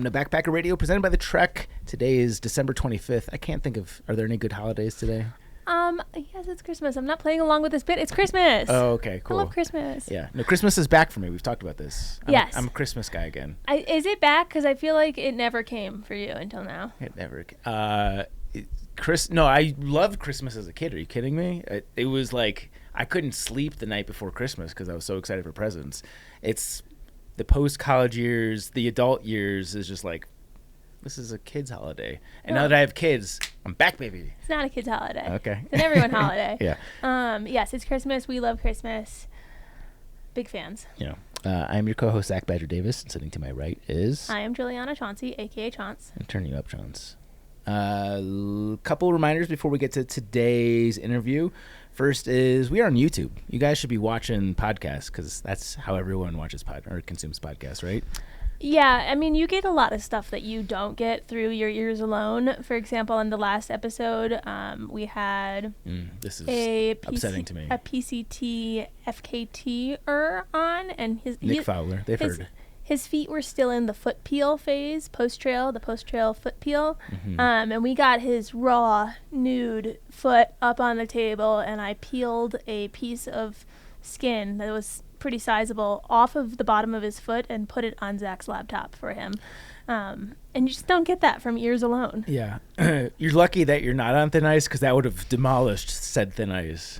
Welcome to Backpacker Radio, presented by The Trek. Today is December 25th. I can't think of, are there any good holidays today? Yes, it's Christmas. I'm not playing along with this bit. It's Christmas. Oh, okay, cool. I love Christmas. Yeah. No, Christmas is back for me. We've talked about this. Yes. I'm a Christmas guy again. Is it back? Because I feel like it never came for you until now. It never. No, I loved Christmas as a kid. Are you kidding me? It was like I couldn't sleep the night before Christmas because I was so excited for presents. It's the post-college years, the adult years is just like, this is a kid's holiday. And now that I have kids, I'm back, baby. It's not a kid's holiday. Okay. It's an everyone holiday. Yeah. Yes, it's Christmas. We love Christmas. Big fans. Yeah. I'm your co-host, Zach Badger Davis. And sitting to my right is... I am Juliana Chauncey, a.k.a. Chaunce. I'm turning you up, Chaunce. Couple reminders before we get to today's interview. First is we are on YouTube. You guys should be watching podcasts because that's how everyone watches or consumes podcasts, right? Yeah, I mean, you get a lot of stuff that you don't get through your ears alone. For example, in the last episode, we had this is upsetting to me. A PCT FKT-er on, and Nick Fowler. They've heard. His feet were still in the foot peel phase, the post-trail foot peel. Mm-hmm. And we got his raw, nude foot up on the table, and I peeled a piece of skin that was pretty sizable off of the bottom of his foot and put it on Zach's laptop for him. And you just don't get that from ears alone. Yeah. You're lucky that you're not on thin ice because that would have demolished said thin ice.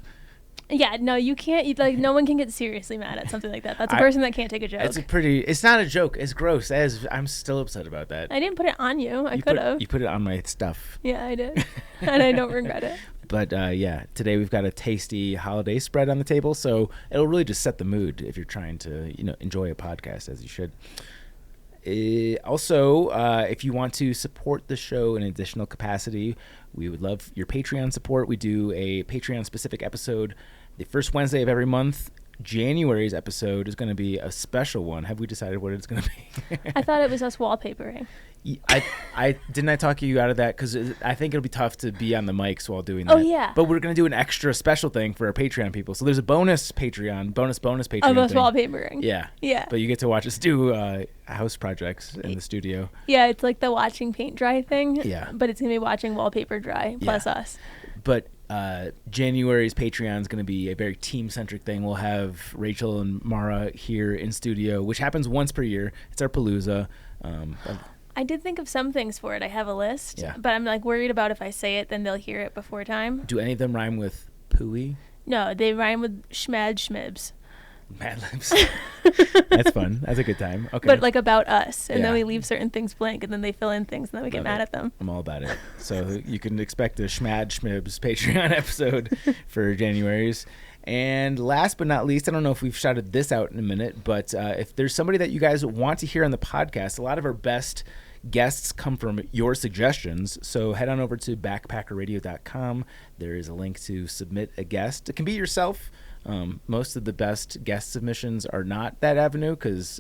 Yeah, no, you can't. Like, no one can get seriously mad at something like that. That's a person that can't take a joke. It's not a joke. It's gross. I'm still upset about that. I didn't put it on you. I could have. You put it on my stuff. Yeah, I did. And I don't regret it. But yeah, today we've got a tasty holiday spread on the table, so it'll really just set the mood if you're trying to, enjoy a podcast as you should. Also, if you want to support the show in additional capacity, we would love your Patreon support. We do a Patreon-specific episode the first Wednesday of every month. January's episode is going to be a special one. Have we decided what it's going to be? I thought it was us wallpapering. I didn't I talk you out of that because I think it'll be tough to be on the mics while doing that. Oh yeah. But we're gonna do an extra special thing for our Patreon people. So there's a bonus Patreon Patreon. Of us wallpapering. Yeah. Yeah. But you get to watch us do house projects in the studio. Yeah, it's like the watching paint dry thing. Yeah. But it's gonna be watching wallpaper dry plus us. But January's Patreon is going to be a very team-centric thing. We'll have Rachel and Mara here in studio, which happens once per year. It's our Palooza. I did think of some things for it. I have a list, but I'm like worried about if I say it, then they'll hear it before time. Do any of them rhyme with pooey? No, they rhyme with schmad schmibs. Mad Libs. That's fun. That's a good time. Okay. But like about us, and then we leave certain things blank, and then they fill in things, and then we get mad at them. I'm all about it. So you can expect a Schmad Schmibs Patreon episode for January's. And last but not least, I don't know if we've shouted this out in a minute, but if there's somebody that you guys want to hear on the podcast, a lot of our best guests come from your suggestions. So head on over to backpackerradio.com. There is a link to submit a guest. It can be yourself. Most of the best guest submissions are not that avenue because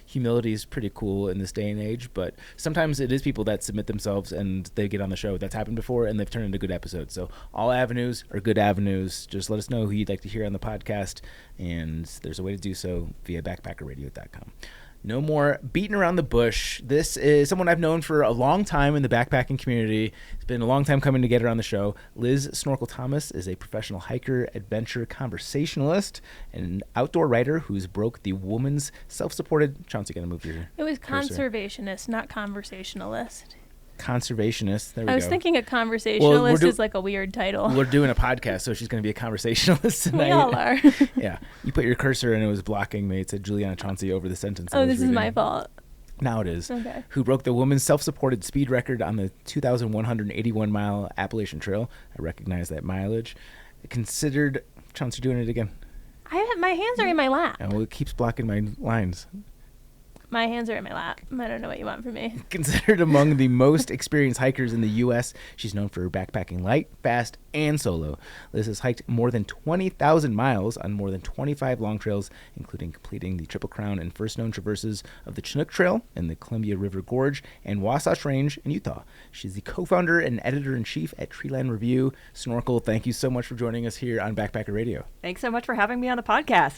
humility is pretty cool in this day and age, but sometimes it is people that submit themselves and they get on the show. That's happened before and they've turned into good episodes. So all avenues are good avenues. Just let us know who you'd like to hear on the podcast, and there's a way to do so via backpackerradio.com. No more beating around the bush. This is someone I've known for a long time in the backpacking community. It's been a long time coming to get her on the show. Liz Snorkel Thomas is a professional hiker, adventure conversationalist, and an outdoor writer who's broke the woman's self-supported... Chauncey, you gotta move your It was cursor. Conservationist, not conversationalist. Conservationist. There we go. I was thinking a conversationalist is like a weird title. We're doing a podcast, so she's going to be a conversationalist tonight. We all are. Yeah. You put your cursor and it was blocking me. It said Juliana Chauncey over the sentence. Oh, this is my fault. Now it is. Okay. Who broke the woman's self-supported speed record on the 2,181-mile Appalachian Trail. I recognize that mileage. Considered... Chauncey, doing it again. My hands are in my lap. Oh, well, it keeps blocking my lines. My hands are in my lap. I don't know what you want from me. Considered among the most experienced hikers in the U.S., she's known for backpacking light, fast, and solo. Liz has hiked more than 20,000 miles on more than 25 long trails, including completing the Triple Crown and first known traverses of the Chinook Trail and the Columbia River Gorge and Wasatch Range in Utah. She's the co-founder and editor-in-chief at Treeline Review. Snorkel, thank you so much for joining us here on Backpacker Radio. Thanks so much for having me on the podcast.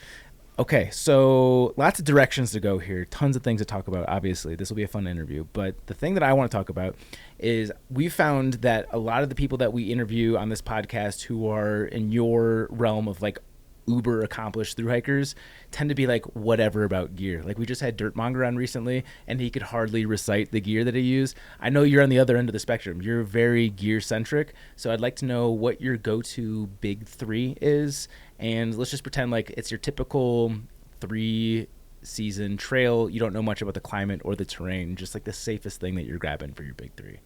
Okay, so lots of directions to go here. Tons of things to talk about. Obviously, this will be a fun interview. But the thing that I want to talk about is we found that a lot of the people that we interview on this podcast who are in your realm of like uber accomplished thru hikers tend to be like whatever about gear. Like we just had Dirtmonger on recently, and he could hardly recite the gear that he used. I know you're on the other end of the spectrum. You're very gear centric. So I'd like to know what your go-to big three is. And let's just pretend like it's your typical 3-season trail. You don't know much about the climate or the terrain, just like the safest thing that you're grabbing for your big three.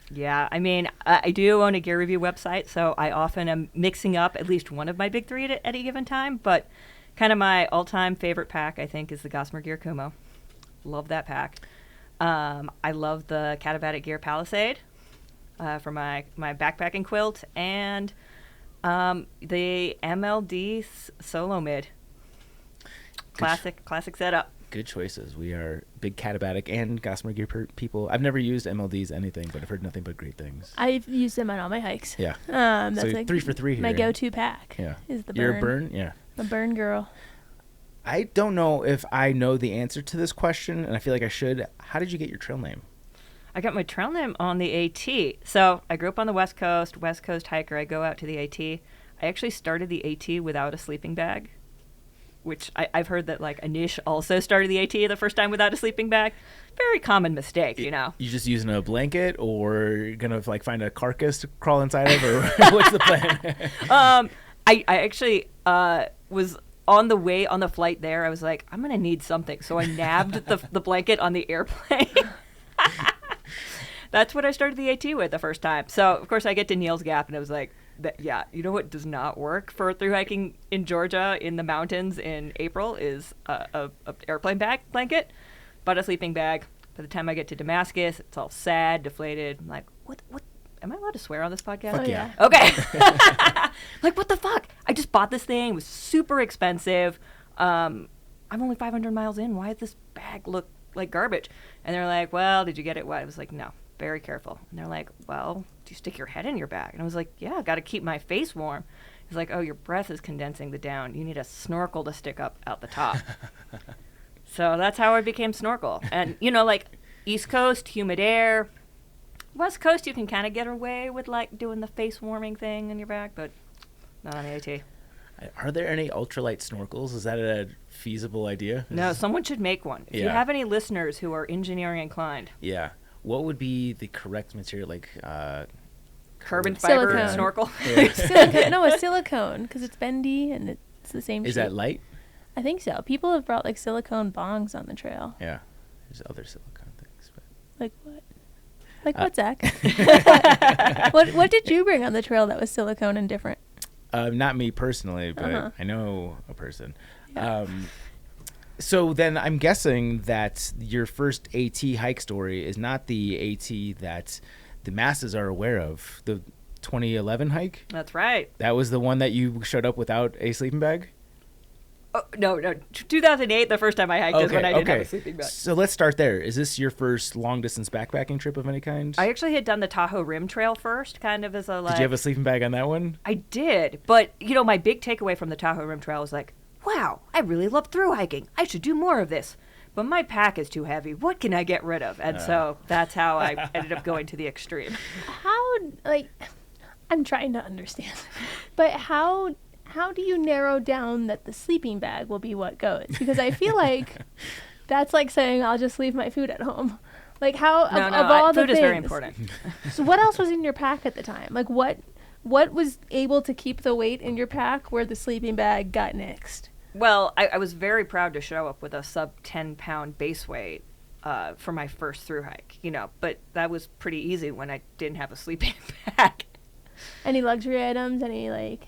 Yeah, I mean, I do own a gear review website, so I often am mixing up at least one of my big three at any given time. But kind of my all-time favorite pack, I think, is the Gossamer Gear Kumo. Love that pack. I love the Katabatic Gear Palisade for my backpacking quilt, and the MLD Solo Mid. Classic setup. Good choices. We are big Katabatic and Gossamer Gear people. I've never used MLDs anything, but I've heard nothing but great things. I've used them on all my hikes. Yeah. That's so like 3 for 3 here. My go-to pack. Yeah. Is the burn. You're a burn? Yeah. A burn girl. I don't know if I know the answer to this question, and I feel like I should. How did you get your trail name? I got my trail name on the AT. So I grew up on the West Coast hiker. I go out to the AT. I actually started the AT without a sleeping bag, which I've heard that like Anish also started the AT the first time without a sleeping bag. Very common mistake, you know. You just using a blanket, or you're gonna like find a carcass to crawl inside of, or what's the plan? I actually was on the flight there. I was like, I'm gonna need something, so I nabbed the blanket on the airplane. That's what I started the AT with the first time. So of course I get to Neil's Gap, and I was like, yeah, you know what does not work for thru hiking in Georgia in the mountains in April is a airplane blanket, but a sleeping bag. By the time I get to Damascus, it's all sad, deflated. I'm like, what? Am I allowed to swear on this podcast? Fuck yeah. Okay. Like, what the fuck? I just bought this thing. It was super expensive. I'm only 500 miles in. Why does this bag look like garbage? And they're like, well, did you get it wet? I was like, no. Very careful. And they're like, well, do you stick your head in your bag? And I was like, yeah, I got to keep my face warm. He's like, oh, your breath is condensing the down. You need a snorkel to stick up out the top. So that's how I became Snorkel. And, you know, like East Coast, humid air. West Coast, you can kind of get away with like doing the face warming thing in your bag, but not on the AT. Are there any ultralight snorkels? Is that a feasible idea? No, someone should make one. If you have any listeners who are engineering inclined. Yeah. What would be the correct material? Like carbon fiber silicone. snorkel? Yeah. Silicone. No, a silicone, because it's bendy and it's the same shape. Is that light? I think so. People have brought like silicone bongs on the trail. Yeah. There's other silicone things. But. Like what? Like what, Zach? What did you bring on the trail that was silicone and different? Not me personally, but I know a person. Yeah. So then I'm guessing that your first AT hike story is not the AT that the masses are aware of, the 2011 hike? That's right. That was the one that you showed up without a sleeping bag? Oh, no. 2008, the first time I hiked is when I didn't have a sleeping bag. So let's start there. Is this your first long-distance backpacking trip of any kind? I actually had done the Tahoe Rim Trail first, kind of as a like... Did you have a sleeping bag on that one? I did, but, you know, my big takeaway from the Tahoe Rim Trail was like, wow, I really love thru hiking. I should do more of this. But my pack is too heavy. What can I get rid of? And so that's how I ended up going to the extreme. I'm trying to understand. But how do you narrow down that the sleeping bag will be what goes? Because I feel like that's like saying I'll just leave my food at home. Like how of all the food things, is very important. So what else was in your pack at the time? Like what was able to keep the weight in your pack where the sleeping bag got nixed? Well, I was very proud to show up with a sub 10-pound base weight for my first thru hike, you know, but that was pretty easy when I didn't have a sleeping bag. Any luxury items? Any like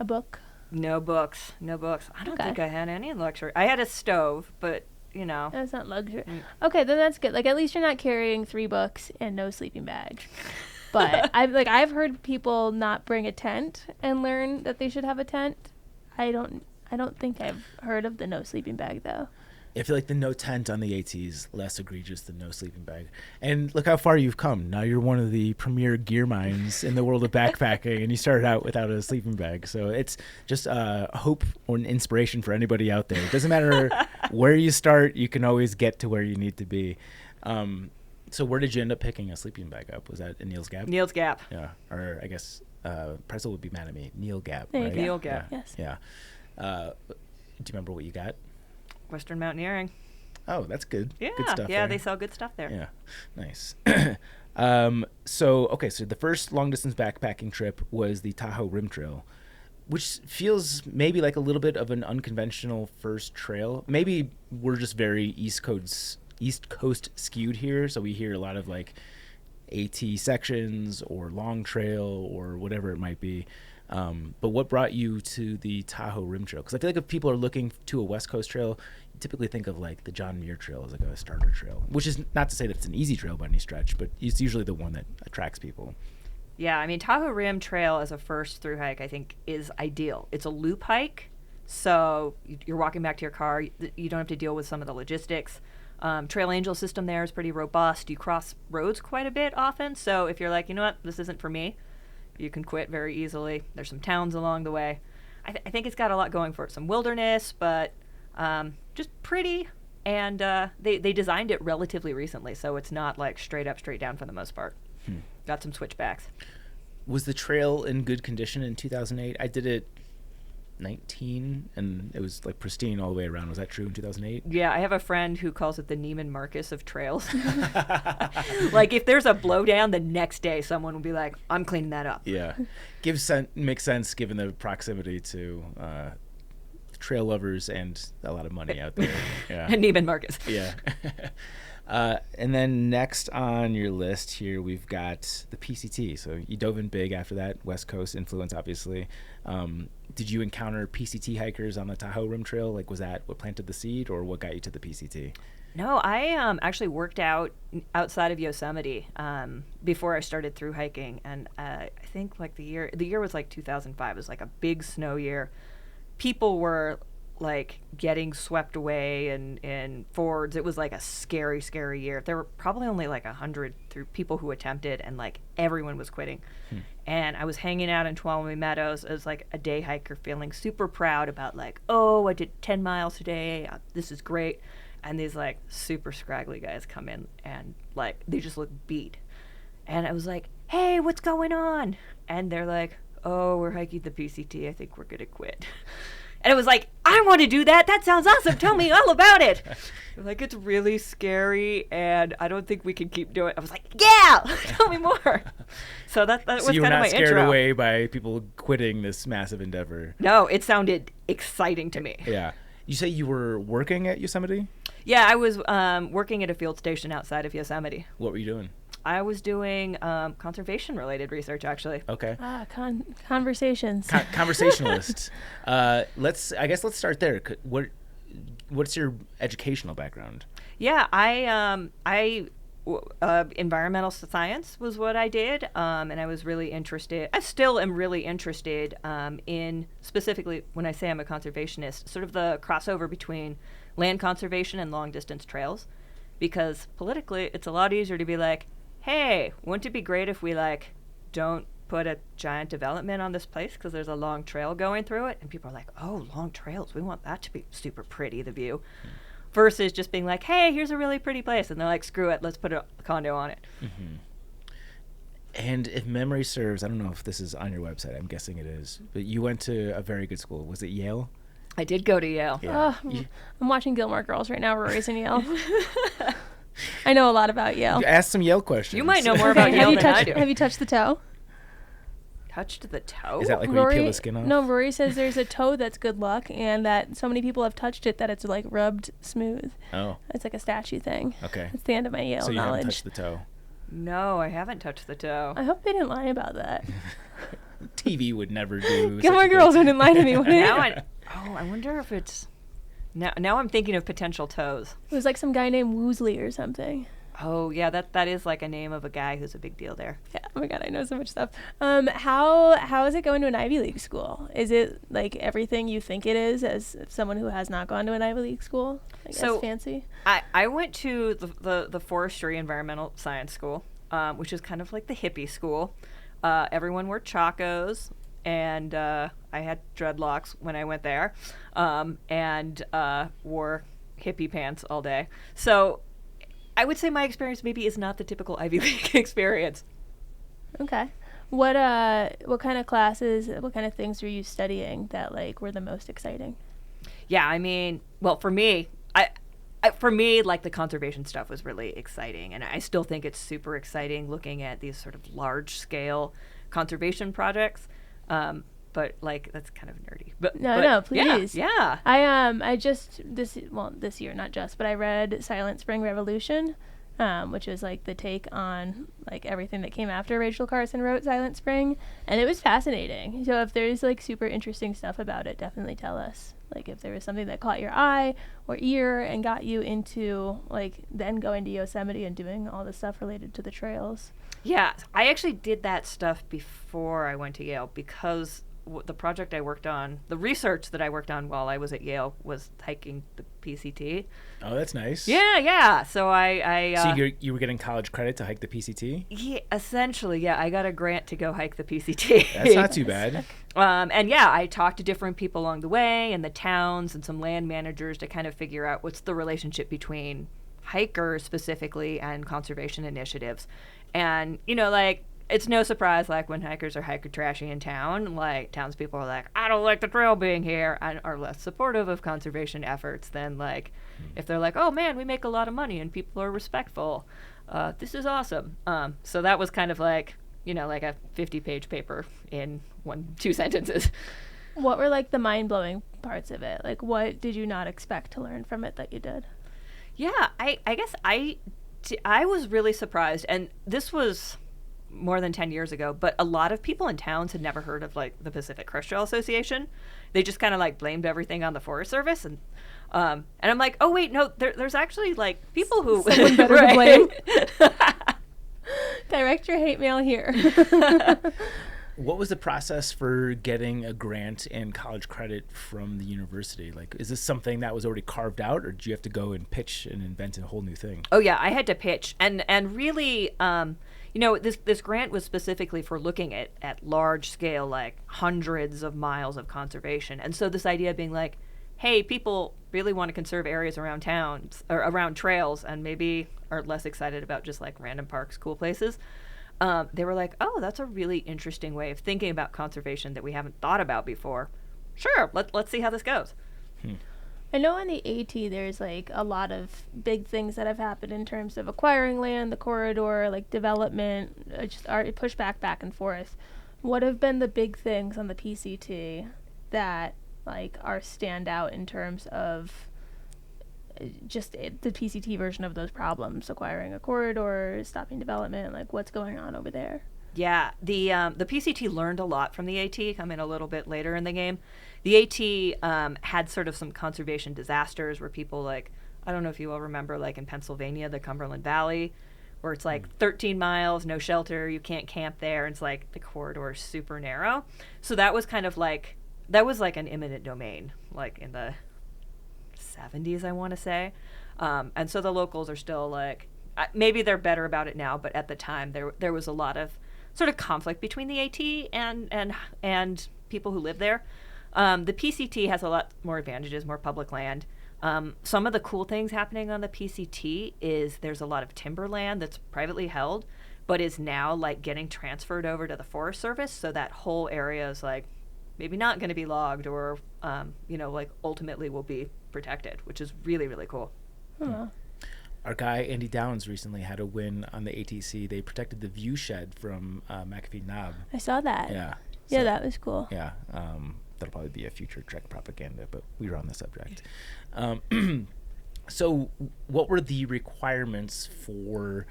a book? No books. I don't think I had any luxury. I had a stove, but you know. That's not luxury. Okay, then that's good. Like at least you're not carrying 3 books and no sleeping bag. But I've heard people not bring a tent and learn that they should have a tent. I don't think I've heard of the no sleeping bag though. I feel like the no tent on the AT is less egregious than no sleeping bag. And look how far you've come. Now you're one of the premier gear minds in the world of backpacking, and you started out without a sleeping bag. So it's just a hope or an inspiration for anybody out there. It doesn't matter where you start, you can always get to where you need to be. So where did you end up picking a sleeping bag up? Was that in Neil's Gap? Neil's Gap. Yeah, or I guess Pretzel would be mad at me. Neil Gap, There you right? go. Neil Gap. Yeah. Yes. Yeah. Do you remember what you got? Western Mountaineering. Oh, that's good. Yeah, Good stuff yeah, there. they sell good stuff there. Yeah, nice. So the first long distance backpacking trip was the Tahoe Rim Trail, which feels maybe like a little bit of an unconventional first trail. Maybe we're just very East Coast skewed here, so we hear a lot of like AT sections or long trail or whatever it might be. But what brought you to the Tahoe Rim Trail? Because I feel like if people are looking to a West Coast trail, you typically think of like the John Muir Trail as like a starter trail, which is not to say that it's an easy trail by any stretch, but it's usually the one that attracts people. Yeah, I mean, Tahoe Rim Trail as a first through hike, I think, is ideal. It's a loop hike, so you're walking back to your car. You don't have to deal with some of the logistics. Trail Angel system there is pretty robust. You cross roads quite a bit often, so if you're like, you know what, this isn't for me, you can quit very easily. There's some towns along the way. I think it's got a lot going for it. Some wilderness, but just pretty. And they designed it relatively recently, so it's not like straight up, straight down for the most part. Got some switchbacks. Was the trail in good condition in 2008? I did it 19, and it was like pristine all the way around. Was that true in 2008? Yeah, I have a friend who calls it the Neiman Marcus of trails. Like, if there's a blowdown, the next day someone will be like, I'm cleaning that up. Yeah. Makes sense given the proximity to trail lovers and a lot of money out there. Yeah. And Neiman Marcus. Yeah. And then next on your list here, we've got the PCT. So you dove in big after that, West Coast influence, obviously. Did you encounter PCT hikers on the Tahoe Rim Trail? Like, was that what planted the seed, or what got you to the PCT? No, I actually worked out outside of Yosemite before I started through hiking, and I think like the year was like 2005. It was like a big snow year. People were like getting swept away in Fords. It was like a scary year. There were probably only like 100 through people who attempted, and like everyone was quitting. And I was hanging out in Tuolumne Meadows as like a day hiker, feeling super proud about like, oh, I did 10 miles today. This is great. And these like super scraggly guys come in and like they just look beat. And I was like, hey, what's going on? And they're like, oh, we're hiking the PCT. I think we're gonna quit. And it was like, I want to do that. That sounds awesome. Tell me all about it. Like, it's really scary, and I don't think we can keep doing it. I was like, yeah, tell me more. So that was you were kind of not my scared intro. away by people quitting this massive endeavor. No, it sounded exciting to me. Yeah. You say you were working at Yosemite? Yeah, I was working at a field station outside of Yosemite. What were you doing? I was doing conservation-related research, actually. Okay. Conversations. Conversationalist. Let's start there. What's your educational background? Yeah, environmental science was what I did, and I was really interested. I still am really interested in, specifically when I say I'm a conservationist, sort of the crossover between land conservation and long-distance trails, because politically it's a lot easier to be like, hey, wouldn't it be great if we like don't put a giant development on this place because there's a long trail going through it? And people are like, oh, long trails, we want that to be super pretty, the view. Versus just being like, hey, here's a really pretty place. And they're like, screw it, let's put a condo on it. Mm-hmm. And if memory serves, I don't know if this is on your website, I'm guessing it is, but you went to a very good school. Was it Yale? I did go to Yale. Yeah. I'm watching Gilmore Girls right now. Rory's in Yale. I know a lot about Yale. Ask some Yale questions. You might know more about Yale than I do. Have you touched the toe? Touched the toe? Is that like where you peel the skin off? No, Rory says there's a toe that's good luck, and that so many people have touched it that it's like rubbed smooth. Oh. It's like a statue thing. Okay. That's the end of my Yale so you knowledge. haven't touched the toe. No, I haven't touched the toe. I hope they didn't lie about that. TV would never do. Gilmore Girls wouldn't lie to me. I wonder if it's... Now I'm thinking of potential toes. It was like some guy named Woosley or something. Oh yeah, that is like a name of a guy who's a big deal there. Yeah. Oh my God, I know so much stuff. How is it going to an Ivy League school? Is it like everything you think it is as someone who has not gone to an Ivy League school? Like, So as fancy? I went to the forestry environmental science school, which is kind of like the hippie school. Everyone wore chacos, and I had dreadlocks when I went there, and wore hippie pants all day. So I would say my experience maybe is not the typical Ivy League experience. Okay. What kind of classes, what kind of things were you studying that like were the most exciting? Yeah, I mean, well, for me, like the conservation stuff was really exciting, and I still think it's super exciting looking at these sort of large scale conservation projects. But like that's kind of nerdy. But No, please. Yeah. I just this year, not just, but I read Silent Spring Revolution, which was like the take on like everything that came after Rachel Carson wrote Silent Spring, and it was fascinating. So if there's like super interesting stuff about it, definitely tell us. Like if there was something that caught your eye or ear and got you into like then going to Yosemite and doing all the stuff related to the trails. Yeah, I actually did that stuff before I went to Yale because the project I worked on, the research that I worked on while I was at Yale was hiking the PCT. Oh, that's nice. Yeah. So so you were getting college credit to hike the PCT? Yeah, essentially, yeah. I got a grant to go hike the PCT. That's not too bad. And yeah, I talked to different people along the way and the towns and some land managers to kind of figure out what's the relationship between hikers specifically and conservation initiatives. And, like, it's no surprise, like, when hikers are hiker trashy in town, like, townspeople are like, I don't like the trail being here, and are less supportive of conservation efforts than, like, if they're like, oh, man, we make a lot of money and people are respectful. This is awesome. So that was kind of like, like a 50-page paper in 2 sentences. What were, like, the mind-blowing parts of it? Like, what did you not expect to learn from it that you did? Yeah, I guess I was really surprised, and this was more than 10 years ago, but a lot of people in towns had never heard of like the Pacific Crest Trail Association. They just kind of like blamed everything on the Forest Service, and I'm like, oh wait, no, there's actually like people who someone better to blame. Direct your hate mail here. What was the process for getting a grant and college credit from the university? Like, is this something that was already carved out, or do you have to go and pitch and invent a whole new thing? Oh yeah, I had to pitch, and really, this grant was specifically for looking at large scale, like hundreds of miles of conservation, and so this idea being like, hey, people really want to conserve areas around towns or around trails, and maybe are less excited about just like random parks, cool places. They were like, oh, that's a really interesting way of thinking about conservation that we haven't thought about before. Sure, let's see how this goes. I know on the AT there's like a lot of big things that have happened in terms of acquiring land, the corridor, like development, just pushback back and forth. What have been the big things on the PCT that like are stand out in terms of just the PCT version of those problems, acquiring a corridor, stopping development, like what's going on over there? Yeah, the PCT learned a lot from the AT, come in a little bit later in the game. The AT had sort of some conservation disasters where people like, I don't know if you all remember, like in Pennsylvania, the Cumberland Valley, where it's like 13 miles, no shelter, you can't camp there, and it's like the corridor is super narrow. So that was kind of like, that was like an eminent domain, like in the 70s, I want to say. And so the locals are still like, maybe they're better about it now, but at the time there was a lot of sort of conflict between the AT and people who live there. The PCT has a lot more advantages, more public land. Some of the cool things happening on the PCT is there's a lot of timberland that's privately held, but is now like getting transferred over to the Forest Service. So that whole area is like maybe not going to be logged or, like ultimately will be protected, which is really, really cool. Huh. Our guy Andy Downs recently had a win on the ATC. They protected the view shed from McAfee Knob. I saw that. Yeah. Yeah, So, that was cool. yeah. That'll probably be a future Trek propaganda, but we were on the subject. So what were the requirements for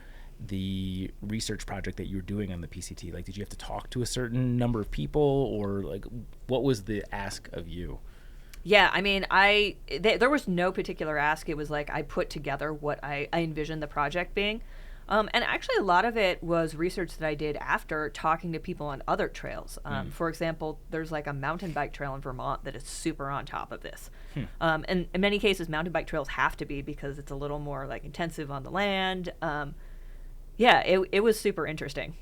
the research project that you were doing on the PCT? Like, did you have to talk to a certain number of people, or like what was the ask of you? Yeah, I mean, there was no particular ask. It was like I put together what I envisioned the project being. And actually, a lot of it was research that I did after talking to people on other trails. For example, there's like a mountain bike trail in Vermont that is super on top of this. And in many cases, mountain bike trails have to be because it's a little more like intensive on the land. Yeah, it was super interesting.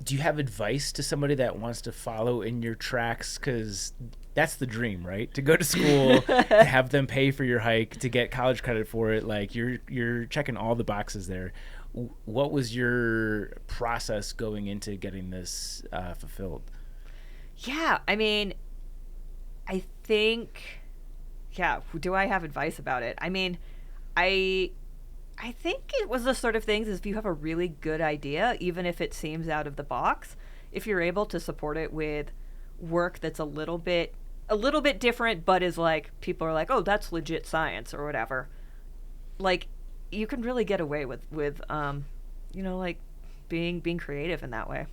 Do you have advice to somebody that wants to follow in your tracks? Because that's the dream, right? To go to school, to have them pay for your hike, to get college credit for it. Like you're checking all the boxes there. What was your process going into getting this fulfilled? Yeah, I mean, I think, yeah, do I have advice about it? I mean, I think it was the sort of things is if you have a really good idea, even if it seems out of the box, if you're able to support it with work that's a little bit different, but is like, people are like, oh, that's legit science or whatever. Like, you can really get away with like being creative in that way.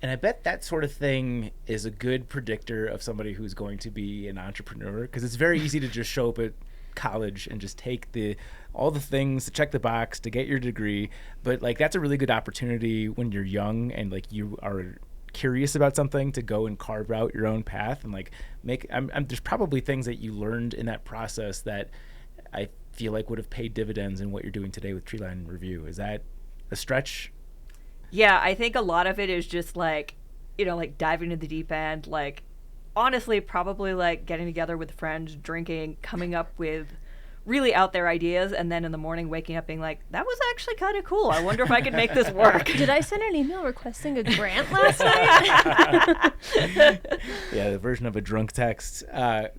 And I bet that sort of thing is a good predictor of somebody who's going to be an entrepreneur, because it's very easy to just show up at college and just take all the things to check the box to get your degree. But like, that's a really good opportunity when you're young and like you are curious about something to go and carve out your own path and like there's probably things that you learned in that process that I feel like would have paid dividends in what you're doing today with Treeline Review. Is that a stretch? Yeah, I think a lot of it is just like, like diving into the deep end, like honestly, probably like getting together with friends, drinking, coming up with really out there ideas, and then in the morning waking up being like, that was actually kind of cool. I wonder if I can make this work. Did I send an email requesting a grant last night? Yeah, the version of a drunk text.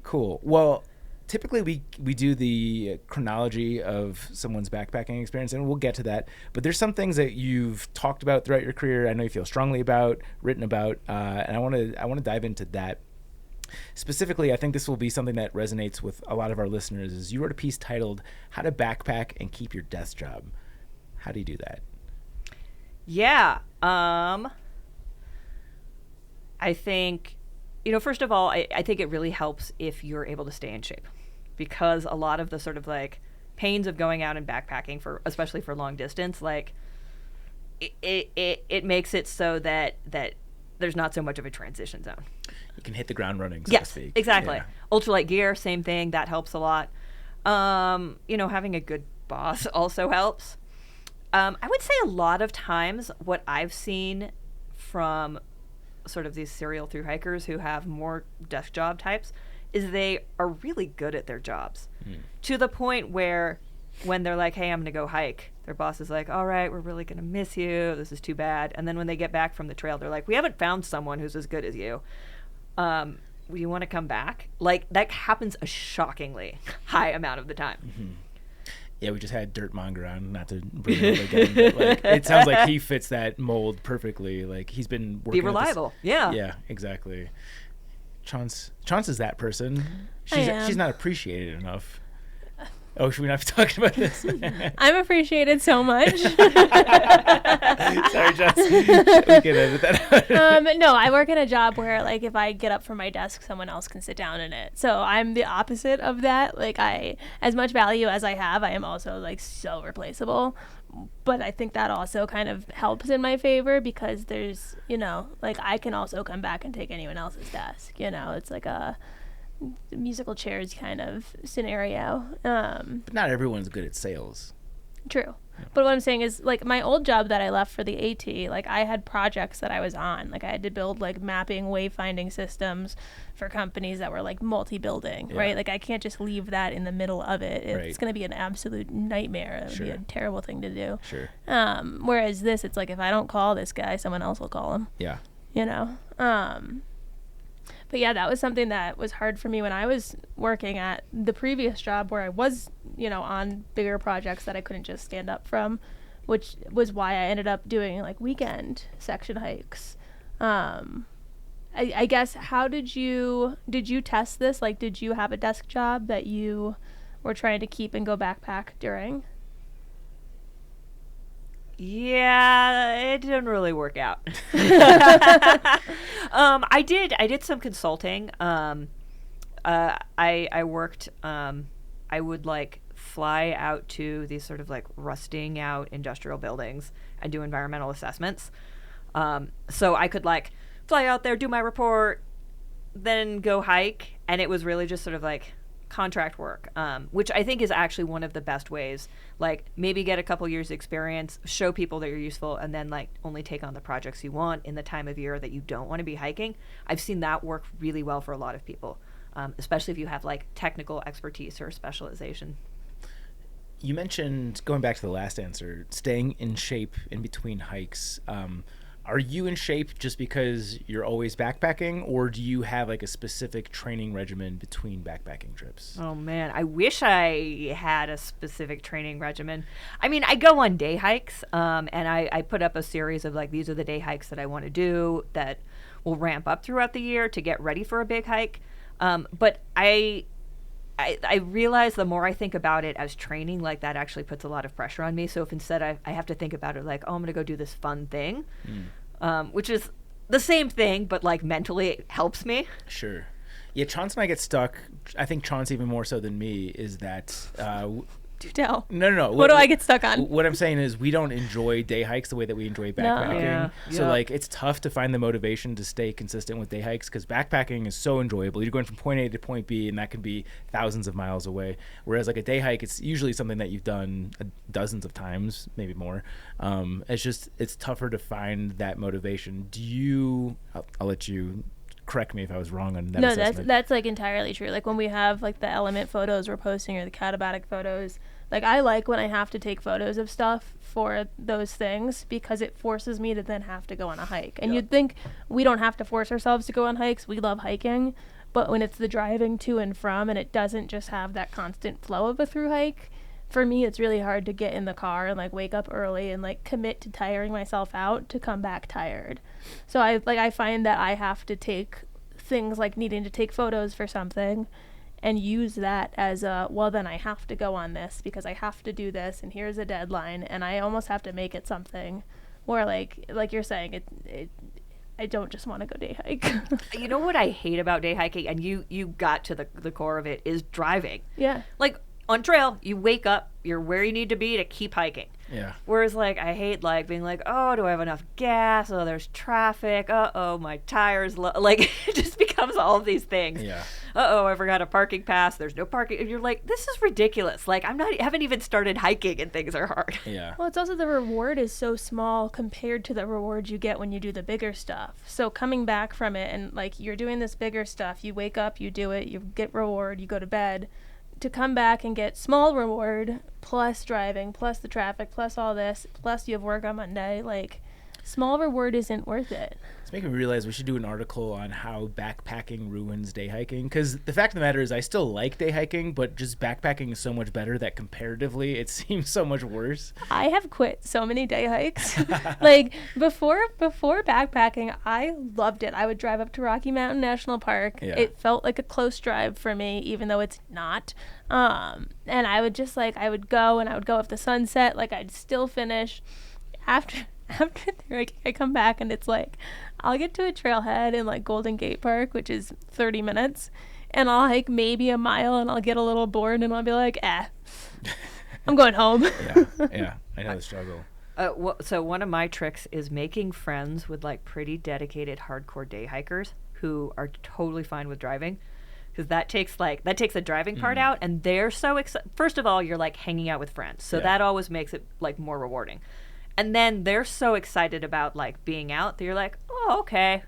Cool. Well, typically we do the chronology of someone's backpacking experience, and we'll get to that. But there's some things that you've talked about throughout your career, I know you feel strongly about, written about, and I want to dive into that. Specifically, I think this will be something that resonates with a lot of our listeners, is you wrote a piece titled How to Backpack and Keep Your Desk Job. How do you do that? Yeah. I think, first of all, I think it really helps if you're able to stay in shape, because a lot of the sort of like pains of going out and backpacking especially for long distance, like it makes it so that there's not so much of a transition zone. You can hit the ground running, so yes, to speak. Exactly. Yeah. Ultralight gear, same thing. That helps a lot. Having a good boss also helps. I would say a lot of times what I've seen from sort of these serial thru hikers who have more desk job types is they are really good at their jobs to the point where when they're like, hey, I'm going to go hike, their boss is like, all right, we're really going to miss you. This is too bad. And then when they get back from the trail, they're like, we haven't found someone who's as good as you. You want to come back? Like, that happens a shockingly high amount of the time. Mm-hmm. Yeah, we just had Dirt Monger on, not to bring him up again, but like, it sounds like he fits that mold perfectly. Like, he's been working. Be reliable. Yeah. Yeah, exactly. Chance is that person. She's not appreciated enough. Oh, should we not be talking about this? I'm appreciated so much. Sorry, Jess. We can edit that out. No, I work in a job where, like, if I get up from my desk, someone else can sit down in it. So I'm the opposite of that. Like, as much value as I have, I am also, like, so replaceable. But I think that also kind of helps in my favor because there's, like, I can also come back and take anyone else's desk. It's like a musical chairs kind of scenario. But not everyone's good at sales. True. Yeah. But what I'm saying is, like, my old job that I left for the AT, like, I had projects that I was on. Like, I had to build, like, mapping, wayfinding systems for companies that were, like, multi-building, right? Like, I can't just leave that in the middle of it. It's going to be an absolute nightmare. It would be a terrible thing to do. Sure. Whereas this, it's like, if I don't call this guy, someone else will call him. Yeah. But yeah, that was something that was hard for me when I was working at the previous job where I was, on bigger projects that I couldn't just stand up from, which was why I ended up doing like weekend section hikes. I guess, how did you test this? Like, did you have a desk job that you were trying to keep and go backpack during? Yeah, it didn't really work out. I did some consulting. I worked. I would like fly out to these sort of like rusting out industrial buildings and do environmental assessments. So I could like fly out there, do my report, then go hike, and it was really just sort of like contract work, which I think is actually one of the best ways. Like maybe get a couple years experience, show people that you're useful, and then like only take on the projects you want in the time of year that you don't want to be hiking. I've seen that work really well for a lot of people, especially if you have like technical expertise or specialization. You mentioned, going back to the last answer, staying in shape in between hikes. Are you in shape just because you're always backpacking, or do you have like a specific training regimen between backpacking trips? Oh man, I wish I had a specific training regimen. I mean, I go on day hikes, and I put up a series of like, these are the day hikes that I want to do that will ramp up throughout the year to get ready for a big hike. But I realize the more I think about it as training, like that actually puts a lot of pressure on me. So if instead I have to think about it like, oh, I'm going to go do this fun thing, which is the same thing, but like mentally it helps me. Sure. Yeah, Chauncey and I get stuck. I think Chauncey even more so than me is that... Do tell. No. What do I get stuck on? What I'm saying is we don't enjoy day hikes the way that we enjoy backpacking. Yeah. So Yeah. like it's tough to find the motivation to stay consistent with day hikes because backpacking is so enjoyable. You're going from point A to point B, and that can be thousands of miles away. Whereas like a day hike, it's usually something that you've done dozens of times, maybe more. It's tougher to find that motivation. I'll let you correct me if I was wrong on that. No, assessment. that's like entirely true. Like when we have like the element photos we're posting or the Katabatic photos, like I like when I have to take photos of stuff for those things because it forces me to then have to go on a hike. And you'd think we don't have to force ourselves to go on hikes. We love hiking, but when it's the driving to and from and it doesn't just have that constant flow of a through hike, for me it's really hard to get in the car and like wake up early and like commit to tiring myself out to come back tired. So I find that I have to take things like needing to take photos for something and use that as then I have to go on this because I have to do this and here's a deadline, and I almost have to make it something where like you're saying I don't just want to go day hike. You know what I hate about day hiking, and you got to the core of it, is driving. Yeah. Like on trail, you wake up, you're where you need to be to keep hiking. Yeah. Whereas like I hate like being like, oh, do I have enough gas? Oh, there's traffic. Uh-oh, my tires like it just becomes all of these things. Yeah. Uh-oh, I forgot a parking pass. There's no parking. And you're like, this is ridiculous. Like haven't even started hiking and things are hard. Yeah. Well, it's also the reward is so small compared to the reward you get when you do the bigger stuff. So coming back from it and like you're doing this bigger stuff, you wake up, you do it, you get reward, you go to bed. To come back and get small reward plus driving plus the traffic plus all this plus you have work on Monday, like small reward isn't worth it. It's making me realize we should do an article on how backpacking ruins day hiking, because the fact of the matter is I still like day hiking, but just backpacking is so much better that comparatively it seems so much worse. I have quit so many day hikes. Like before backpacking, I loved it. I would drive up to Rocky Mountain National Park. Yeah. It felt like a close drive for me, even though it's not. And I would just like, I would go if the sun set, like I'd still finish. After like, I come back and it's like, I'll get to a trailhead in like Golden Gate Park, which is 30 minutes, and I'll hike maybe a mile and I'll get a little bored and I'll be like, I'm going home. Yeah, I know the struggle. So one of my tricks is making friends with like pretty dedicated hardcore day hikers who are totally fine with driving, because that takes the driving part out, and they're so first of all, you're like hanging out with friends, so that always makes it like more rewarding. And then they're so excited about like being out that you're like, oh, okay.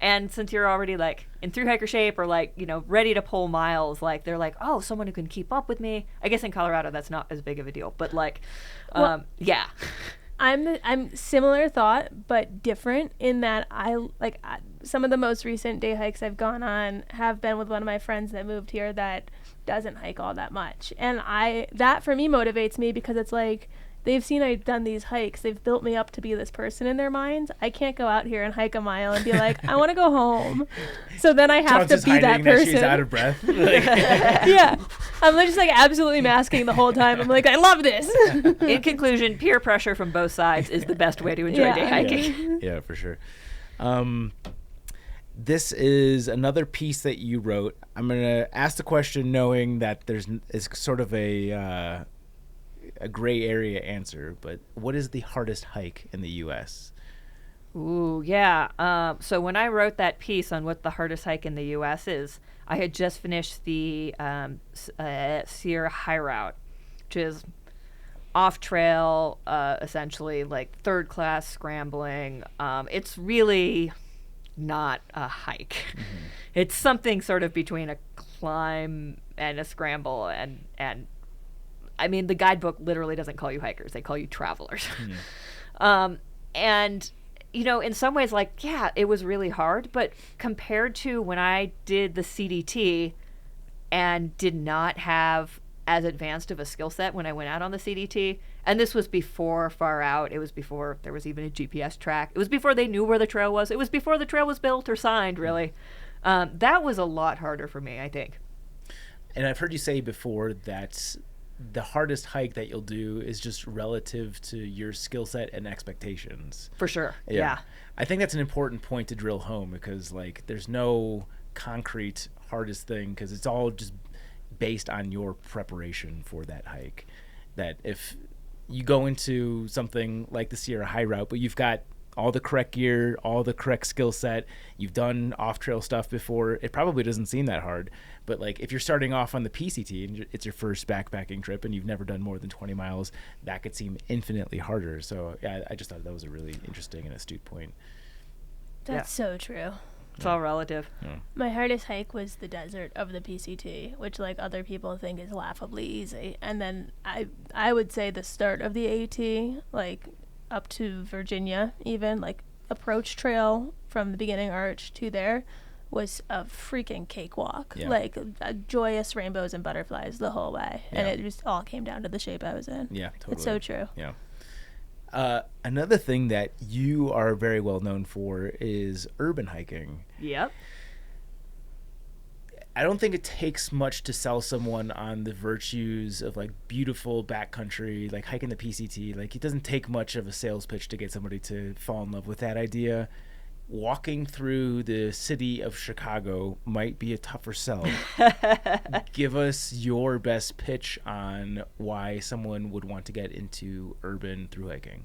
And since you're already like in through hiker shape or like, you know, ready to pull miles, like they're like, oh, someone who can keep up with me. I guess in Colorado that's not as big of a deal, but like, yeah. I'm similar thought, but different in that some of the most recent day hikes I've gone on have been with one of my friends that moved here that doesn't hike all that much. And that for me motivates me because it's like, they've seen I've done these hikes. They've built me up to be this person in their minds. I can't go out here and hike a mile and be like, I want to go home. So then I have to be that person. She's out of breath. Yeah. I'm just like absolutely masking the whole time. I'm like, I love this. In conclusion, peer pressure from both sides is the best way to enjoy day hiking. Yeah, for sure. This is another piece that you wrote. I'm going to ask the question knowing that it's sort of a gray area answer, but what is the hardest hike in the U.S.? Ooh, yeah. So when I wrote that piece on what the hardest hike in the U.S. is, I had just finished the Sierra High Route, which is off-trail, essentially like third-class scrambling. It's really not a hike. Mm-hmm. It's something sort of between a climb and a scramble, and I mean, the guidebook literally doesn't call you hikers. They call you travelers. Mm. And, you know, in some ways, like, yeah, it was really hard. But compared to when I did the CDT and did not have as advanced of a skill set when I went out on the CDT, and this was before Far Out. It was before there was even a GPS track. It was before they knew where the trail was. It was before the trail was built or signed, really. That was a lot harder for me, I think. And I've heard you say before that the hardest hike that you'll do is just relative to your skill set and expectations. For sure. Yeah. I think that's an important point to drill home because, like, there's no concrete hardest thing because it's all just based on your preparation for that hike. That if you go into something like the Sierra High Route, but you've got all the correct gear, all the correct skill set, you've done off-trail stuff before, it probably doesn't seem that hard. But like if you're starting off on the PCT and it's your first backpacking trip and you've never done more than 20 miles, that could seem infinitely harder. So yeah, I just thought that was a really interesting and astute point. That's so true. It's all relative. Yeah. My hardest hike was the desert of the PCT, which like other people think is laughably easy. And then I would say the start of the AT, like up to Virginia, even like approach trail from the beginning arch to there was a freaking cakewalk. Yeah. Like joyous rainbows and butterflies the whole way. Yeah. And it just all came down to the shape I was in. Yeah, totally. It's so true. Yeah. Another thing that you are very well known for is urban hiking. Yep. I don't think it takes much to sell someone on the virtues of like beautiful backcountry, like hiking the PCT. Like it doesn't take much of a sales pitch to get somebody to fall in love with that idea. Walking through the city of Chicago might be a tougher sell. Give us your best pitch on why someone would want to get into urban ThruHiking.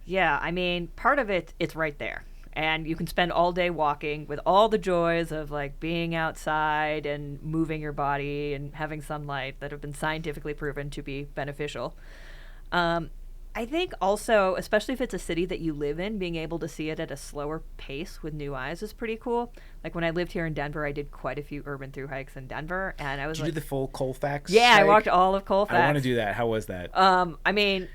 Yeah, I mean, part of it's right there. And you can spend all day walking with all the joys of like being outside and moving your body and having sunlight that have been scientifically proven to be beneficial. I think also, especially if it's a city that you live in, being able to see it at a slower pace with new eyes is pretty cool. Like when I lived here in Denver, I did quite a few urban through hikes in Denver, and I was Did you do the full Colfax? Yeah, hike? I walked all of Colfax. I want to do that. How was that? I mean,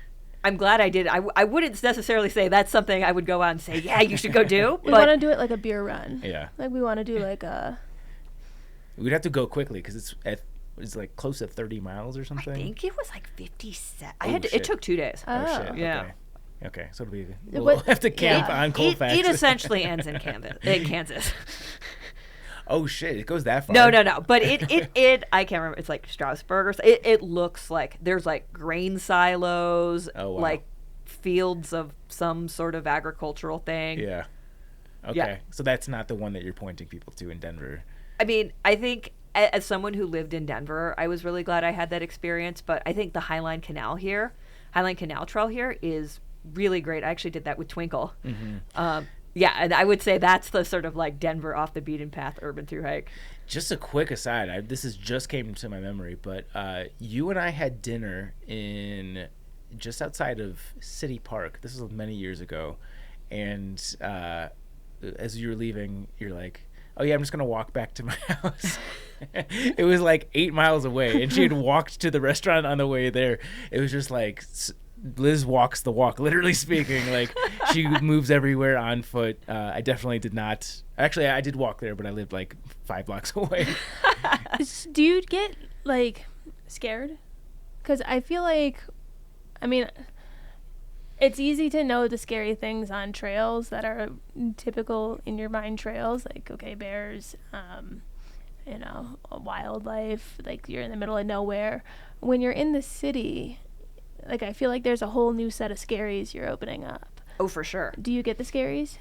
I'm glad I did. I wouldn't necessarily say that's something I would go out and say, yeah, you should go do. We want to do it like a beer run. Yeah. Like we want to do like a... We'd have to go quickly because it's like close to 30 miles or something. I think it was like 57. Shit. It took 2 days. Oh, shit. Yeah. Okay, so we'll have to camp on Colfax. It essentially ends in Kansas. Oh shit! It goes that far. No. But it I can't remember. It's like Strasbourg or something. It looks like there's like grain silos, like fields of some sort of agricultural thing. Yeah. Okay. Yeah. So that's not the one that you're pointing people to in Denver. I mean, I think as someone who lived in Denver, I was really glad I had that experience. But I think the Highline Canal Trail here is really great. I actually did that with Twinkle. Mm-hmm. Yeah, and I would say that's the sort of like Denver off the beaten path urban through hike. Just a quick aside, this just came to my memory, but you and I had dinner in just outside of City Park. This was many years ago, and as you were leaving, you're like, "Oh yeah, I'm just gonna walk back to my house." It was like 8 miles away, and she had walked to the restaurant on the way there. It was just like Liz walks the walk, literally speaking. Like she moves everywhere on foot. I definitely did not. Actually, I did walk there, but I lived like 5 blocks away. Do you get like scared? Because I feel like, I mean, It's easy to know the scary things on trails that are typical in your mind trails, like, okay, bears, wildlife, like you're in the middle of nowhere. When you're in the city, like I feel like there's a whole new set of scaries you're opening up. Oh, for sure. Do you get the scaries?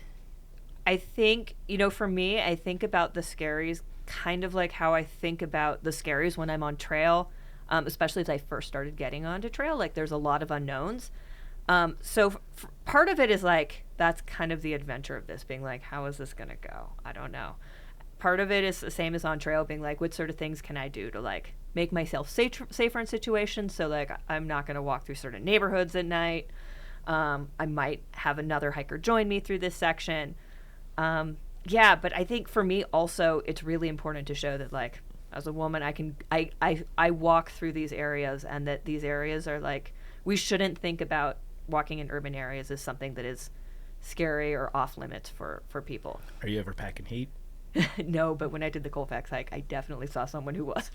I think, for me, I think about the scaries kind of like how I think about the scaries when I'm on trail, especially as I first started getting onto trail. Like, there's a lot of unknowns. So part of it is like, that's kind of the adventure of this, being like, how is this going to go? I don't know. Part of it is the same as on trail, being like, what sort of things can I do to like make myself safer in situations? So like, I'm not going to walk through certain neighborhoods at night. I might have another hiker join me through this section. But I think for me also, it's really important to show that like, as a woman, I walk through these areas, and that these areas are like, we shouldn't think about walking in urban areas as something that is scary or off limits for people. Are you ever packing heat? No, but when I did the Colfax hike, I definitely saw someone who was.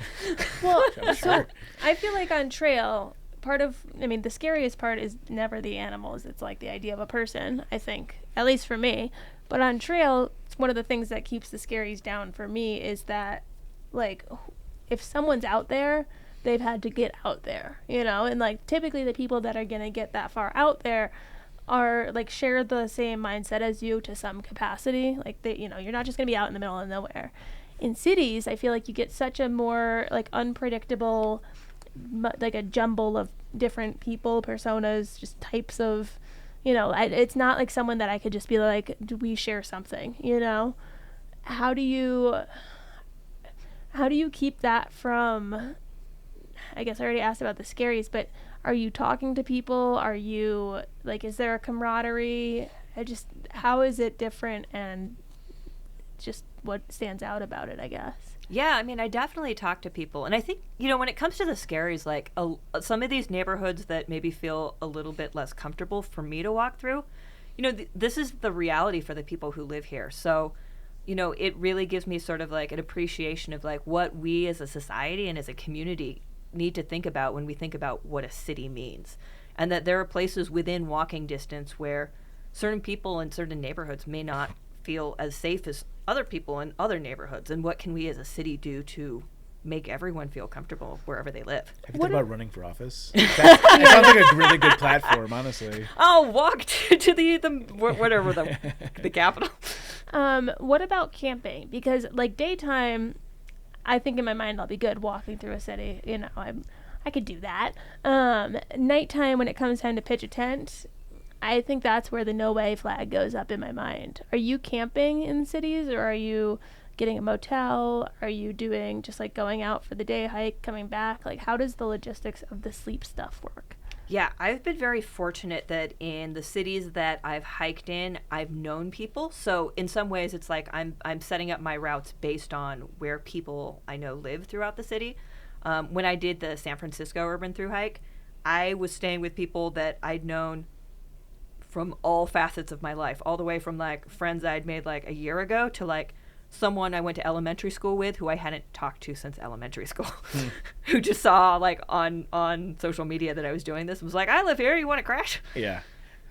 Well, I'm sure. I feel like on trail, the scariest part is never the animals. It's like the idea of a person, I think, at least for me. But on trail, it's one of the things that keeps the scaries down for me is that, like, if someone's out there, they've had to get out there, and like typically the people that are going to get that far out there are like share the same mindset as you to some capacity. Like you're not just going to be out in the middle of nowhere. In cities, I feel like you get such a more like unpredictable, like a jumble of different people, personas, just types of, it's not like someone that I could just be like, do we share something, How do you keep that from, I guess I already asked about the scaries, but are you talking to people? Are you, like, is there a camaraderie? How is it different, and just what stands out about it, I guess? Yeah, I definitely talk to people. And I think, when it comes to the scaries, like, some of these neighborhoods that maybe feel a little bit less comfortable for me to walk through, this is the reality for the people who live here. So, it really gives me sort of like an appreciation of like what we as a society and as a community need to think about when we think about what a city means, and that there are places within walking distance where certain people in certain neighborhoods may not feel as safe as other people in other neighborhoods, and what can we as a city do to make everyone feel comfortable wherever they live. Have you thought about running for office? That sounds like a really good platform, honestly. I'll walk to the Capitol. What about camping? Because like daytime, I think in my mind I'll be good walking through a city. I could do that. Nighttime, when it comes time to pitch a tent, I think that's where the no way flag goes up in my mind. Are you camping in cities, or are you getting a motel? Are you doing just like going out for the day hike, coming back? Like, how does the logistics of the sleep stuff work? Yeah, I've been very fortunate that in the cities that I've hiked in, I've known people. So in some ways, it's like I'm setting up my routes based on where people I know live throughout the city. When I did the San Francisco Urban ThruHike, I was staying with people that I'd known from all facets of my life, all the way from like friends I'd made like a year ago to like someone I went to elementary school with who I hadn't talked to since elementary school, who just saw like on social media that I was doing this and was like, I live here, you want to crash? Yeah.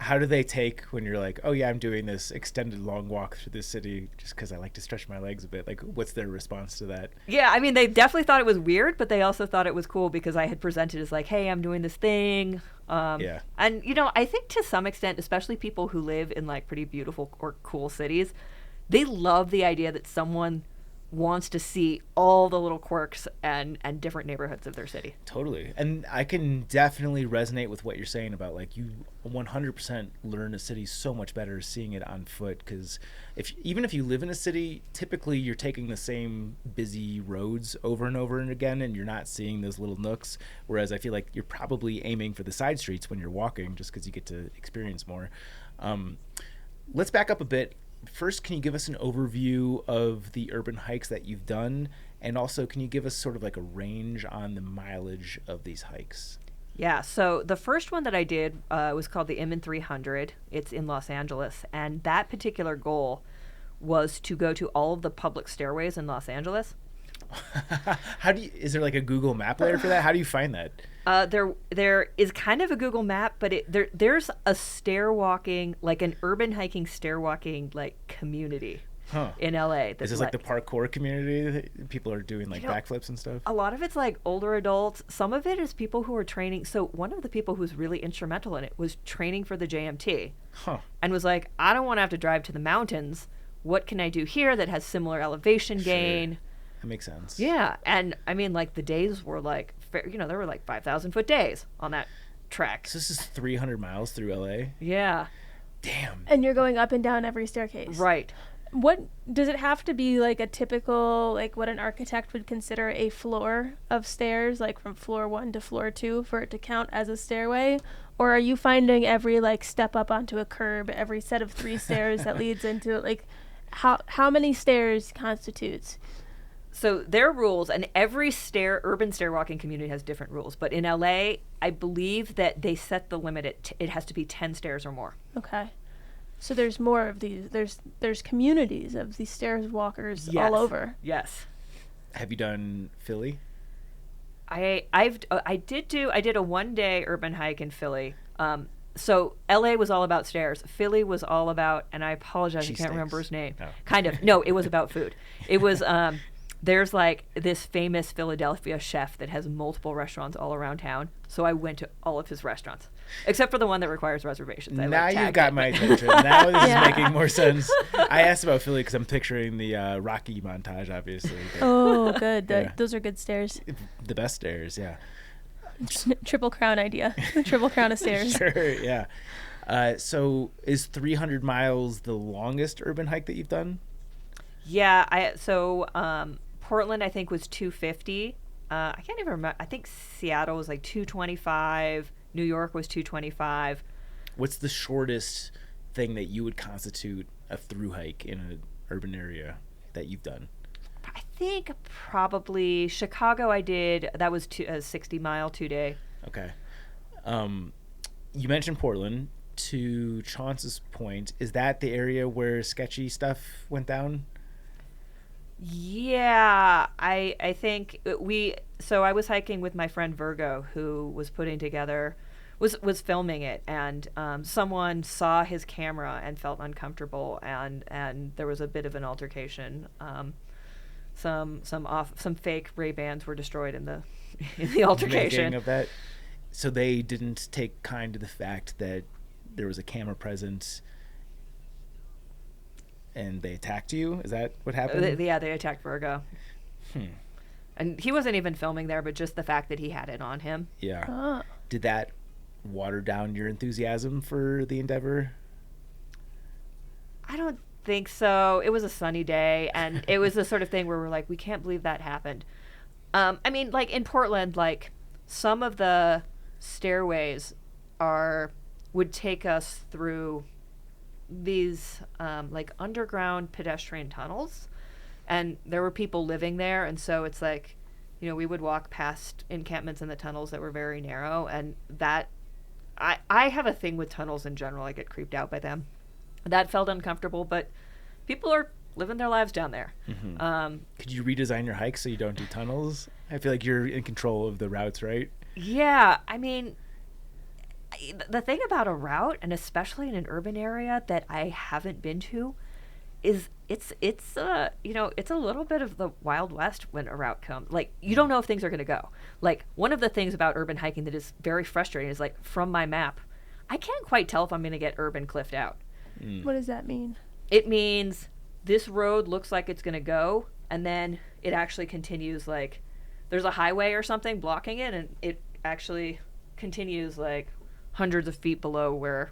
How do they take when you're like, oh yeah, I'm doing this extended long walk through the city just because I like to stretch my legs a bit? Like, what's their response to that? Yeah, I mean, they definitely thought it was weird, but they also thought it was cool because I had presented as like, hey, I'm doing this thing. Yeah. And, I think to some extent, especially people who live in like pretty beautiful or cool cities, they love the idea that someone wants to see all the little quirks and different neighborhoods of their city. Totally. And I can definitely resonate with what you're saying about like you 100% learn a city so much better seeing it on foot, because even if you live in a city, typically you're taking the same busy roads over and over and again, and you're not seeing those little nooks, whereas I feel like you're probably aiming for the side streets when you're walking just because you get to experience more. Let's back up a bit. First, can you give us an overview of the urban hikes that you've done? And also, can you give us sort of like a range on the mileage of these hikes? Yeah, so the first one that I did was called the Urban 300. It's in Los Angeles. And that particular goal was to go to all of the public stairways in Los Angeles. Is there like a Google map layer for that? How do you find that? There is kind of a Google map, but there's a stair walking, like an urban hiking stair walking like community in LA. Is this like the parkour community that people are doing like backflips and stuff? A lot of it's like older adults. Some of it is people who are training. So one of the people who's really instrumental in it was training for the JMT and was like, I don't want to have to drive to the mountains. What can I do here that has similar elevation gain? That makes sense. Yeah. And I mean, like the days were like, there were like 5,000 foot days on that trek. So this is 300 miles through LA? Yeah. Damn. And you're going up and down every staircase. Right. What does it have to be, like a typical, like what an architect would consider a floor of stairs, like from floor 1 to floor 2 for it to count as a stairway? Or are you finding every like step up onto a curb, every set of 3 stairs that leads into it, like how many stairs constitutes? So their rules, and every urban stair walking community has different rules. But in LA, I believe that they set the limit at it has to be 10 stairs or more. Okay. So there's more of these. There's communities of these stairs walkers all over. Yes. Have you done Philly? I did a 1-day urban hike in Philly. So LA was all about stairs. Philly was all about, and I apologize, I can't remember his name. No. Kind of. No, it was about food. It was there's like this famous Philadelphia chef that has multiple restaurants all around town. So I went to all of his restaurants, except for the one that requires reservations. Now you've got my attention. Now this is making more sense. I asked about Philly because I'm picturing the Rocky montage, obviously. Oh, good. Those are good stairs. The best stairs, yeah. Triple crown idea. Triple crown of stairs. Sure, yeah. So is 300 miles the longest urban hike that you've done? Yeah. Portland, I think, was 250. I can't even remember. I think Seattle was like 225. New York was 225. What's the shortest thing that you would constitute a through hike in an urban area that you've done? I think probably Chicago I did. That was a 60-mile 2-day. Okay. You mentioned Portland. To Chauncey's point, is that the area where sketchy stuff went down? Yeah, I think so I was hiking with my friend Virgo, who was putting together, was filming it, and someone saw his camera and felt uncomfortable, and there was a bit of an altercation. Some fake Ray-Bans were destroyed in the altercation. Of that. So they didn't take kind to the fact that there was a camera present and they attacked you? Is that what happened? They attacked Virgo. And he wasn't even filming there, but just the fact that he had it on him. Yeah. Did that water down your enthusiasm for the endeavor? I don't think so. It was a sunny day, and it was the sort of thing where we're like, we can't believe that happened. I mean, like in Portland, like some of the stairways would take us through these like underground pedestrian tunnels, and there were people living there, and so it's like, we would walk past encampments in the tunnels that were very narrow, and that I have a thing with tunnels in general. I get creeped out by them. That felt uncomfortable, but people are living their lives down there. Mm-hmm. Could you redesign your hike so you don't do tunnels? I feel like you're in control of the routes, right? Yeah, I mean, the thing about a route, and especially in an urban area that I haven't been to, is it's a little bit of the Wild West when a route comes. Like, you don't know if things are going to go. Like, one of the things about urban hiking that is very frustrating is, like, from my map, I can't quite tell if I'm going to get urban cliffed out. What does that mean? It means this road looks like it's going to go, and then it actually continues, like, there's a highway or something blocking it, and it actually continues, like, hundreds of feet below where,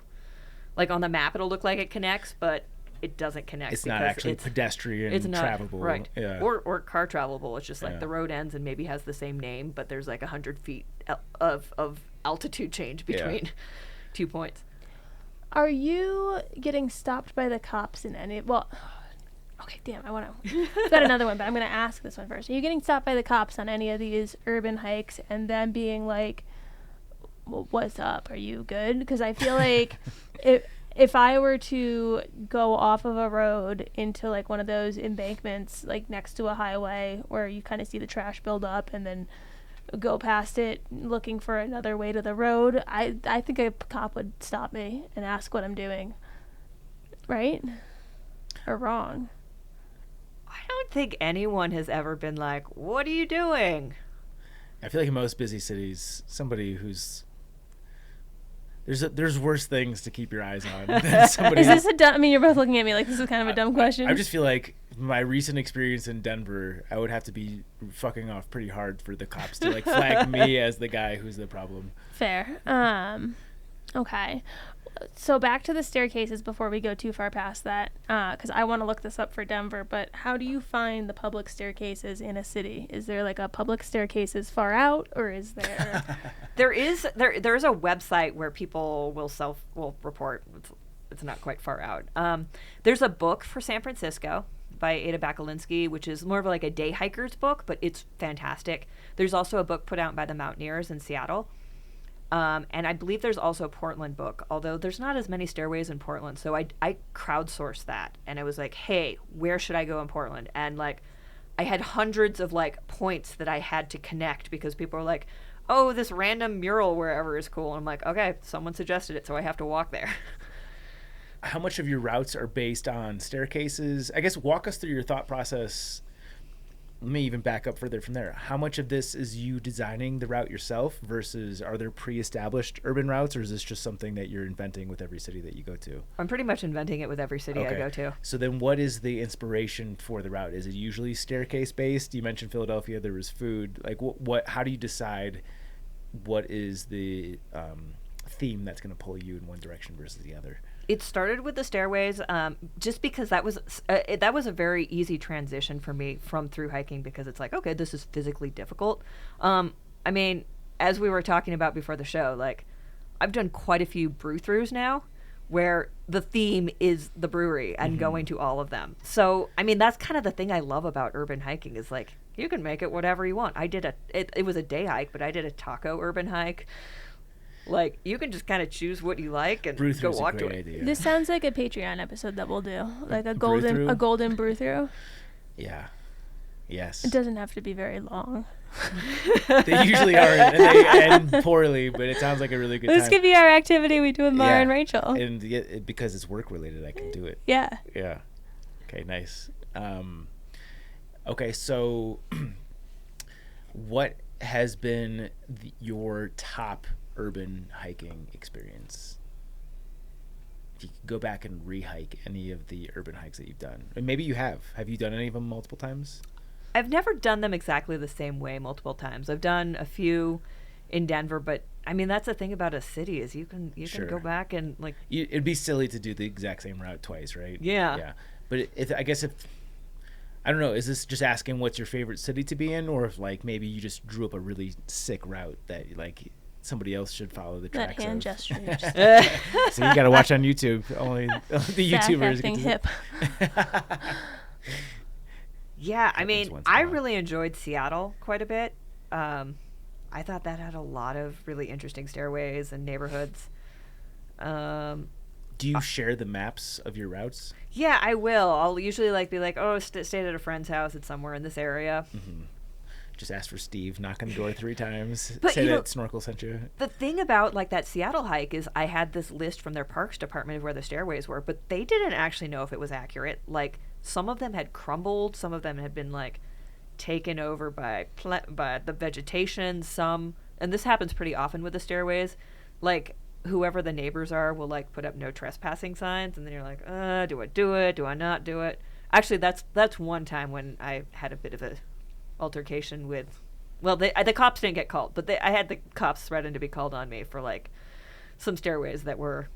like, on the map it'll look like it connects, but it doesn't connect. It's not actually pedestrian travelable. Right. Yeah. Or car travelable. It's just like the road ends and maybe has the same name, but there's like 100 feet of altitude change between 2 points. Are you getting stopped by the cops in any... Well, okay, damn, I've got another one, but I'm going to ask this one first. Are you getting stopped by the cops on any of these urban hikes and then being like, well, what's up? Are you good? Because I feel like if I were to go off of a road into like one of those embankments, like next to a highway where you kind of see the trash build up and then go past it looking for another way to the road, I think a cop would stop me and ask what I'm doing. Right? Or wrong? I don't think anyone has ever been like, what are you doing? I feel like in most busy cities, somebody who's there's worse things to keep your eyes on than somebody. Is this a dumb? I mean, you're both looking at me like this is kind of a dumb question. I just feel like my recent experience in Denver, I would have to be fucking off pretty hard for the cops to like flag me as the guy who's the problem. Fair. Okay. So back to the staircases before we go too far past that, because I want to look this up for Denver. But how do you find the public staircases in a city? Is there like a public staircases far out, or is there? There is a website where people will report. It's not quite far out. There's a book for San Francisco by Ada Bakalinsky, which is more of like a day hiker's book, but it's fantastic. There's also a book put out by the Mountaineers in Seattle. And I believe there's also a Portland book, although there's not as many stairways in Portland. So I crowdsourced that, and I was like, hey, where should I go in Portland? And like, I had hundreds of like points that I had to connect because people were like, oh, this random mural wherever is cool. And I'm like, okay, someone suggested it, so I have to walk there. How much of your routes are based on staircases? I guess walk us through your thought process. Let me even back up further from there. How much of this is you designing the route yourself versus are there pre-established urban routes, or is this just something that you're inventing with every city that you go to? I'm pretty much inventing it with every city I go to. So then what is the inspiration for the route? Is it usually staircase based? You mentioned Philadelphia, there was food. Like how do you decide what is the theme that's going to pull you in one direction versus the other? It started with the stairways, just because that was a very easy transition for me from through hiking, because it's like, okay, this is physically difficult. I mean, as we were talking about before the show, like I've done quite a few brew-throughs now where the theme is the brewery and going to all of them. So, I mean, that's kind of the thing I love about urban hiking is like, you can make it whatever you want. I did it was a day hike, but I did a taco urban hike. Like, you can just kind of choose what you like and go walk to it. Idea. This sounds like a Patreon episode that we'll do, like a golden brew through. Yeah. Yes. It doesn't have to be very long. They usually are, and they end poorly, but it sounds like a really good time. This could be our activity we do with Mara and Rachel. And because it's work related, I can do it. Yeah. Yeah. Okay, nice. Okay, so what has been your top urban hiking experience? If you could go back and re-hike any of the urban hikes that you've done, and maybe you have you done any of them multiple times? I've never done them exactly the same way multiple times. I've done a few in Denver, but I mean, that's the thing about a city is you can go back and like it'd be silly to do the exact same route twice, right? Yeah. But I guess if I don't know, is this just asking what's your favorite city to be in, or if like maybe you just drew up a really sick route that like somebody else should follow the tracks that hand of. gesture. So you got to watch on YouTube. Only the YouTubers acting get to hip. Yeah, I mean, I really enjoyed Seattle quite a bit. I thought that had a lot of really interesting stairways and neighborhoods. Do you share the maps of your routes? Yeah, I will. I'll usually be like, oh, stayed at a friend's house. It's somewhere in this area. Mm-hmm. Just ask for Steve, knock on the door 3 times, but say that Snorkel sent you. The thing about like that Seattle hike is I had this list from their parks department of where the stairways were, but they didn't actually know if it was accurate. Like some of them had crumbled, some of them had been like taken over by the vegetation, and this happens pretty often with the stairways. Like whoever the neighbors are will like put up no trespassing signs, and then you're like, do I do it? Do I not do it? Actually, that's one time when I had a bit of a altercation with, well, the cops didn't get called, but I had the cops threaten to be called on me for like some stairways that were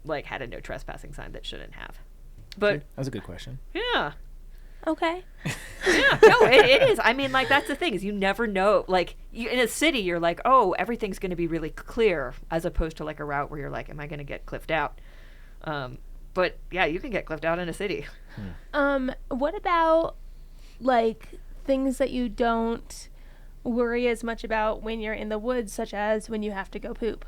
like had a no trespassing sign that shouldn't have. But that was a good question. Yeah. Okay. Yeah. No, it is. I mean, like that's the thing is you never know. Like in a city, you're like, oh, everything's going to be really clear, as opposed to like a route where you're like, am I going to get cliffed out? But yeah, you can get cliffed out in a city. What about like things that you don't worry as much about when you're in the woods, such as when you have to go poop?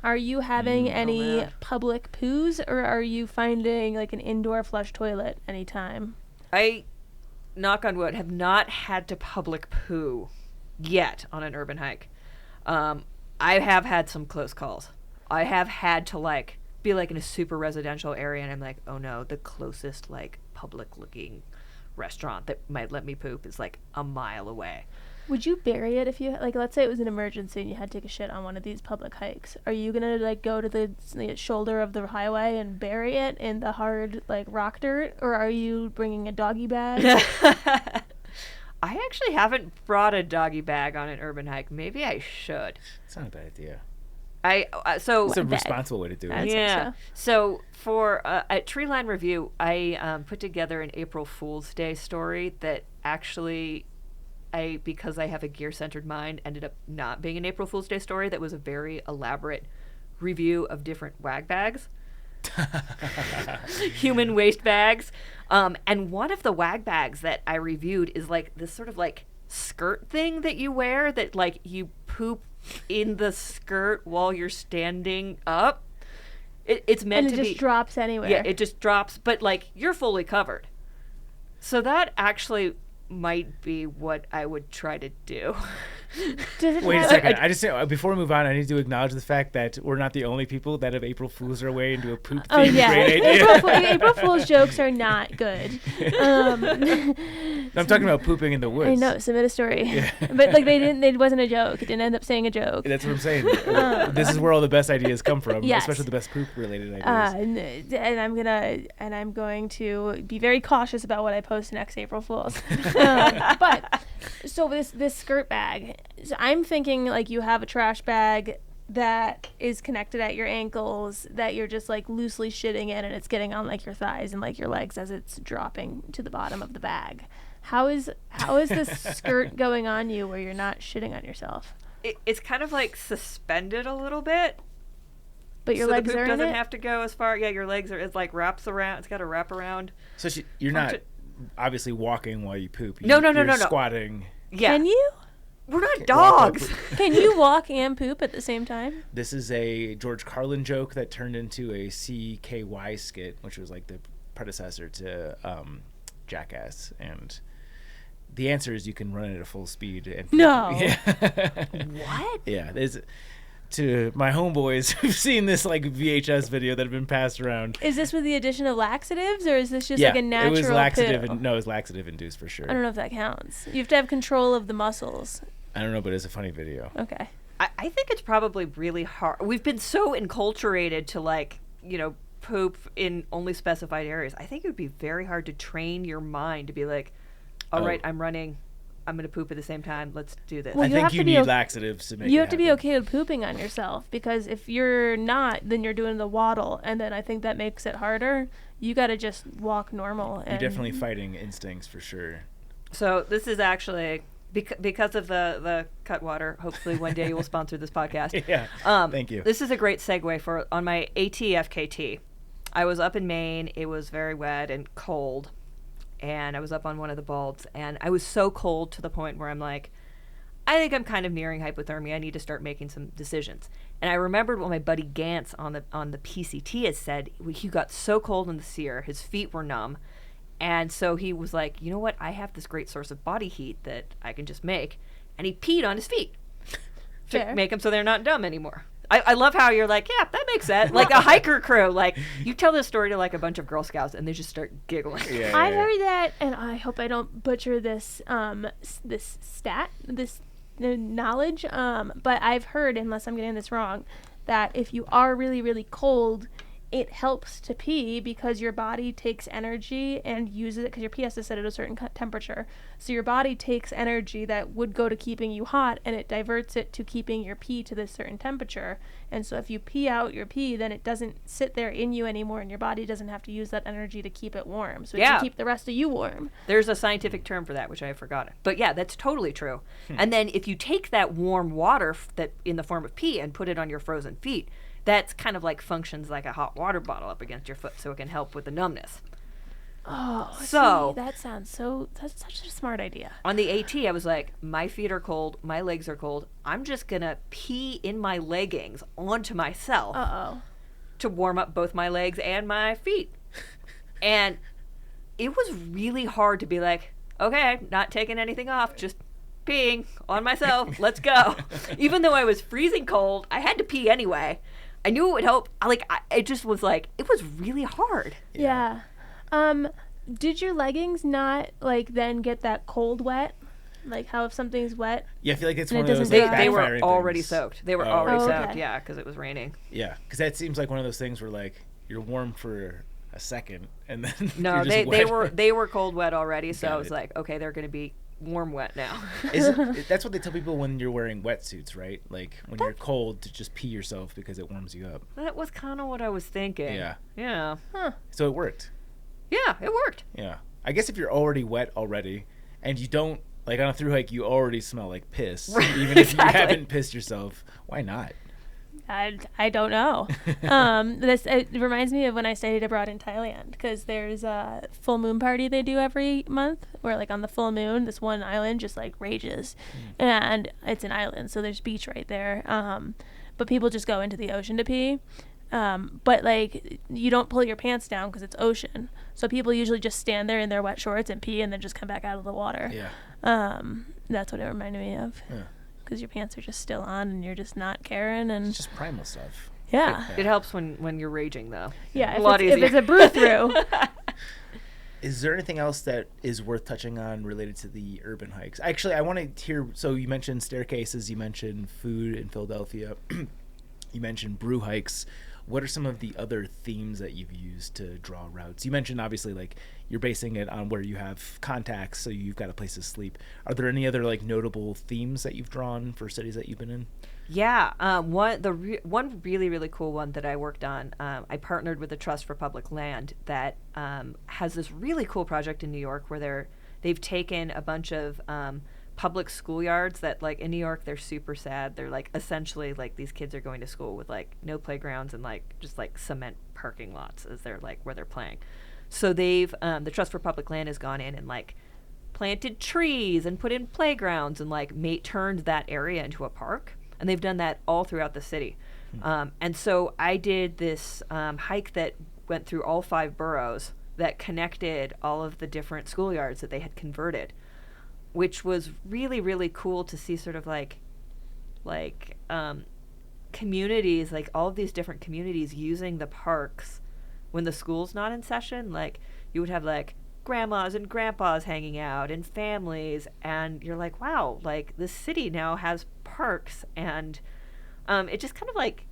Are you having any man. public poos, or are you finding like an indoor flush toilet anytime? I, knock on wood, have not had to public poo yet on an urban hike. I have had some close calls. I have had to like be like in a super residential area, and I'm like, oh no, the closest like public looking restaurant that might let me poop is like a mile away. Would you bury it if you, like, let's say it was an emergency and you had to take a shit on one of these public hikes? Are you gonna like go to the shoulder of the highway and bury it in the hard like rock dirt, or are you bringing a doggy bag? I actually haven't brought a doggy bag on an urban hike. Maybe I should. It's not a bad idea. It's It's a responsible way to do I'd it. say Yeah. so. So for at Treeline Review, I put together an April Fool's Day story that actually, because I have a gear-centered mind, ended up not being an April Fool's Day story. That was a very elaborate review of different wag bags, human waste bags. And one of the wag bags that I reviewed is like this sort of like skirt thing that you wear that like you poop in the skirt while you're standing up. It's meant And it to just be drops anywhere. yeah, it just drops, but like you're fully covered. So that actually might be what I would try to do. Does it Wait a have- second. I just before we move on, I need to acknowledge the fact that we're not the only people that have April Fools their way into a poop Oh themed yeah, great idea. April Fool's jokes are not good. I'm talking about pooping in the woods. I know, submit a story, but like they didn't. It wasn't a joke. It didn't end up saying a joke. That's what I'm saying. This is where all the best ideas come from, Yes. especially the best poop related ideas. And I'm going to be very cautious about what I post next April Fools. But so this skirt bag, so I'm thinking like you have a trash bag that is connected at your ankles that you're just like loosely shitting in, and it's getting on like your thighs and like your legs as it's dropping to the bottom of the bag. How is this skirt going on you where you're not shitting on yourself, It's kind of like suspended a little bit. but your so legs the poop are in doesn't it? have to go as far. Yeah, your legs are. It's like wraps around. It's got a wrap around. So you're not obviously walking while you poop. No. You're squatting. Yeah. Can you? We're not Walk dogs. while Can you walk and poop at the same time? This is a George Carlin joke that turned into a CKY skit, which was like the predecessor to Jackass. And the answer is you can run it at full speed. And No. Yeah. What? Yeah. There's to my homeboys who've seen this like VHS video that have been passed around. Is this with the addition of laxatives, or is this just Yeah, like a natural it was laxative. poo? No, it was laxative induced for sure. I don't know if that counts. You have to have control of the muscles. I don't know, but it's a funny video. Okay. I think it's probably really hard. We've been so enculturated to like, poop in only specified areas. I think it would be very hard to train your mind to be like, all right, I'm running. I'm going to poop at the same time. Let's do this. Well, I you think have you to be need o- laxatives to make You it have to be happen. okay with pooping on yourself, because if you're not, then you're doing the waddle, and then I think that makes it harder. You got to just walk normal. You're And definitely fighting instincts for sure. So this is actually because of the Cutwater. Hopefully one day you will sponsor this podcast. Yeah. Thank you. This is a great segue for on my ATFKT. I was up in Maine. It was very wet and cold, and I was up on one of the bulbs, and I was so cold to the point where I'm like, I think I'm kind of nearing hypothermia. I need to start making some decisions. And I remembered what my buddy Gantz on the PCT had said. He got so cold in the sear, his feet were numb. And so he was like, you know what? I have this great source of body heat that I can just make. And he peed on his feet to Fair. make them so they're not dumb anymore. I love how you're like, yeah, that makes sense. Like a hiker crew. Like, you tell this story to like a bunch of Girl Scouts and they just start giggling. Yeah, I've yeah. heard that, and I hope I don't butcher this this knowledge. But I've heard, unless I'm getting this wrong, that if you are really, really cold, it helps to pee because your body takes energy and uses it, because your pee has to set at a certain temperature. So your body takes energy that would go to keeping you hot, and it diverts it to keeping your pee to this certain temperature. And so if you pee out your pee, then it doesn't sit there in you anymore, and your body doesn't have to use that energy to keep it warm. So it Yeah. can keep the rest of you warm. There's a scientific term for that, which I have forgotten. But yeah, that's totally true. And then if you take that warm water that in the form of pee and put it on your frozen feet, that's kind of like functions like a hot water bottle up against your foot, so it can help with the numbness. Oh, So- see, that's such a smart idea. On the AT, I was like, my feet are cold, my legs are cold. I'm just gonna pee in my leggings onto myself Uh-oh. to warm up both my legs and my feet. And it was really hard to be like, okay, not taking anything off, just peeing on myself. Let's go. Even though I was freezing cold, I had to pee anyway. I knew it would help. It just was like, it was really hard. Yeah. Did your leggings not like then get that cold wet? Like how if something's wet? Yeah, I feel like it's And one it of those doesn't like, dry. They were backfiring already things. soaked. They were Oh. already Oh, soaked, okay. yeah, because it was raining. Yeah, because that seems like one of those things where like you're warm for a second and then No, you're just they wet. they were cold wet already, so Got I was it. like, okay, they're going to be warm wet now. That's what they tell people when you're wearing wetsuits, right? Like when you're cold to just pee yourself because it warms you up. That was kind of what I was thinking. Yeah. Yeah. So it worked. Yeah, it worked. Yeah. I guess if you're already wet already and you don't, like on a through hike, you already smell like piss. Right, Even if exactly. you haven't pissed yourself. Why not? I don't know. It reminds me of when I studied abroad in Thailand, because there's a full moon party they do every month where like on the full moon this one island just like rages, and it's an island, so there's beach right there, but people just go into the ocean to pee, but like you don't pull your pants down because it's ocean, so people usually just stand there in their wet shorts and pee and then just come back out of the water. That's what it reminded me of. Because your pants are just still on and you're just not caring, and It's just primal stuff. yeah. It helps when you're raging, though. Yeah, A lot if easier. it's a brew through. Is there anything else that is worth touching on related to the urban hikes? Actually, I want to hear, so you mentioned staircases, you mentioned food in Philadelphia, you mentioned brew hikes. What are some of the other themes that you've used to draw routes? You mentioned obviously like you're basing it on where you have contacts, so you've got a place to sleep. Are there any other like notable themes that you've drawn for cities that you've been in? Yeah, one really, really cool one that I worked on, I partnered with the Trust for Public Land that has this really cool project in New York where they've taken a bunch of public schoolyards that, like, in New York, they're super sad. They're, like, essentially, like, these kids are going to school with, like, no playgrounds and, like, just, like, cement parking lots as they're, like, where they're playing. So they've, the Trust for Public Land has gone in and, like, planted trees and put in playgrounds and, like, turned that area into a park. And they've done that all throughout the city. And so I did this hike that went through all 5 boroughs that connected all of the different schoolyards that they had converted, which was really, really cool to see sort of like communities, like all of these different communities using the parks when the school's not in session. Like you would have like grandmas and grandpas hanging out and families, and you're like, wow, like this city now has parks. And it just kind of like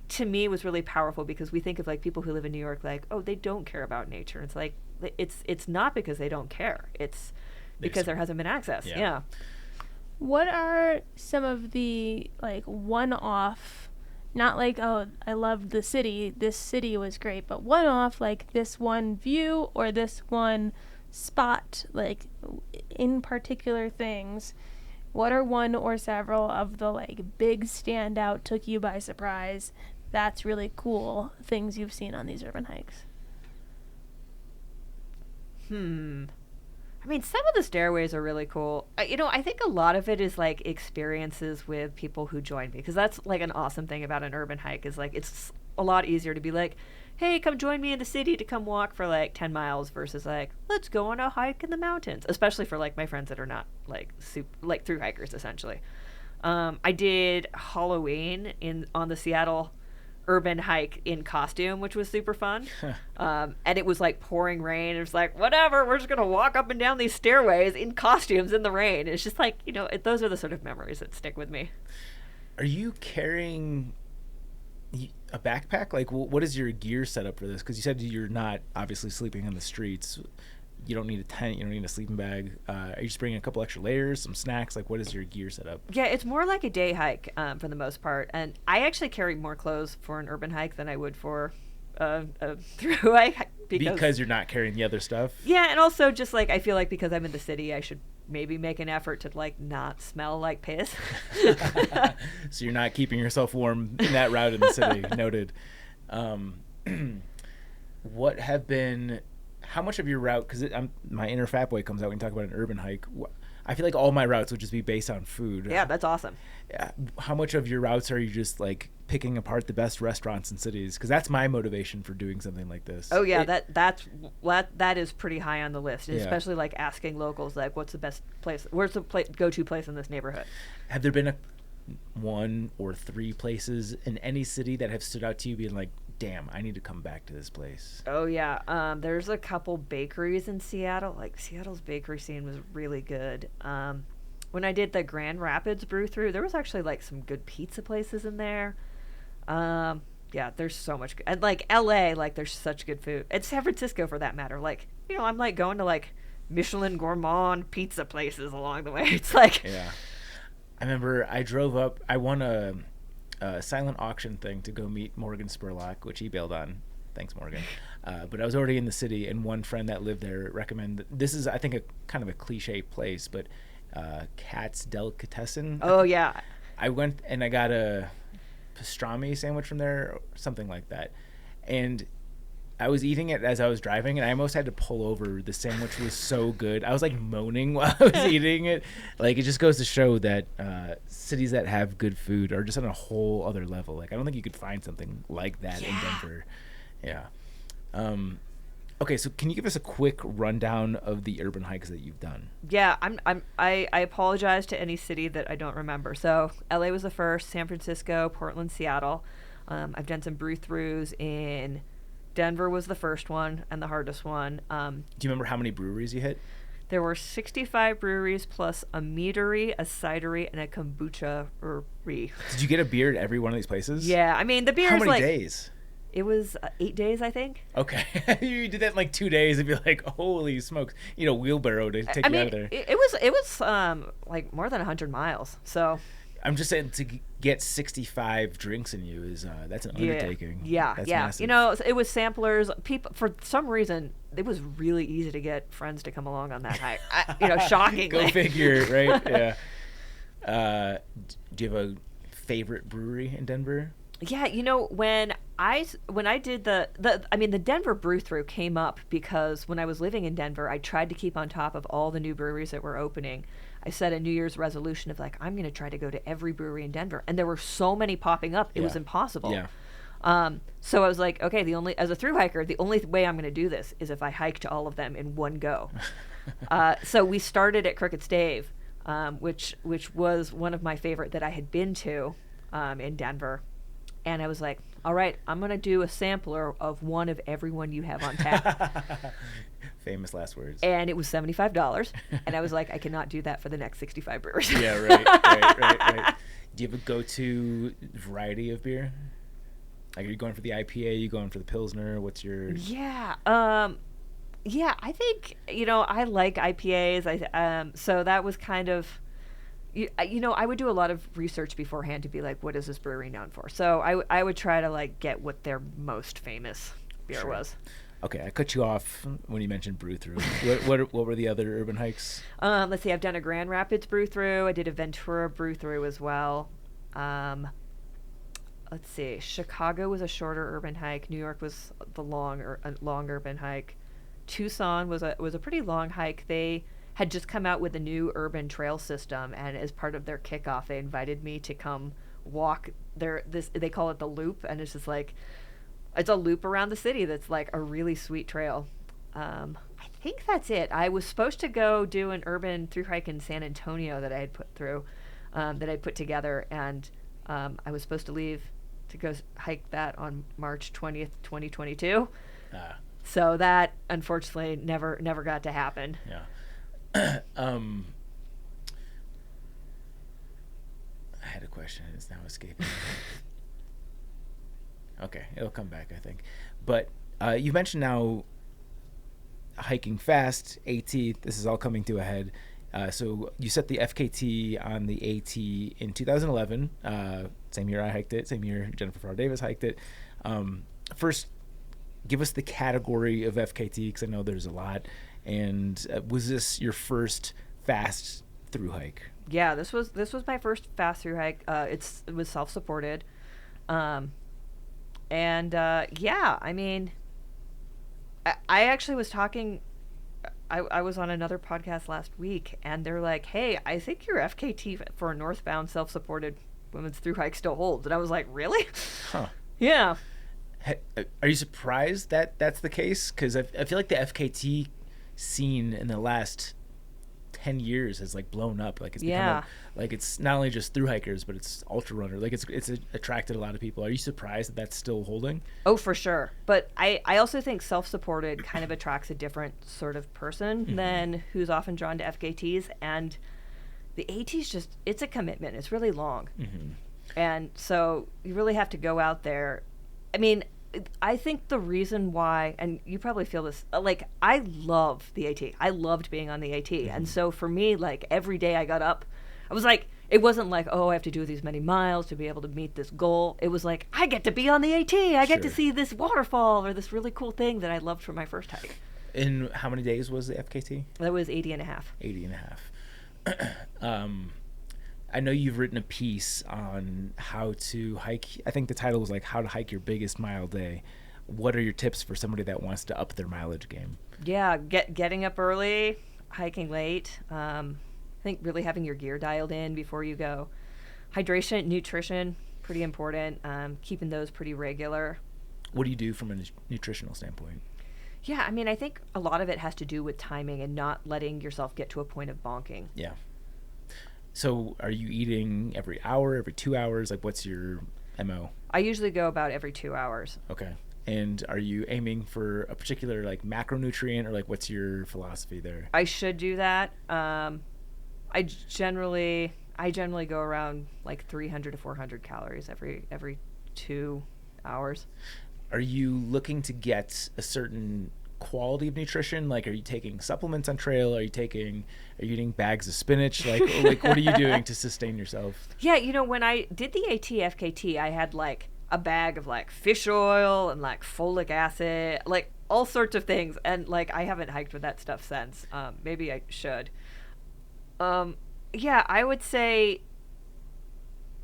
to me was really powerful, because we think of like people who live in New York like, oh, they don't care about nature. It's like it's not because they don't care, it's because there hasn't been access. Yeah. What are some of the like one-off, not like, oh, I loved the city, this city was great, but one-off, like this one view or this one spot, like in particular things? What are one or several of the like big standout, took you by surprise, that's really cool things you've seen on these urban hikes? I mean, some of the stairways are really cool. I think a lot of it is like experiences with people who join me, because that's like an awesome thing about an urban hike is like it's a lot easier to be like, hey, come join me in the city to come walk for like 10 miles versus like, let's go on a hike in the mountains, especially for like my friends that are not like through hikers essentially. I did Halloween on the Seattle urban hike in costume, which was super fun. And it was like pouring rain. It was like, whatever, we're just gonna walk up and down these stairways in costumes in the rain. It's just like, those are the sort of memories that stick with me. Are you carrying a backpack? Like, what is your gear setup for this? Because you said you're not obviously sleeping on the streets. You don't need a tent. You don't need a sleeping bag. Are you just bringing a couple extra layers, some snacks? Like, what is your gear setup? Yeah, it's more like a day hike for the most part. And I actually carry more clothes for an urban hike than I would for a through hike. Because you're not carrying the other stuff? Yeah, and also just like I feel like because I'm in the city, I should maybe make an effort to like not smell like piss. So you're not keeping yourself warm in that route in the city. Noted. What have been... how much of your route, because my inner fat boy comes out when you talk about an urban hike. I feel like all my routes would just be based on food. Yeah, that's awesome. How much of your routes are you just like picking apart the best restaurants and cities? Because that's my motivation for doing something like this. Oh yeah, that is pretty high on the list, especially like asking locals like, what's the best place? Where's the go-to place in this neighborhood? Have there been one or three places in any city that have stood out to you, being like, damn, I need to come back to this place? Oh yeah, there's a couple bakeries in Seattle. Like Seattle's bakery scene was really good. When I did the Grand Rapids brew through, there was actually like some good pizza places in there. Yeah, there's so much and like LA, like there's such good food. And San Francisco for that matter. Like, you know, I'm like going to like Michelin gourmand pizza places along the way. It's like, yeah. I remember I drove up, I won a silent auction thing to go meet Morgan Spurlock, which he bailed on. Thanks, Morgan. But I was already in the city, and one friend that lived there recommended, this is, I think, a kind of a cliche place, but Cat's Delicatessen. oh yeah. I went and I got a pastrami sandwich from there, or something like that. And I was eating it as I was driving, and I almost had to pull over. The sandwich was so good. I was like moaning while I was eating it. Like, it just goes to show that cities that have good food are just on a whole other level. Like, I don't think you could find something like that in Denver. Yeah. Okay, so can you give us a quick rundown of the urban hikes that you've done? Yeah, I apologize to any city that I don't remember. So LA was the first, San Francisco, Portland, Seattle. I've done some brew throughs in Denver was the first one and the hardest one. Do you remember how many breweries you hit? There were 65 breweries plus a meadery, a cidery, and a kombucha-ery. Did you get a beer at every one of these places? Yeah, I mean, the beer How is many like... days? It was 8 days, I think. Okay. You did that in like 2 days and be like, holy smokes. You know, wheelbarrow to take you out of there. It was like more than 100 miles, so... I'm just saying, to get 65 drinks in you is that's an undertaking. Yeah, that's yeah. massive. You know, it was samplers. People, for some reason, it was really easy to get friends to come along on that hike. Shockingly. Go figure, right? Yeah. Do you have a favorite brewery in Denver? Yeah, you know, when I did the Denver brew through came up because when I was living in Denver, I tried to keep on top of all the new breweries that were opening. I set a New Year's resolution of like, I'm going to try to go to every brewery in Denver, and there were so many popping up, it was impossible. Yeah. So I was like, okay, as a thru hiker, the only way I'm going to do this is if I hike to all of them in one go. So we started at Crooked Stave, which was one of my favorite that I had been to in Denver. And I was like, all right, I'm going to do a sampler of one of everyone you have on tap. Famous last words. And it was $75. And I was like, I cannot do that for the next 65 brewers. Yeah, right. Do you have a go-to variety of beer? Like, are you going for the IPA? Are you going for the Pilsner? What's your... Yeah. I think, I like IPAs. So that was kind of... I would do a lot of research beforehand to be like, what is this brewery known for? So I would try to like get what their most famous beer was. Okay, I cut you off when you mentioned brew through. what were the other urban hikes? Let's see, I've done a Grand Rapids brew through. I did a Ventura brew through as well. Let's see, Chicago was a shorter urban hike. New York was the long urban hike. Tucson was a pretty long hike. They had just come out with a new urban trail system, and as part of their kickoff, they invited me to come walk they call it the loop, and it's just like, it's a loop around the city that's like a really sweet trail. I think that's it. I was supposed to go do an urban thru hike in San Antonio that I had put together, and I was supposed to leave to go hike that on March 20th, 2022. So that unfortunately never got to happen. Yeah. I had a question and it's now escaping. Okay, it'll come back, I think. But you mentioned now hiking fast, AT. This is all coming to a head. So you set the FKT on the AT in 2011. Same year I hiked it. Same year Jennifer Farrar Davis hiked it. First, give us the category of FKT, because I know there's a lot. And was this your first fast thru hike? Yeah, this was my first fast thru hike. It was self-supported, I mean, I actually was talking. I was on another podcast last week, and they're like, "Hey, I think your FKT for a northbound self-supported women's through hike still holds." And I was like, "Really?" Huh. Yeah. Are you surprised that that's the case? Because I feel like the FKT scene in the last 10 years has like blown up. Like it's become like it's not only just through hikers, but it's ultra runner. Like it's attracted a lot of people. Are you surprised that that's still holding? Oh, for sure. But I also think self-supported kind of attracts a different sort of person than who's often drawn to FKTs. And the AT's just, it's a commitment. It's really long. And so you really have to go out there. I mean, I think the reason why, and you probably feel this, like, I love the AT. I loved being on the AT. And so for me, like, every day I got up, I was like, it wasn't like, oh, I have to do these many miles to be able to meet this goal. It was like, I get to be on the AT. I get to see this waterfall or this really cool thing that I loved from my first hike. And how many days was the FKT? That was 80 and a half. 80 and a half. I know you've written a piece on how to hike. I think the title was like how to hike your biggest mile day. What are your tips for somebody that wants to up their mileage game? Yeah, getting up early, hiking late. I think really having your gear dialed in before you go. Hydration, nutrition, pretty important. Keeping those pretty regular. What do you do from a nutritional standpoint? Yeah, I mean, I think a lot of it has to do with timing and not letting yourself get to a point of bonking. Yeah. So are you eating every hour, every 2 hours? Like, what's your MO? I usually go about every 2 hours. Okay. And are you aiming for a particular, like, macronutrient, or, like, what's your philosophy there? I should do that. I generally go around, like, 300 to 400 calories every 2 hours. Are you looking to get a certain quality of nutrition? Like, are you taking supplements on trail? Are you eating bags of spinach? Like what are you doing to sustain yourself? Yeah, you know, when I did the AT FKT, I had like a bag of like fish oil and like folic acid, like all sorts of things. And like, I haven't hiked with that stuff since. Maybe I should. Yeah, I would say,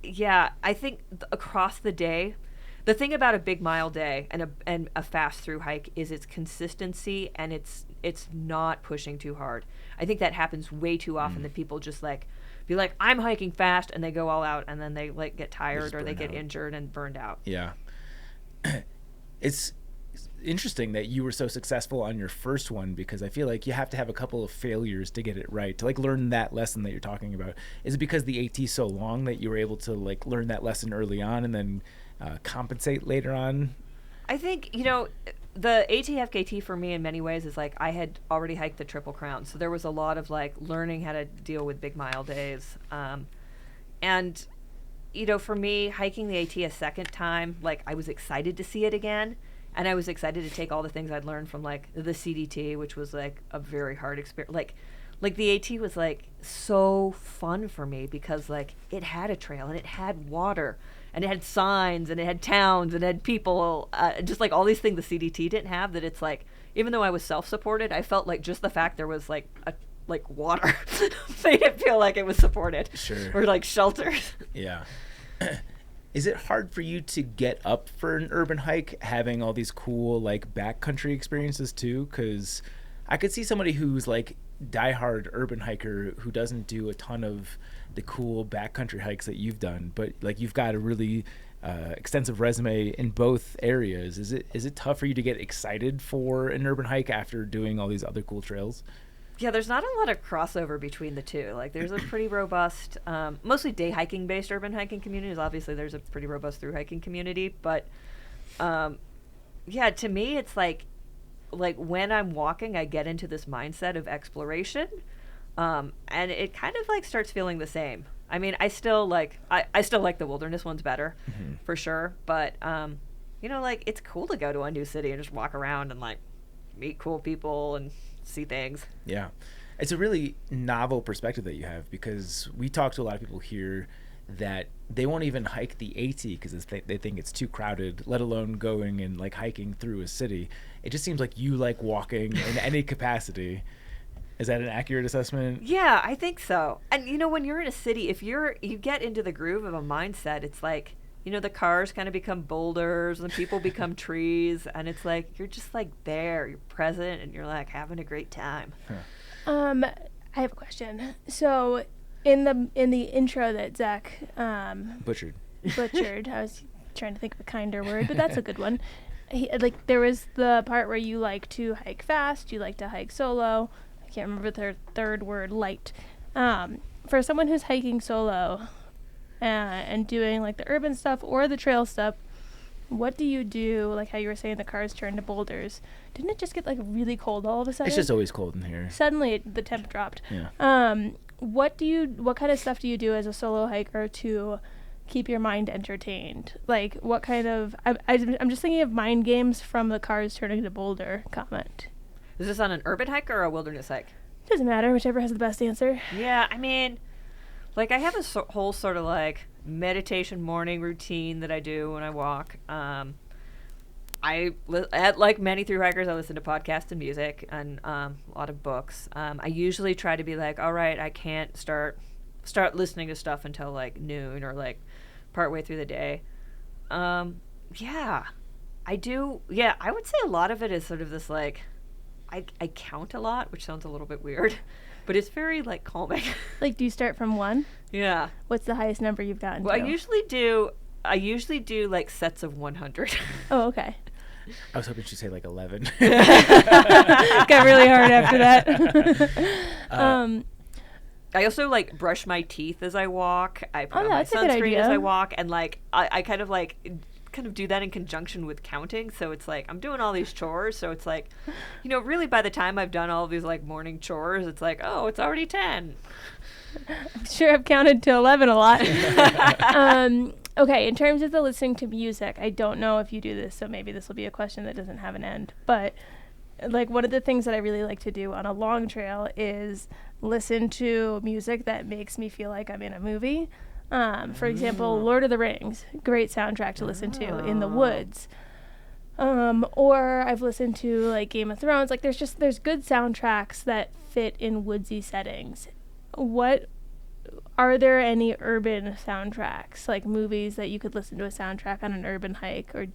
I think across the day, the thing about a big mile day and a fast through hike is its consistency, and it's not pushing too hard. I think that happens way too often that people just like be like, I'm hiking fast, and they go all out, and then they like get tired or they get injured and burned out. Yeah. It's interesting that you were so successful on your first one, because I feel like you have to have a couple of failures to get it right, to like learn that lesson that you're talking about. Is it because the AT is so long that you were able to like learn that lesson early on and then compensate later on? I think, you know, the AT-FKT for me in many ways is like I had already hiked the Triple Crown, so there was a lot of like learning how to deal with big mile days. And, you know, for me, hiking the AT a second time, like I was excited to see it again, and I was excited to take all the things I'd learned from like the CDT, which was like a very hard experience. Like the AT was like so fun for me because like it had a trail and it had water and it had signs and it had towns and it had people, just like all these things the CDT didn't have, that it's like, even though I was self-supported, I felt like just the fact there was like water made it feel like it was supported. Sure. Or like sheltered. Yeah. Is it hard for you to get up for an urban hike, having all these cool like backcountry experiences too? Because I could see somebody who's like diehard urban hiker who doesn't do a ton of the cool backcountry hikes that you've done, but like you've got a really extensive resume in both areas. Is it tough for you to get excited for an urban hike after doing all these other cool trails? Yeah, there's not a lot of crossover between the two. Like, there's a pretty robust, mostly day hiking based urban hiking communities. Obviously, there's a pretty robust through hiking community, but yeah, to me, it's like when I'm walking, I get into this mindset of exploration, and it kind of like starts feeling the same. I mean, I still like the wilderness ones better, for sure. But you know, like it's cool to go to a new city and just walk around and like meet cool people and see things. Yeah, it's a really novel perspective that you have, because we talk to a lot of people here that they won't even hike the AT because they think it's too crowded, let alone going and like hiking through a city. It just seems like you like walking in any capacity. Is that an accurate assessment? Yeah, I think so. And you know, when you're in a city, if you get into the groove of a mindset, it's like you know, the cars kind of become boulders and people become trees, and it's like you're just like there, you're present, and you're like having a great time. I have a question. So, in the intro that Zach Butchered. I was trying to think of a kinder word, but that's a good one. There was the part where you like to hike fast, you like to hike solo. I can't remember the third word, light. For someone who's hiking solo and doing like the urban stuff or the trail stuff, what do you do? Like how you were saying the cars turn to boulders. Didn't it just get like really cold all of a sudden? It's just always cold in here. Suddenly the temp dropped. Yeah. What kind of stuff do you do as a solo hiker to keep your mind entertained? Like what kind of, I'm just thinking of mind games from the cars turning to boulder comment. Is this on an urban hike or a wilderness hike? Doesn't matter, whichever has the best answer. Yeah, I mean, like I have a whole sort of like meditation morning routine that I do when I walk. Like many thru hikers, I listen to podcasts and music and a lot of books. I usually try to be like, all right, I can't start listening to stuff until like noon or like partway through the day. Yeah, I do. Yeah, I would say a lot of it is sort of this like, I count a lot, which sounds a little bit weird, but it's very like calming. Like, do you start from 1? Yeah. What's the highest number you've gotten Well, to? I usually do like sets of 100. Oh, okay. I was hoping she'd say like 11. Got really hard after that. I also like brush my teeth as I walk. I put on my that's a good sunscreen as idea. I walk, and like I kind of do that in conjunction with counting. So it's like I'm doing all these chores. So it's like, you know, really by the time I've done all of these like morning chores, it's like, oh, it's already 10. I'm sure I've counted to 11 a lot. Okay, in terms of the listening to music, I don't know if you do this, so maybe this will be a question that doesn't have an end. But like one of the things that I really like to do on a long trail is listen to music that makes me feel like I'm in a movie. For example, Lord of the Rings, great soundtrack to listen to in the woods. Or I've listened to like Game of Thrones. Like there's good soundtracks that fit in woodsy settings. Are there any urban soundtracks, like movies that you could listen to a soundtrack on an urban hike, or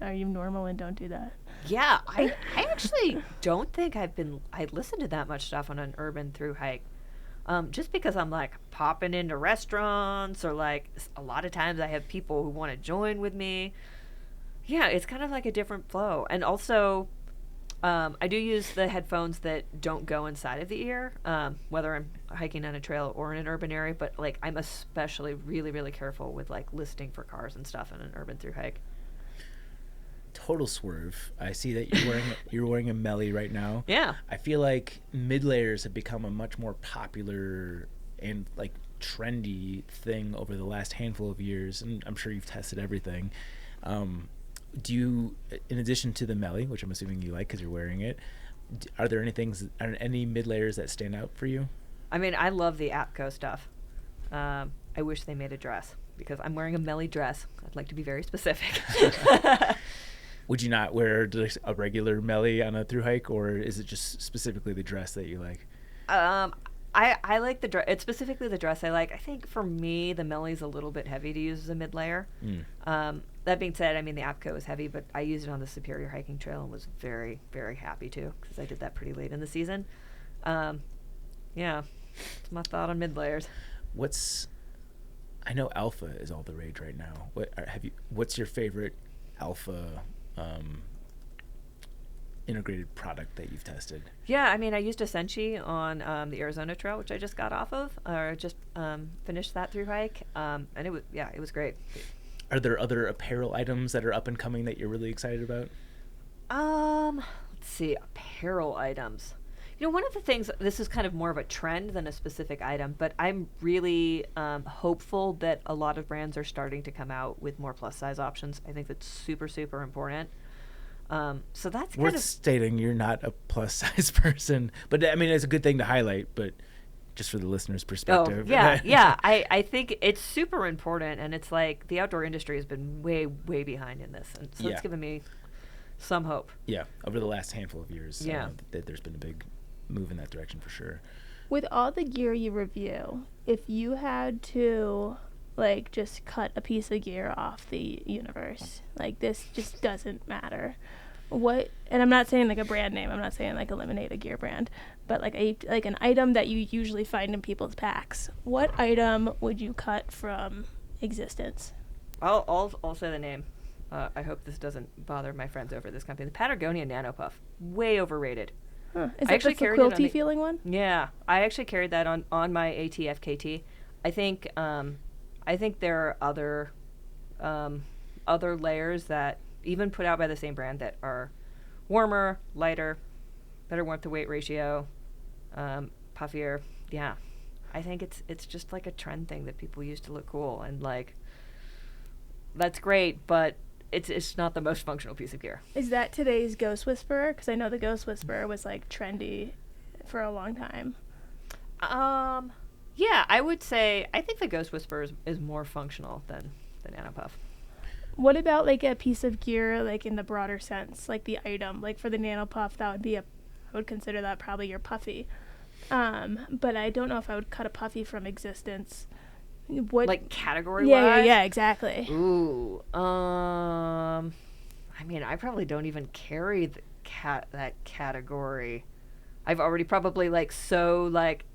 are you normal and don't do that? Yeah, I actually don't think I listened to that much stuff on an urban thru hike. Just because I'm like popping into restaurants, or like a lot of times I have people who want to join with me. Yeah, it's kind of like a different flow. And also, I do use the headphones that don't go inside of the ear, whether I'm hiking on a trail or in an urban area. But like, I'm especially really, really careful with like listening for cars and stuff in an urban thru hike. Total swerve. I see that you're wearing a Melly right now. Yeah. I feel like mid layers have become a much more popular and like trendy thing over the last handful of years, and I'm sure you've tested everything. Do you, in addition to the Melly, which I'm assuming you like because you're wearing it, are there any mid layers that stand out for you? I mean, I love the Apco stuff. I wish they made a dress because I'm wearing a Melly dress. I'd like to be very specific. Would you not wear a regular Melly on a thru hike, or is it just specifically the dress that you like? I like the dress. It's specifically the dress I like. I think for me, the Melly's a little bit heavy to use as a mid layer. That being said, I mean, the Apco is heavy, but I used it on the Superior Hiking Trail and was very, very happy to, because I did that pretty late in the season. Yeah, that's my thought on mid layers. I know Alpha is all the rage right now. What's your favorite Alpha integrated product that you've tested? Yeah, I mean, I used a Senshi on the Arizona Trail, which I just got off of, or just finished that thru hike, and it was great. Are there other apparel items that are up and coming that you're really excited about? Let's see, apparel items. You know, one of the things, this is kind of more of a trend than a specific item, but I'm really hopeful that a lot of brands are starting to come out with more plus size options. I think that's super, super important. So that's worth stating you're not a plus size person, but I mean, it's a good thing to highlight, but just for the listener's perspective. Oh, yeah. I think it's super important, and it's like the outdoor industry has been way, way behind in this, and so it's given me some hope. Yeah, over the last handful of years, there's been a big move in that direction for sure. With all the gear you review, if you had to like just cut a piece of gear off the universe. Like this just doesn't matter. What, and I'm not saying like a brand name, I'm not saying like eliminate a gear brand, but like an item that you usually find in people's packs. What item would you cut from existence? I'll say the name. I hope this doesn't bother my friends over this company. The Patagonia Nano Puff, way overrated. Huh. Is I that actually the carried it on quilty the- feeling one? Yeah, I actually carried that on my ATFKT. I think there are other layers that even put out by the same brand that are warmer, lighter, better warmth to weight ratio, puffier. Yeah, I think it's just like a trend thing that people use to look cool, and like that's great, but it's not the most functional piece of gear. Is that today's Ghost Whisperer? Because I know the Ghost Whisperer was like trendy for a long time. Yeah, I would say I think the Ghost Whisperer is more functional than the Nano Puff. What about like a piece of gear, like in the broader sense, like the item, like for the Nano Puff, that would be I would consider that probably your puffy. But I don't know if I would cut a puffy from existence. What, like category yeah, wise? exactly. Ooh, I mean, I probably don't even carry that category. I've already probably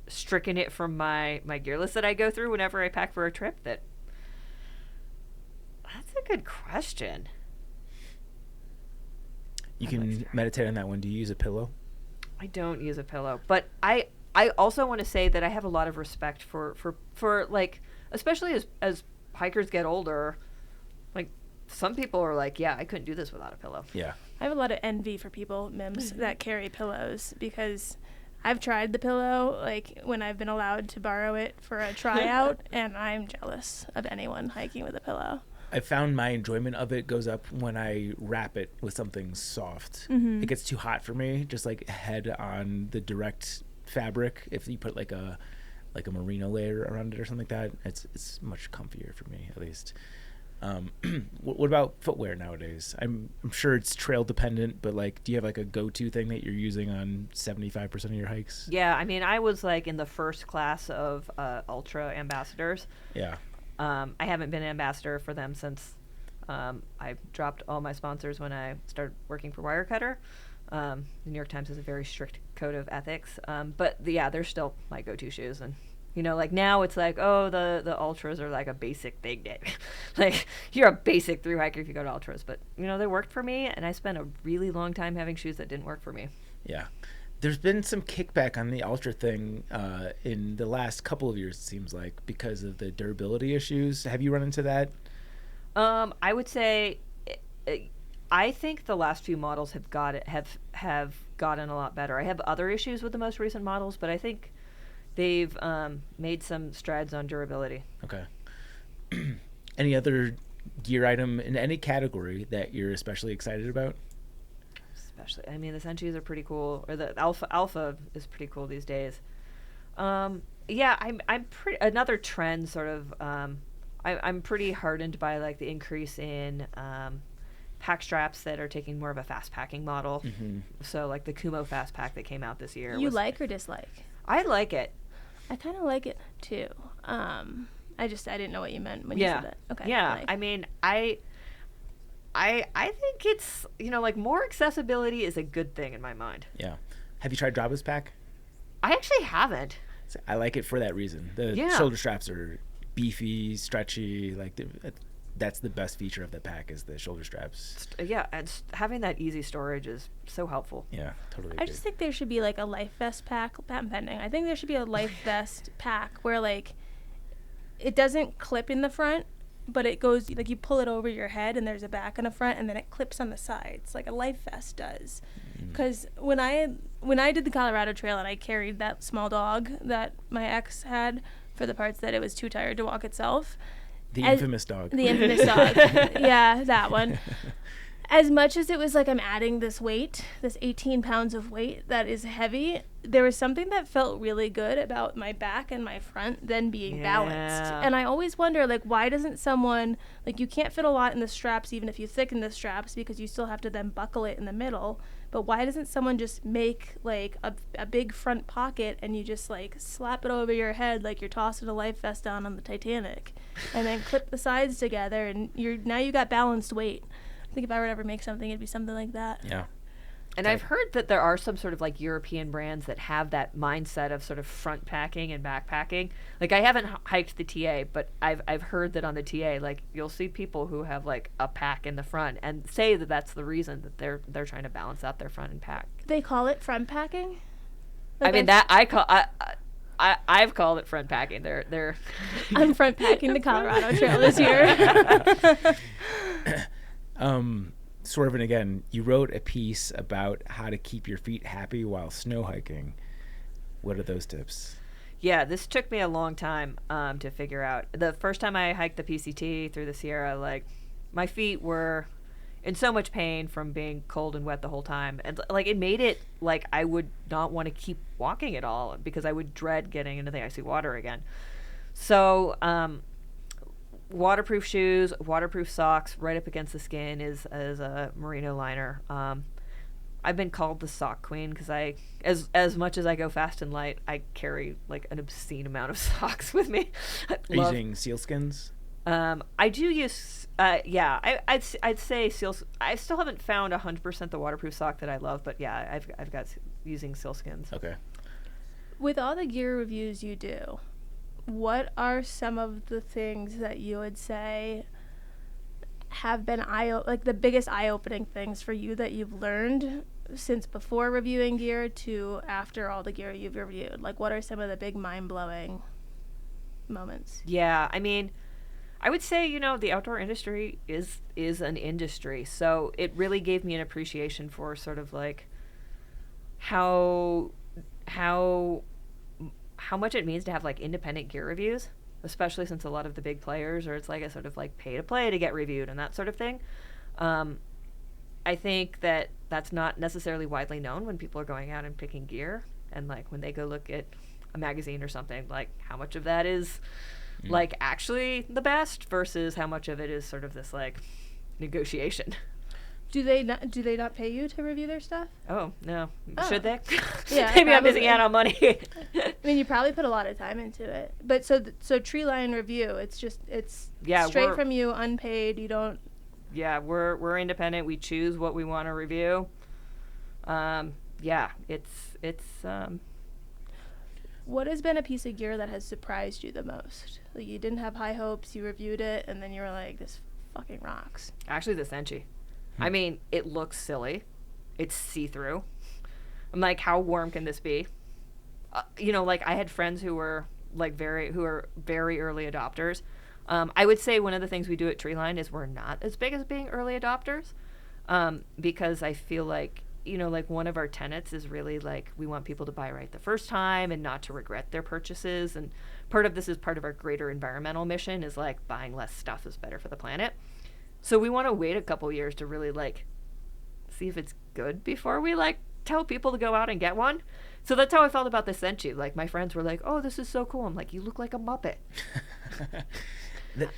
stricken it from my gear list that I go through whenever I pack for a trip. That's a good question. You can meditate on that one. Do you use a pillow? I don't use a pillow, but I also want to say that I have a lot of respect for like, especially as hikers get older, like some people are like, yeah, I couldn't do this without a pillow. Yeah. I have a lot of envy for people, Mims, that carry pillows, because I've tried the pillow, like when I've been allowed to borrow it for a tryout, and I'm jealous of anyone hiking with a pillow. I found my enjoyment of it goes up when I wrap it with something soft. Mm-hmm. It gets too hot for me, just like head on the direct fabric. If you put like a merino layer around it or something like that, it's much comfier for me, at least. What about footwear nowadays? I'm sure it's trail dependent, but like, do you have like a go-to thing that you're using on 75% of your hikes? Yeah, I mean, I was like in the first class of Ultra ambassadors. Yeah. I haven't been an ambassador for them since I dropped all my sponsors when I started working for Wirecutter. The New York Times has a very strict code of ethics. But they're still my go-to shoes. And, like now it's like, oh, the Ultras are like a basic thing. Like, you're a basic thru hiker if you go to Ultras. But, they worked for me, and I spent a really long time having shoes that didn't work for me. Yeah. There's been some kickback on the Ultra thing in the last couple of years, it seems like, because of the durability issues. Have you run into that? I would say, I think the last few models have gotten a lot better. I have other issues with the most recent models, but I think they've made some strides on durability. Okay. Any other gear item in any category that you're especially excited about? I mean, the Senchis are pretty cool, or the Alpha is pretty cool these days. I'm pretty another trend sort of. I'm pretty hardened by like the increase in pack straps that are taking more of a fast packing model. Mm-hmm. So like the Kumo fast pack that came out this year. You like or dislike? I like it. I kind of like it too. I didn't know what you meant when you said that. Okay. Yeah. Like. I mean, I think it's, like more accessibility is a good thing in my mind. Yeah. Have you tried Draba's pack? I actually haven't. I like it for that reason. The shoulder straps are beefy, stretchy. Like that's the best feature of the pack is the shoulder straps. And having that easy storage is so helpful. Yeah, totally. I just think there should be like a life vest pack. Patent pending. I think there should be a life vest pack where like it doesn't clip in the front, but it goes like you pull it over your head and there's a back and a front, and then it clips on the sides like a life vest does. Because when I did the Colorado Trail and I carried that small dog that my ex had for the parts that it was too tired to walk itself. The infamous dog. The infamous dog. Yeah, that one. As much as it was like I'm adding this weight, this 18 pounds of weight that is heavy, there was something that felt really good about my back and my front then being balanced. And I always wonder, like, why doesn't someone, like, you can't fit a lot in the straps even if you thicken the straps because you still have to then buckle it in the middle. but why doesn't someone just make like a big front pocket and you just like slap it over your head like you're tossing a life vest on the Titanic, and then clip the sides together, and you got balanced weight. I think if I were to ever make something, it'd be something like that. Yeah. And I've heard that there are some sort of like European brands that have that mindset of sort of front packing and backpacking. Like I haven't hiked the TA, but I've heard that on the TA, like you'll see people who have like a pack in the front and say that that's the reason that they're trying to balance out their front and pack. They call it front packing? I mean I've called it front packing. They're I'm front packing the Colorado Trail this year. Swerving again, you wrote a piece about how to keep your feet happy while snow hiking. What are those tips? Yeah, this took me a long time to figure out. The first time I hiked the PCT through the Sierra, like my feet were in so much pain from being cold and wet the whole time, and like it made it like I would not want to keep walking at all because I would dread getting into the icy water again. So waterproof shoes, waterproof socks, right up against the skin is a merino liner. I've been called the sock queen because as much as I go fast and light, I carry like an obscene amount of socks with me. Are you using sealskins? I do use, I'd say seals. I still haven't found 100% the waterproof sock that I love, but yeah, I've got using sealskins. Okay. With all the gear reviews you do, what are some of the things that you would say have been like the biggest eye-opening things for you that you've learned since before reviewing gear to after all the gear you've reviewed? Like, what are some of the big mind-blowing moments? Yeah, I mean, I would say, the outdoor industry is an industry. So it really gave me an appreciation for sort of like how much it means to have like independent gear reviews, especially since a lot of the big players, or it's like a sort of like pay to play to get reviewed and that sort of thing. I think that that's not necessarily widely known when people are going out and picking gear, and like when they go look at a magazine or something, like how much of that is like actually the best versus how much of it is sort of this like negotiation. Do they not pay you to review their stuff? Oh, no. Should they? Yeah. Maybe I'm missing out on money. I mean, you probably put a lot of time into it. But so Tree Line Review, it's straight from you, unpaid. You don't. Yeah, we're independent. We choose what we want to review. It's What has been a piece of gear that has surprised you the most? Like you didn't have high hopes, you reviewed it, and then you were like, this fucking rocks. Actually, the Senchi. I mean, it looks silly. It's see-through. I'm like, how warm can this be? Like I had friends who were very early adopters. I would say one of the things we do at Treeline is we're not as big as being early adopters, because I feel like, like one of our tenets is really like we want people to buy right the first time and not to regret their purchases. And part of this is part of our greater environmental mission is like buying less stuff is better for the planet. So we want to wait a couple years to really like see if it's good before we like tell people to go out and get one. So that's how I felt about the Senchi. Like my friends were like, "Oh, this is so cool." I'm like, "You look like a Muppet."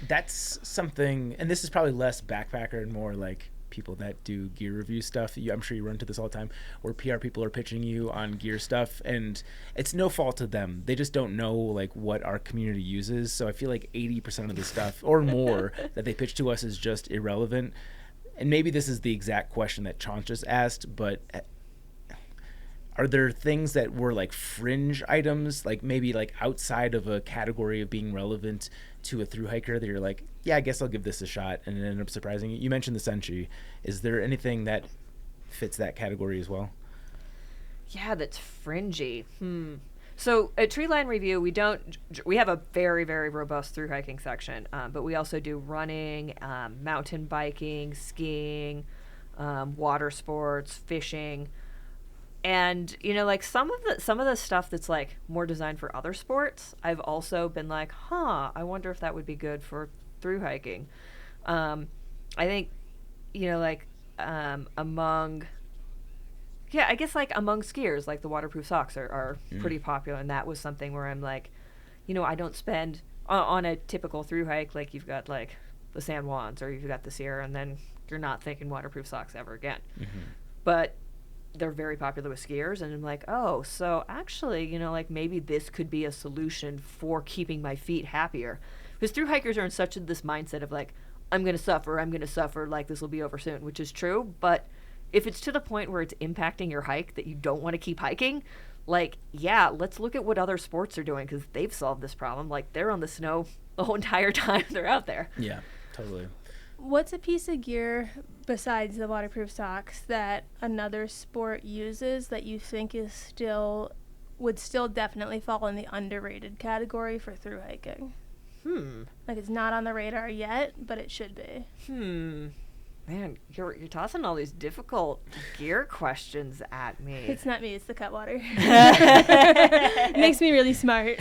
That's something, and this is probably less backpacker and more like people that do gear review stuff. I'm sure you run into this all the time, where PR people are pitching you on gear stuff, and it's no fault of them. They just don't know like what our community uses. So I feel like 80% of the stuff or more that they pitch to us is just irrelevant. And maybe this is the exact question that Chauncey just asked, but are there things that were like fringe items, like maybe like outside of a category of being relevant to a thru hiker that you're like, yeah, I guess I'll give this a shot, and it ended up surprising you? You mentioned the Senchi. Is there anything that fits that category as well? Yeah, that's fringy. So at Treeline Review, we have a very, very robust thru hiking section, but we also do running, mountain biking, skiing, water sports, fishing. And like some of the stuff that's like more designed for other sports, I've also been like, I wonder if that would be good for thru hiking. I think among skiers, like the waterproof socks are pretty popular, and that was something where I'm like, I don't spend on a typical thru hike, like you've got like the San Juans or you've got the Sierra, and then you're not thinking waterproof socks ever again. But they're very popular with skiers, and I'm like, oh, so actually, you know, like maybe this could be a solution for keeping my feet happier. Because through hikers are in such this mindset of like, I'm going to suffer, like this will be over soon, which is true. But if it's to the point where it's impacting your hike that you don't want to keep hiking, like, yeah, let's look at what other sports are doing, because they've solved this problem. Like, they're on the snow the whole entire time they're out there. Yeah, totally. What's a piece of gear besides the waterproof socks that another sport uses that you think is would still definitely fall in the underrated category for through hiking? Like, it's not on the radar yet, but it should be. Man, you're tossing all these difficult gear questions at me. It's not me, it's the Cutwater. It makes me really smart.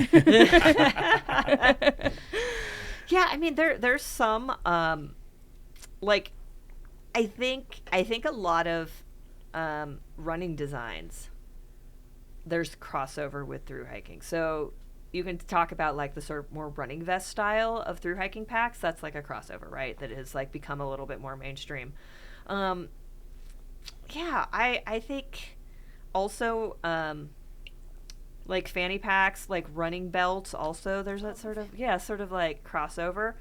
Yeah, I mean there's some like I think a lot of running designs, there's crossover with through hiking. So you can talk about like the sort of more running vest style of through hiking packs. That's like a crossover, right? That has like become a little bit more mainstream. Yeah, I think also like fanny packs, like running belts. Also, there's that sort of like crossover.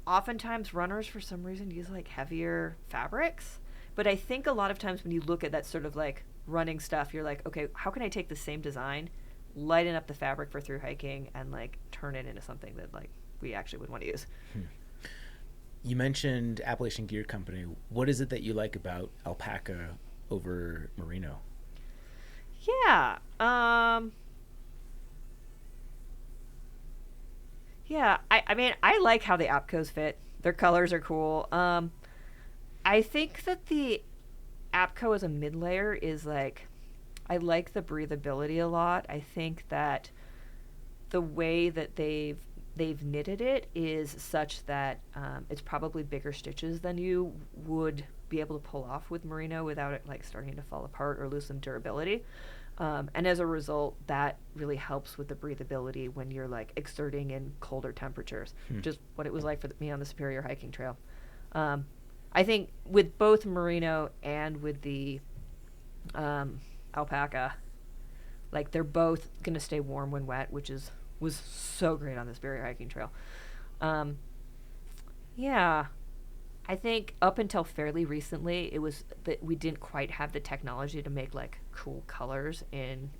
Oftentimes, runners for some reason use like heavier fabrics, but I think a lot of times when you look at that sort of like running stuff, you're like, okay, how can I take the same design, lighten up the fabric for through hiking, and like turn it into something that like we actually would want to use. You mentioned Appalachian Gear Company. What is it that you like about alpaca over merino? Yeah. Yeah, I mean, I like how the Apcos fit. Their colors are cool. I think that the Apco as a mid-layer is like, I like the breathability a lot. I think that the way that they've knitted it is such that it's probably bigger stitches than you would be able to pull off with merino without it like starting to fall apart or lose some durability. And as a result, that really helps with the breathability when you're like exerting in colder temperatures, just what it was like for me on the Superior Hiking Trail. I think with both merino and with the alpaca, like they're both going to stay warm when wet, which was so great on the Superior Hiking Trail. Yeah. I think up until fairly recently, it was that we didn't quite have the technology to make like cool colors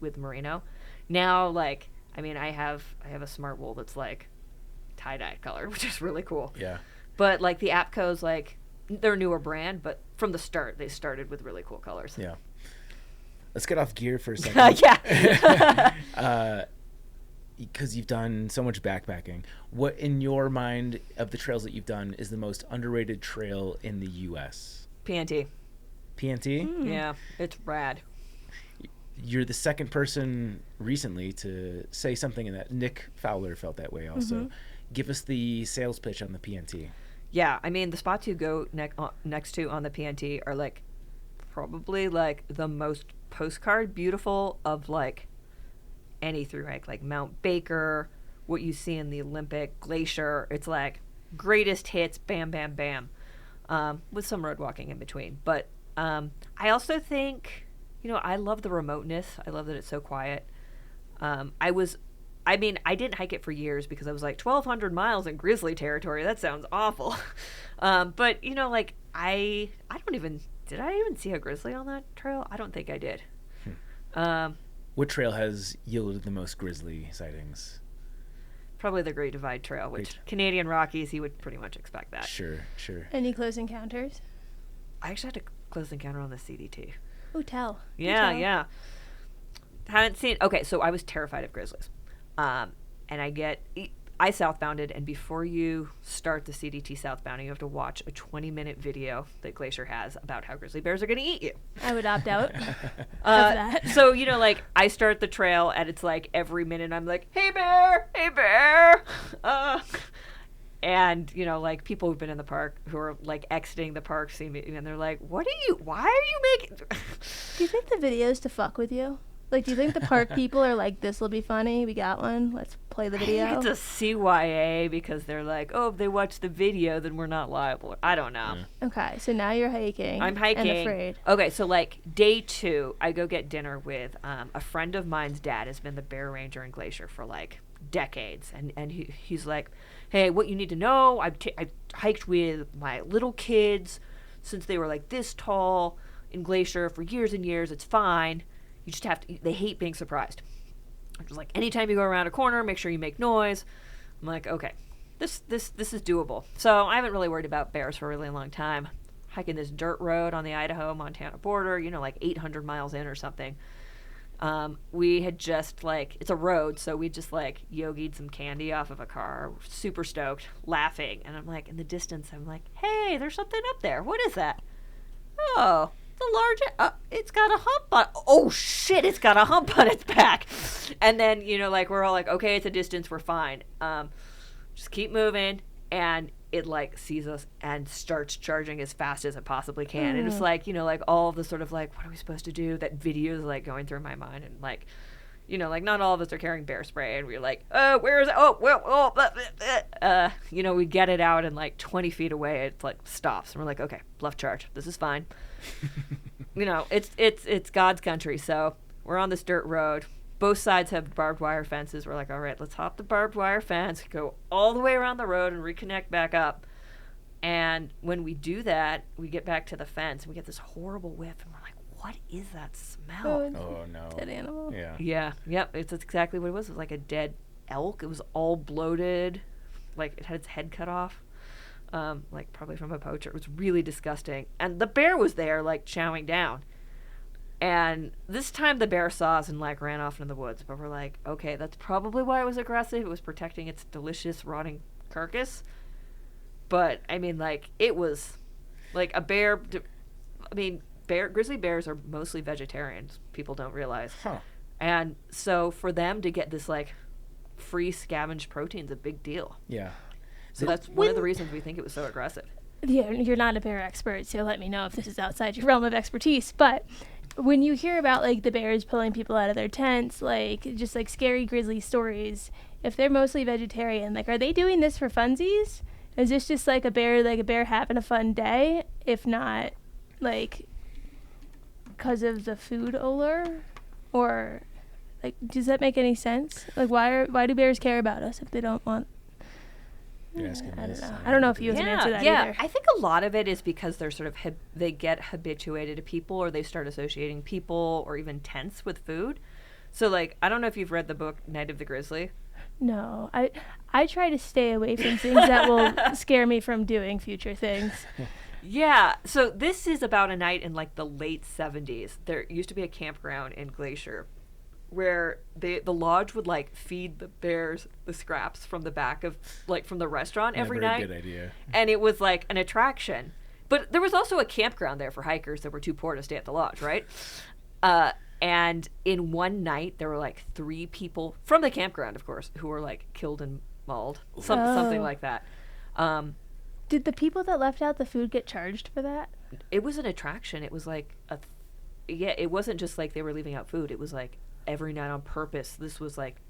with merino. Now, like, I mean, I have a smart wool that's like tie-dye color, which is really cool. Yeah. But like the Apco's, like, they're a newer brand, but from the start, they started with really cool colors. Yeah. Let's get off gear for a second. Yeah. Because you've done so much backpacking, what in your mind of the trails that you've done is the most underrated trail in the U.S.? PNT. PNT? Yeah, it's rad. You're the second person recently to say something in that. Nick Fowler felt that way also. Give us the sales pitch on the PNT. Yeah, I mean, the spots you go next to on the PNT are like probably like the most postcard beautiful of like any through hike, like Mount Baker, what you see in the Olympic Glacier. It's like greatest hits, bam, bam, bam, with some road walking in between. But I also think, you know, I love the remoteness. I love that it's so quiet. I didn't hike it for years because I was like 1,200 miles in grizzly territory. That sounds awful. But, you know, like did I even see a grizzly on that trail? I don't think I did. What trail has yielded the most grizzly sightings? Probably the Great Divide Trail, which Canadian Rockies, you would pretty much expect that. Sure. Any close encounters? I actually had a close encounter on the CDT. Oh, tell. Yeah. Haven't seen. Okay, so I was terrified of grizzlies. And I southbounded, and before you start the CDT southbounding, you have to watch a 20-minute video that Glacier has about how grizzly bears are going to eat you. I would opt out of that. So, you know, like, I start the trail, and it's like every minute I'm like, hey, bear, hey, bear. And, you know, like, people who've been in the park who are, like, exiting the park see me, and they're like, why are you making... Do you think the video's to fuck with you? Like, do you think the park people are like, this will be funny? We got one. Let's play the video. I think it's a CYA because they're like, oh, if they watch the video, then we're not liable. I don't know. Okay, so now you're hiking. I'm hiking. And afraid. Okay, so like day 2, I go get dinner with a friend of mine's dad has been the bear ranger in Glacier for like decades. And he's like, hey, what you need to know, I've hiked with my little kids since they were like this tall in Glacier for years and years. It's fine. You just have to, they hate being surprised. I'm just like, anytime you go around a corner, make sure you make noise. I'm like, okay, this is doable. So I haven't really worried about bears for a really long time. Hiking this dirt road on the Idaho-Montana border, like 800 miles in or something. We had just like, it's a road, so we just like yogied some candy off of a car, super stoked, laughing. And I'm like, in the distance, I'm like, hey, there's something up there. What is that? Oh, the large, it's got a hump on, oh shit, it's got a hump on its back. And then, like, we're all like, okay, it's a distance, we're fine. Just keep moving. And it like sees us and starts charging as fast as it possibly can. And it's like, like all the sort of like, what are we supposed to do? That video is like going through my mind. And like, like not all of us are carrying bear spray. And we're like, oh, where is it? Oh, well, we get it out and like 20 feet away, it like stops. And we're like, okay, bluff charge. This is fine. It's God's country. So we're on this dirt road. Both sides have barbed wire fences. We're like, all right, let's hop the barbed wire fence, go all the way around the road and reconnect back up. And when we do that, we get back to the fence and we get this horrible whiff. And we're like, what is that smell? Oh, no. Dead animal. Yeah. Yeah. Yep. It's exactly what it was. It was like a dead elk. It was all bloated. Like it had its head cut off. Like probably from a poacher. It was really disgusting. And the bear was there, like chowing down. And this time the bear saw us and like ran off into the woods. But we're like, okay, that's probably why it was aggressive. It was protecting its delicious rotting carcass. But I mean, like, it was like a bear. Grizzly bears are mostly vegetarians. People don't realize. Huh. And so for them to get this like free scavenged protein is a big deal. Yeah. So that's one of the reasons we think it was so aggressive. Yeah, you're not a bear expert, so let me know if this is outside your realm of expertise. But when you hear about like the bears pulling people out of their tents, like just like scary grizzly stories, if they're mostly vegetarian, like are they doing this for funsies? Is this just like a bear having a fun day? If not, like because of the food allure, or like does that make any sense? Like why do bears care about us if they don't want? You're asking I this. don't know. I don't know if you have an answer to that either. I think a lot of it is because they're sort of they get habituated to people, or they start associating people or even tents with food. So like I don't know if you've read the book Night of the Grizzly. No, I try to stay away from things that will scare me from doing future things. Yeah, so this is about a night in like the late 70s. There used to be a campground in Glacier where the lodge would like feed the bears the scraps from the back of like from the restaurant every night. Good idea. And it was like an attraction. But there was also a campground there for hikers that were too poor to stay at the lodge, right? And in one night there were like 3 people from the campground, of course, who were like killed and mauled. Something like that. Did the people that left out the food get charged for that? It was an attraction. It was like it wasn't just like they were leaving out food. It was like every night on purpose. This was like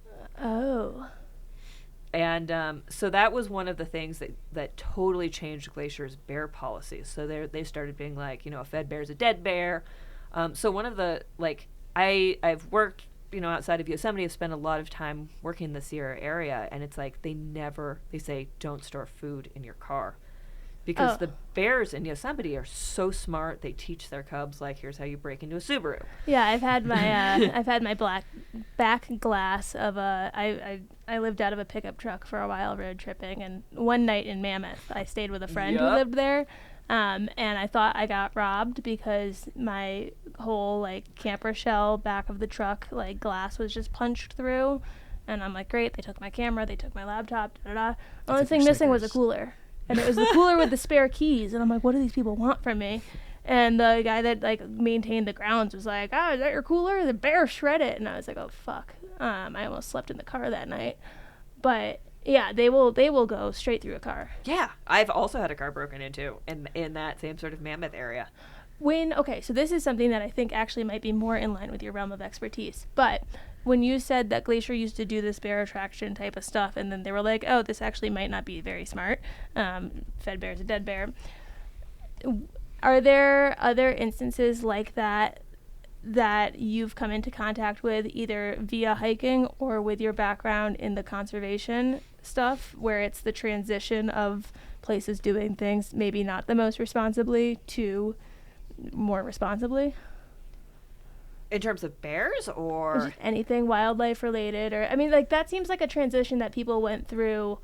and so that was one of the things that totally changed Glacier's bear policies. So they started being like, a fed bear is a dead bear. So one of the like I've worked outside of Yosemite. I've spent a lot of time working in the Sierra area, and it's like they say don't store food in your car. Because the bears in Yosemite are so smart, they teach their cubs like, here's how you break into a Subaru. Yeah, I've had my black back glass of I lived out of a pickup truck for a while road tripping, and one night in Mammoth, I stayed with a friend who lived there, and I thought I got robbed because my whole like camper shell back of the truck like glass was just punched through, and I'm like, great, they took my camera, they took my laptop, The only thing missing was a cooler. And it was the cooler with the spare keys. And I'm like, what do these people want from me? And the guy that, like, maintained the grounds was like, oh, is that your cooler? The bear shred it. And I was like, oh, fuck. I almost slept in the car that night. But, yeah, they will go straight through a car. Yeah. I've also had a car broken into in that same sort of Mammoth area. Okay, so this is something that I think actually might be more in line with your realm of expertise. But when you said that Glacier used to do this bear attraction type of stuff, and then they were like, oh, this actually might not be very smart. Fed bear is a dead bear. Are there other instances like that that you've come into contact with either via hiking or with your background in the conservation stuff, where it's the transition of places doing things maybe not the most responsibly to more responsibly? In terms of bears or Just anything wildlife related, or I mean, like, that seems like a transition that people went through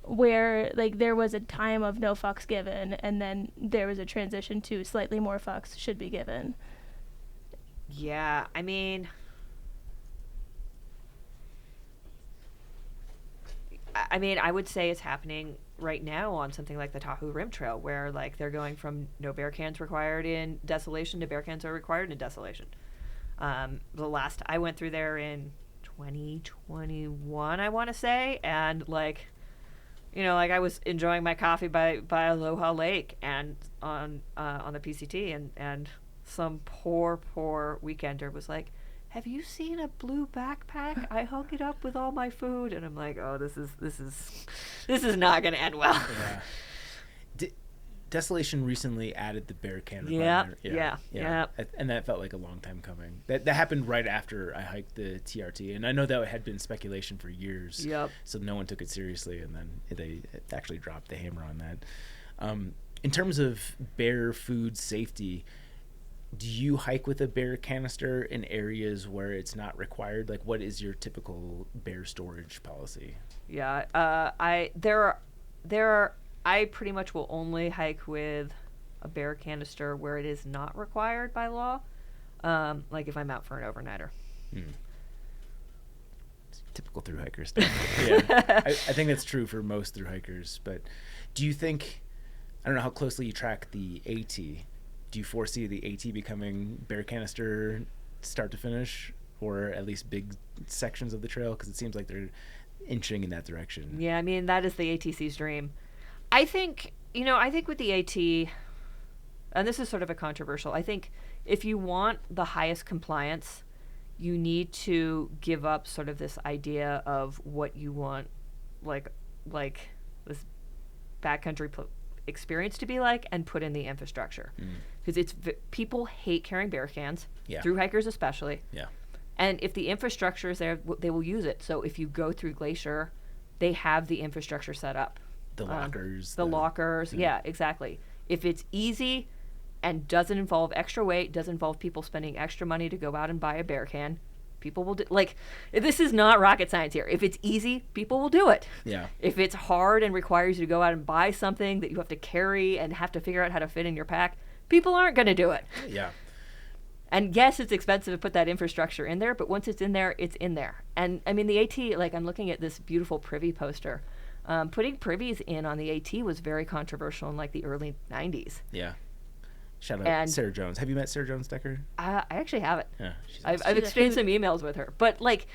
where like there was a time of no fucks given and then there was a transition to slightly more fucks should be given. Yeah, I mean, I would say it's happening right now on something like the Tahoe Rim Trail, where like they're going from no bear cans required in desolation to bear cans are required in desolation. The last I went through there in 2021, I want to say, and like, you know, like I was enjoying my coffee by Aloha Lake and on the PCT, and some poor weekender was like, have you seen a blue backpack? I hung it up with all my food, and I'm like, oh, this is not going to end well. Yeah. Desolation recently added the bear can Yeah, requirement. yeah. And that felt like a long time coming. That happened right after I hiked the TRT, and I know that had been speculation for years. Yep. So no one took it seriously, and then they actually dropped the hammer on that. In terms of bear food safety, do you hike with a bear canister in areas where it's not required? Like, what is your typical bear storage policy? Yeah, I pretty much will only hike with a bear canister where it is not required by law. Like if I'm out for an overnighter. Typical thru hiker stuff. Yeah, I think that's true for most thru hikers. But do you think, I don't know how closely you track the AT, do you foresee the AT becoming bear canister start to finish, or at least big sections of the trail? Because it seems like they're inching in that direction. Yeah, I mean, that is the ATC's dream. I think with the AT, and this is sort of a controversial, I think if you want the highest compliance, you need to give up sort of this idea of what you want, like this backcountry experience to be like, and put in the infrastructure. Because people hate carrying bear cans, through hikers especially. Yeah. And if the infrastructure is there, they will use it. So if you go through Glacier, they have the infrastructure set up. The lockers. The lockers. Yeah, exactly. If it's easy and doesn't involve extra weight, doesn't involve people spending extra money to go out and buy a bear can, people will do. Like, this is not rocket science here. If it's easy, people will do it. Yeah. If it's hard and requires you to go out and buy something that you have to carry and have to figure out how to fit in your pack, people aren't going to do it. Yeah. And yes, it's expensive to put that infrastructure in there, but once it's in there, it's in there. And I mean, the AT, like, I'm looking at this beautiful privy poster. Putting privies in on the AT was very controversial in like the early 90s. Yeah. Shout out Sarah Jones. Have you met Sarah Jones Decker? I actually haven't. Yeah, I've exchanged some emails with her. But like,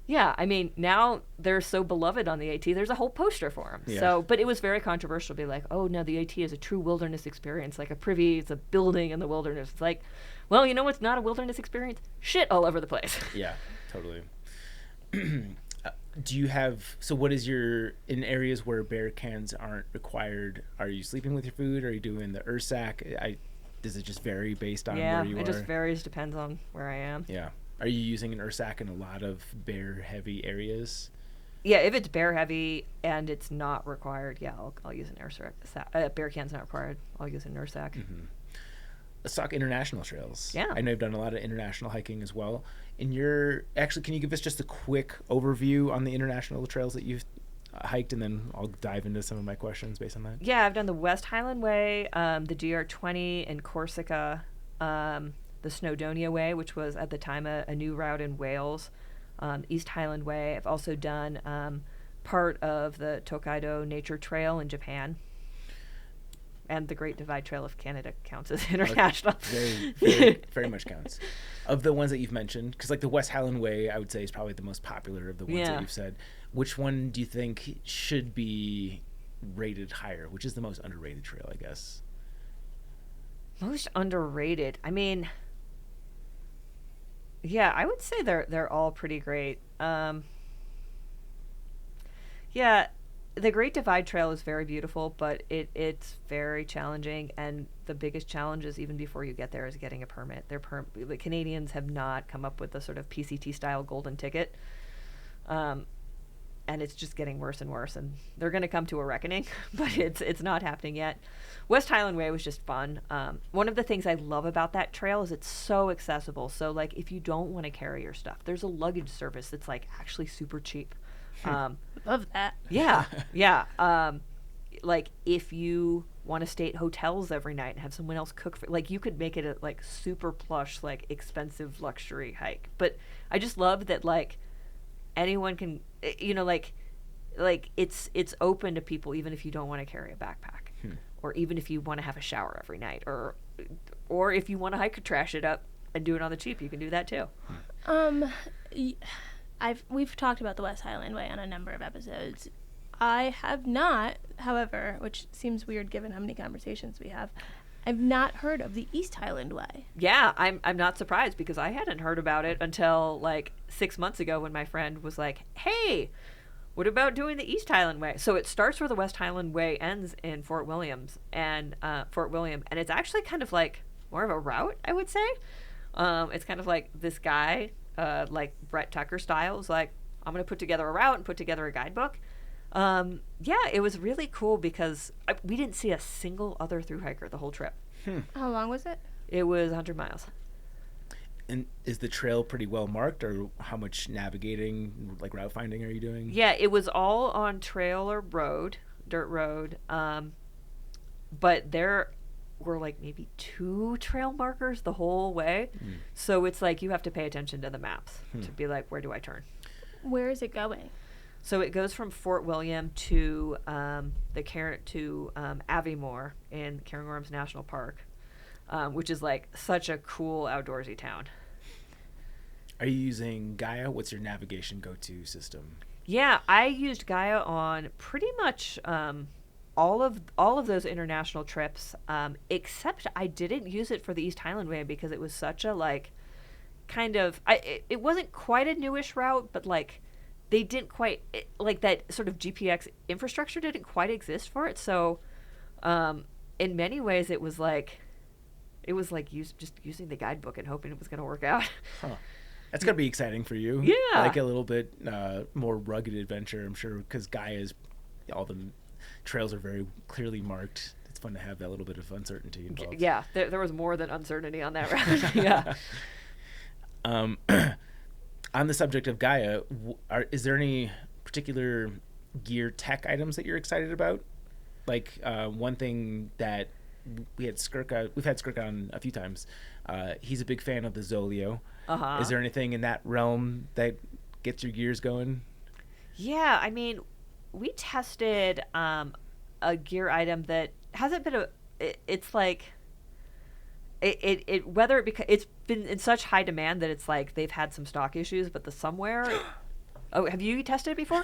yeah, I mean, now they're so beloved on the AT, there's a whole poster for them. Yeah. So, but it was very controversial to be like, oh, no, the AT is a true wilderness experience. Like a privy, it's a building in the wilderness. It's like, well, you know what's not a wilderness experience? Shit all over the place. Yeah, totally. Do you have, so what is in areas where bear cans aren't required, are you sleeping with your food? Are you doing the Ursack? Does it just vary based on where you are? Yeah, it just varies, depends on where I am. Yeah. Are you using an Ursack in a lot of bear heavy areas? Yeah, if it's bear heavy and it's not required, yeah, I'll use an Ursack. Bear can's not required, I'll use an Ursack. Mm-hmm. Let's talk international trails. Yeah. I know you've done a lot of international hiking as well. Can you give us just a quick overview on the international trails that you've hiked, and then I'll dive into some of my questions based on that? Yeah, I've done the West Highland Way, the DR20 in Corsica, the Snowdonia Way, which was at the time a new route in Wales, East Highland Way. I've also done part of the Tokaido Nature Trail in Japan. And the Great Divide Trail of Canada counts as international. Very much counts. Of the ones that you've mentioned, because like the West Highland Way, I would say is probably the most popular of the ones that you've said. Which one do you think should be rated higher? Which is the most underrated trail, I guess? Most underrated. I mean, yeah, I would say they're all pretty great. Yeah, the Great Divide Trail is very beautiful, but it's very challenging, and the biggest challenge is even before you get there is getting a permit. The Canadians have not come up with the sort of PCT style golden ticket, and it's just getting worse and worse. And they're going to come to a reckoning, but it's not happening yet. West Highland Way was just fun. One of the things I love about that trail is it's so accessible. So like if you don't want to carry your stuff, there's a luggage service that's like actually super cheap. Love that. Yeah, yeah. Like if you want to stay at hotels every night and have someone else cook for, like you could make it a like super plush, like expensive luxury hike. But I just love that like anyone can, like it's open to people even if you don't want to carry a backpack, or even if you want to have a shower every night, or if you want to hike or trash it up and do it on the cheap, you can do that too. We've talked about the West Highland Way on a number of episodes. I have not, however, which seems weird given how many conversations we have, I've not heard of the East Highland Way. Yeah, I'm not surprised because I hadn't heard about it until like 6 months ago when my friend was like, "Hey, what about doing the East Highland Way?" So it starts where the West Highland Way ends in Fort William, and it's actually kind of like more of a route, I would say. It's kind of like this guy, like Brett Tucker style, is like, I'm going to put together a route and put together a guidebook. Yeah, it was really cool because we didn't see a single other thru hiker the whole trip. How long was it? It was 100 miles. And is the trail pretty well marked, or how much navigating, like route finding, are you doing? Yeah, it was all on trail or road, dirt road. But there were like maybe 2 trail markers the whole way. So it's like you have to pay attention to the maps to be like, where do I turn? Where is it going? So it goes from Fort William to Aviemore in Cairngorms National Park, which is like such a cool outdoorsy town. Are you using Gaia? What's your navigation go-to system? Yeah, I used Gaia on pretty much all of those international trips, except I didn't use it for the East Highland Way because it was such a like kind of it wasn't quite a newish route, but like they didn't quite like that sort of GPX infrastructure didn't quite exist for it. So in many ways it was like just using the guidebook and hoping it was going to work out. Huh. That's going to be exciting for you. Yeah. Like a little bit more rugged adventure, I'm sure, because Gaia's, all the trails are very clearly marked. It's fun to have that little bit of uncertainty involved. Yeah, there was more than uncertainty on that route. Yeah. On the subject of Gaia, is there any particular gear tech items that you're excited about? Like one thing that we've had Skirk on a few times. He's a big fan of the Zoleo. Uh-huh. Is there anything in that realm that gets your gears going? Yeah, I mean, we tested a gear item that hasn't been it's like it's been in such high demand that it's like they've had some stock issues, but the somewhere. Oh, have you tested it before?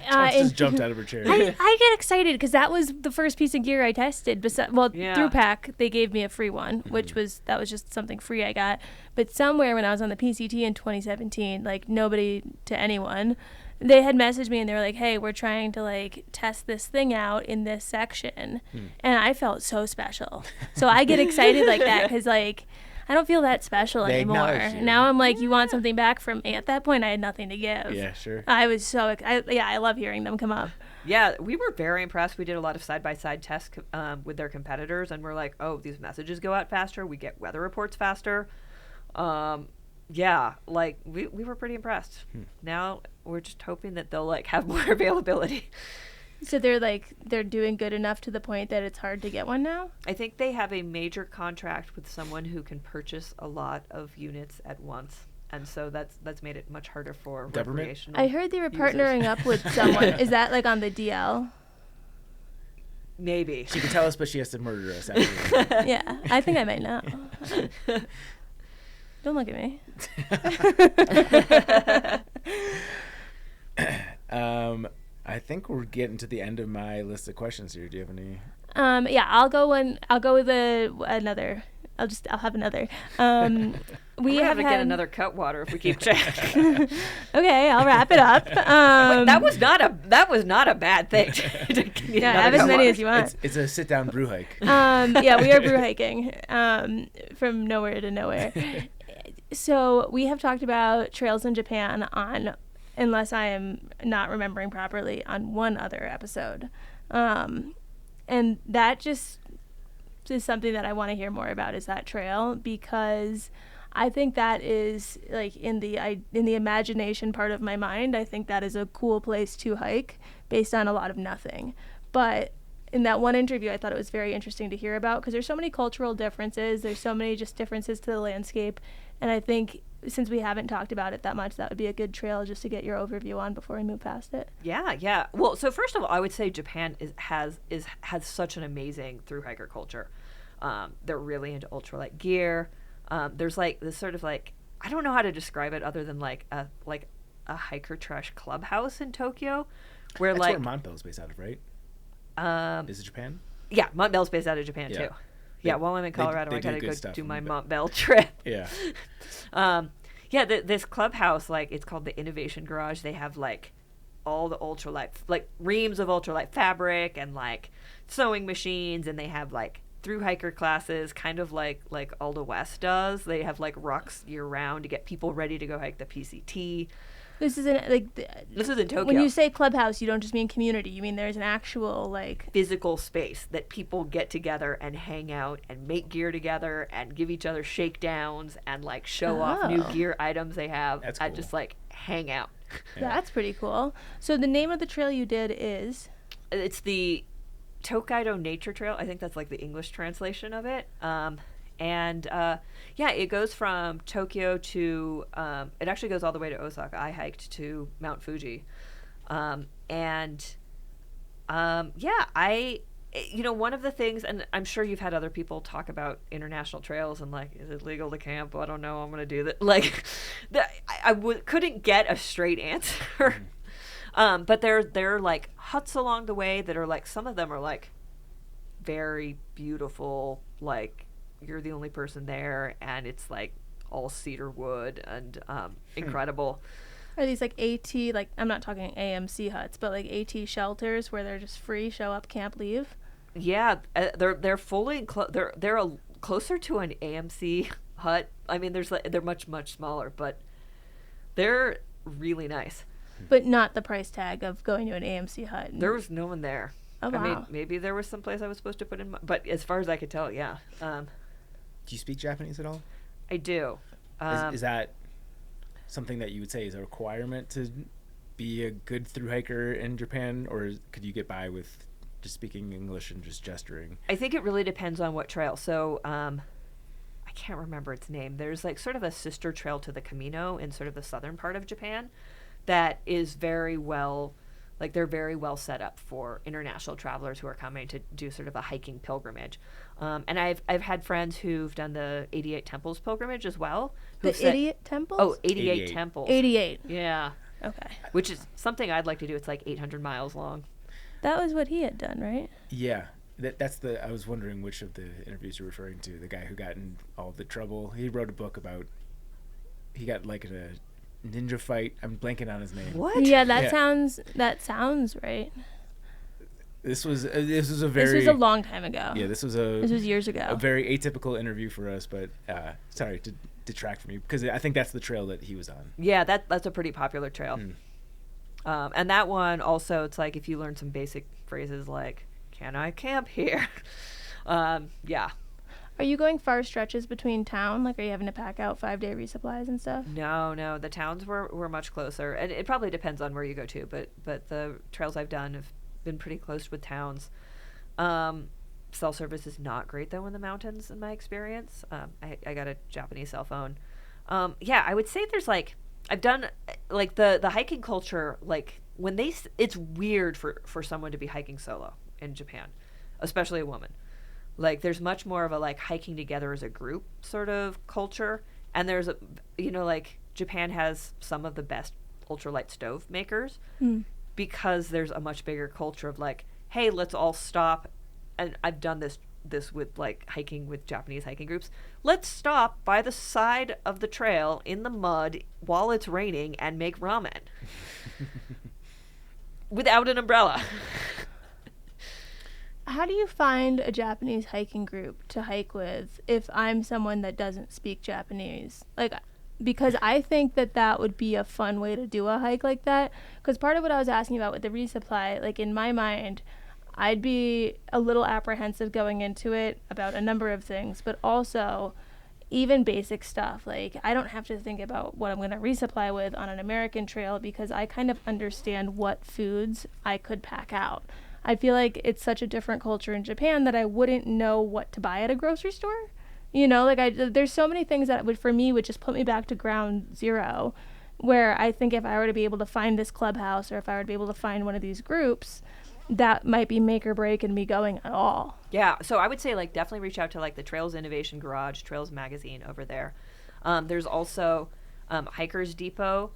Josh just jumped out of her chair. I get excited because that was the first piece of gear I tested. Through Pack, they gave me a free one, which was just something free I got. But somewhere when I was on the PCT in 2017, like nobody to anyone, they had messaged me and they were like, "Hey, we're trying to like test this thing out in this section," and I felt so special. So I get excited like that because like. I don't feel that special anymore. Now I'm like, you want something back from me? At that point, I had nothing to give. Yeah, sure. I was so, I love hearing them come up. Yeah, we were very impressed. We did a lot of side-by-side tests with their competitors, and we're like, oh, these messages go out faster. We get weather reports faster. Yeah, like we were pretty impressed. Now we're just hoping that they'll like have more availability. So they're doing good enough to the point that it's hard to get one now? I think they have a major contract with someone who can purchase a lot of units at once. And so that's made it much harder for Government? recreational I heard they were users. partnering up with someone. Is that like on the DL? Maybe. She can tell us, but she has to murder us after. Yeah, I think I might know. Don't look at me. I think we're getting to the end of my list of questions here. Do you have any? Yeah, I'll go with another I'll have another. We have to had get another Cutwater if we keep checking. Okay, I'll wrap it up. That was not a bad thing. Yeah, have as many as you want. It's a sit-down brew hike. Yeah, we are brew hiking from nowhere to nowhere. So we have talked about trails in Japan on, unless I am not remembering properly, on one other episode. And that just is something that I want to hear more about, is that trail, because I think that is like in the imagination part of my mind. I think that is a cool place to hike based on a lot of nothing. But in that one interview, I thought it was very interesting to hear about, because there's so many cultural differences. There's so many just differences to the landscape. And I think since we haven't talked about it that much, that would be a good trail just to get your overview on before we move past it. Yeah. Well, so first of all, I would say Japan has such an amazing thru hiker culture. They're really into ultralight gear. There's like this sort of like, I don't know how to describe it other than like a hiker trash clubhouse in Tokyo, where That's like where Mont Bel's based out of, right? Is it Japan? Yeah, Mont Bel's based out of Japan too. Yeah, while I'm in Colorado, I gotta go do my Mont Bell trip. Yeah. This clubhouse, like, it's called the Innovation Garage. They have like all the ultralight, like reams of ultralight fabric and like sewing machines, and they have like thru hiker classes, kind of like Alda West does. They have like rucks year round to get people ready to go hike the PCT. This is in Tokyo. When you say clubhouse, you don't just mean community. You mean there's an actual like physical space that people get together and hang out and make gear together and give each other shakedowns and like show off new gear items they have. That's cool. And just like hang out. Yeah. That's pretty cool. So the name of the trail you did is? It's the Tokaido Nature Trail. I think that's like the English translation of it. It goes from Tokyo to, it actually goes all the way to Osaka. I hiked to Mount Fuji. One of the things, and I'm sure you've had other people talk about international trails and like, is it legal to camp? I don't know. I'm going to do that. Like, couldn't get a straight answer. But there are like huts along the way that are like, some of them are like very beautiful, like, you're the only person there, and it's like all cedar wood and incredible. Are these like AT, like, I'm not talking AMC huts, but like AT shelters where they're just free, show up, camp, leave? Yeah, they're fully they're closer to an AMC hut. I mean, they're much smaller, but they're really nice. But not the price tag of going to an AMC hut. There was no one there. Oh, wow. I mean, maybe there was some place I was supposed to put in, but as far as I could tell, yeah. Do you speak Japanese at all? I do. Is that something that you would say is a requirement to be a good thru hiker in Japan, or could you get by with just speaking English and just gesturing? I think it really depends on what trail. So I can't remember its name. There's like sort of a sister trail to the Camino in sort of the southern part of Japan that is very well, like, they're very well set up for international travelers who are coming to do sort of a hiking pilgrimage. And I've had friends who've done the 88 Temples pilgrimage as well. The Idiot Temples? Oh, 88 Temples. 88. Yeah. Okay. Which is something I'd like to do. It's like 800 miles long. That was what he had done, right? Yeah. I was wondering which of the interviews you're referring to. The guy who got in all the trouble. He wrote a book about, he got like in a ninja fight. I'm blanking on his name. What? Yeah, that sounds right. This was a very. This was a long time ago. Yeah, this was years ago. A very atypical interview for us, but sorry to detract from you, because I think that's the trail that he was on. Yeah, that's a pretty popular trail. And that one also, it's like if you learn some basic phrases like, "Can I camp here?" Yeah. Are you going far stretches between town? Like, are you having to pack out 5-day resupplies and stuff? No. The towns were much closer, and it probably depends on where you go to. But the trails I've done have been pretty close with towns. Cell service is not great though in the mountains, in my experience. I got a Japanese cell phone. I would say there's like, I've done like the hiking culture. Like when it's weird for someone to be hiking solo in Japan, especially a woman. Like, there's much more of a, like, hiking together as a group sort of culture. And there's, like, Japan has some of the best ultralight stove makers because there's a much bigger culture of, like, hey, let's all stop. And I've done this this with like hiking with Japanese hiking groups. Let's stop by the side of the trail in the mud while it's raining and make ramen without an umbrella. How do you find a Japanese hiking group to hike with if I'm someone that doesn't speak Japanese? Like, because I think that would be a fun way to do a hike like that. Because part of what I was asking about with the resupply, like in my mind, I'd be a little apprehensive going into it about a number of things, but also even basic stuff. Like, I don't have to think about what I'm going to resupply with on an American trail because I kind of understand what foods I could pack out. I feel like it's such a different culture in Japan that I wouldn't know what to buy at a grocery store. You know, like there's so many things that would, for me, would just put me back to ground zero, where I think if I were to be able to find this clubhouse or if I were to be able to find one of these groups, that might be make or break in me going at all. Yeah, so I would say like definitely reach out to like the Trails Innovation Garage, Trails Magazine over there. There's also Hikers Depot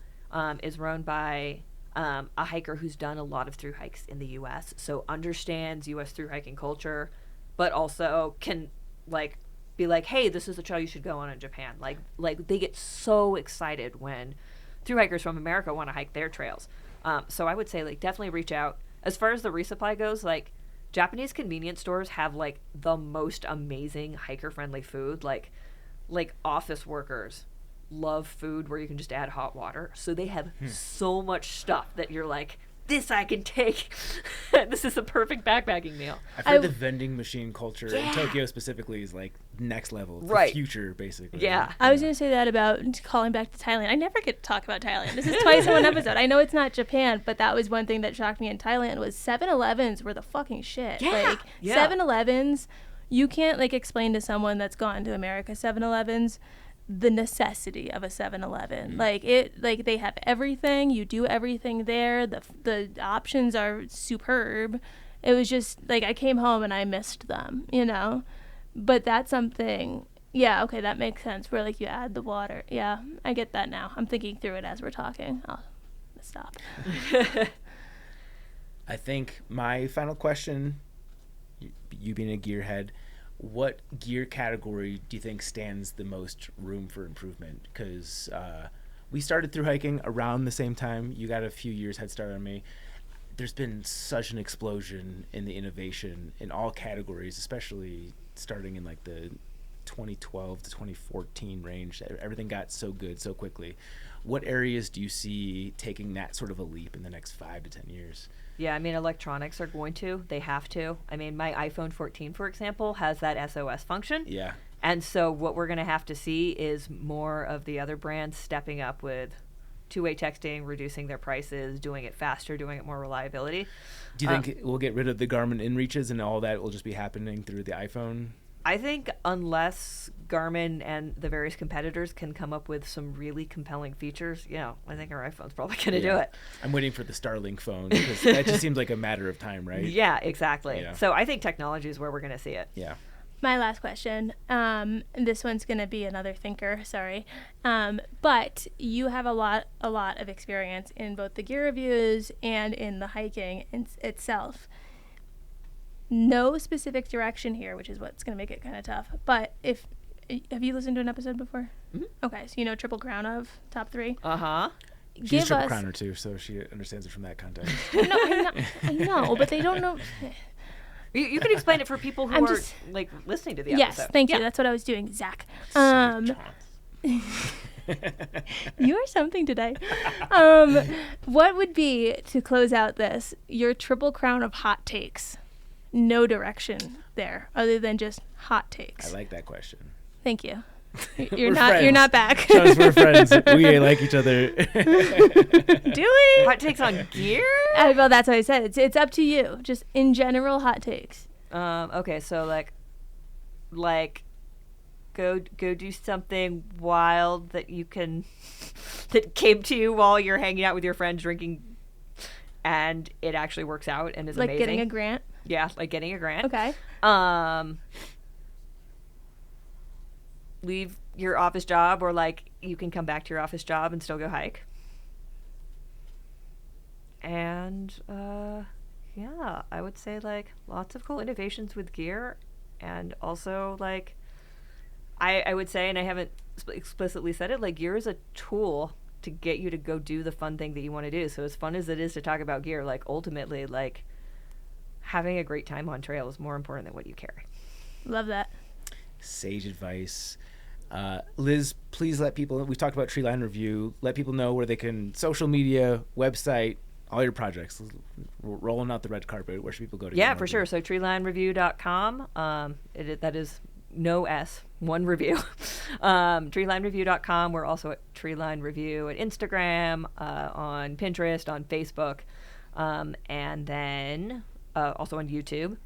is run by a hiker who's done a lot of thru hikes in the U.S., so understands U.S. thru hiking culture, but also can like be like, hey, this is a trail you should go on in Japan. Like they get so excited when thru hikers from America want to hike their trails. So I would say like definitely reach out. As far as the resupply goes, like Japanese convenience stores have like the most amazing hiker friendly food. Like office workers love food where you can just add hot water. So they have so much stuff that you're like, this I can take. This is a perfect backpacking meal. I've heard the vending machine culture in Tokyo specifically is like next level. It's the future, basically. Yeah. I was going to say that about calling back to Thailand. I never get to talk about Thailand. This is twice in one episode. I know it's not Japan, but that was one thing that shocked me in Thailand was 7-Elevens were the fucking shit. Yeah. Like 7-Elevens, you can't like explain to someone that's gone to America 7-Elevens the necessity of a 7-Eleven. Like they have everything, you do everything there, the options are superb. It was just like I came home and I missed them, you know. But that's something, okay, that makes sense, where like you add the water. Yeah, I get that now. I'm thinking through it as we're talking. I'll stop. I think my final question, you being a gearhead, what gear category do you think stands the most room for improvement? Because we started through hiking around the same time. You got a few years head start on me. There's been such an explosion in the innovation in all categories, especially starting in like the 2012 to 2014 range. Everything got so good so quickly. What areas do you see taking that sort of a leap in the next 5 to 10 years? Yeah, I mean, electronics are going to. They have to. I mean, my iPhone 14, for example, has that SOS function. Yeah. And so what we're going to have to see is more of the other brands stepping up with two-way texting, reducing their prices, doing it faster, doing it more reliability. Do you think we'll get rid of the Garmin inReaches and all that will just be happening through the iPhone? I think unless Garmin and the various competitors can come up with some really compelling features, I think our iPhone's probably going to do it. I'm waiting for the Starlink phone because that just seems like a matter of time, right? Yeah, exactly. Yeah. So I think technology is where we're going to see it. Yeah. My last question, this one's going to be another thinker, sorry. But you have a lot of experience in both the gear reviews and in the hiking itself. No specific direction here, which is what's going to make it kind of tough. But have you listened to an episode before? Mm-hmm. Okay, so you know Triple Crown of top 3? Uh-huh. She's Triple Crowner too, so she understands it from that context. No, I know, but they don't know. You can explain it for people who are like listening to the episode. Yes, thank you. That's what I was doing, Zach. You are something today. What would be, to close out this, your Triple Crown of hot takes? No direction there other ton just hot takes. I like that question. Thank you. You're not back. Because we're friends. We like each other. Do we? Hot takes on gear? Well, that's what I said. It's up to you. Just in general, hot takes. Okay, so like go do something wild that came to you while you're hanging out with your friends drinking, and it actually works out and is like amazing. Like getting a grant? Yeah, like getting a grant. Okay. Leave your office job, or like you can come back to your office job and still go hike. And I would say like lots of cool innovations with gear And also, like, I would say, and I haven't explicitly said it, like, gear is a tool to get you to go do the fun thing that you want to do. So as fun as it is to talk about gear, like, ultimately, like, having a great time on trail is more important than what you carry. Love that. Sage advice. Liz, please let people, we talked about Treeline Review, let people know where they can, social media, website, all your projects. We're rolling out the red carpet. Where should people go to? Yeah, for sure. So treelinereview.com. That is no S, one review. Treelinereview.com. We're also at Treeline Review at Instagram, on Pinterest, on Facebook, and then also on YouTube.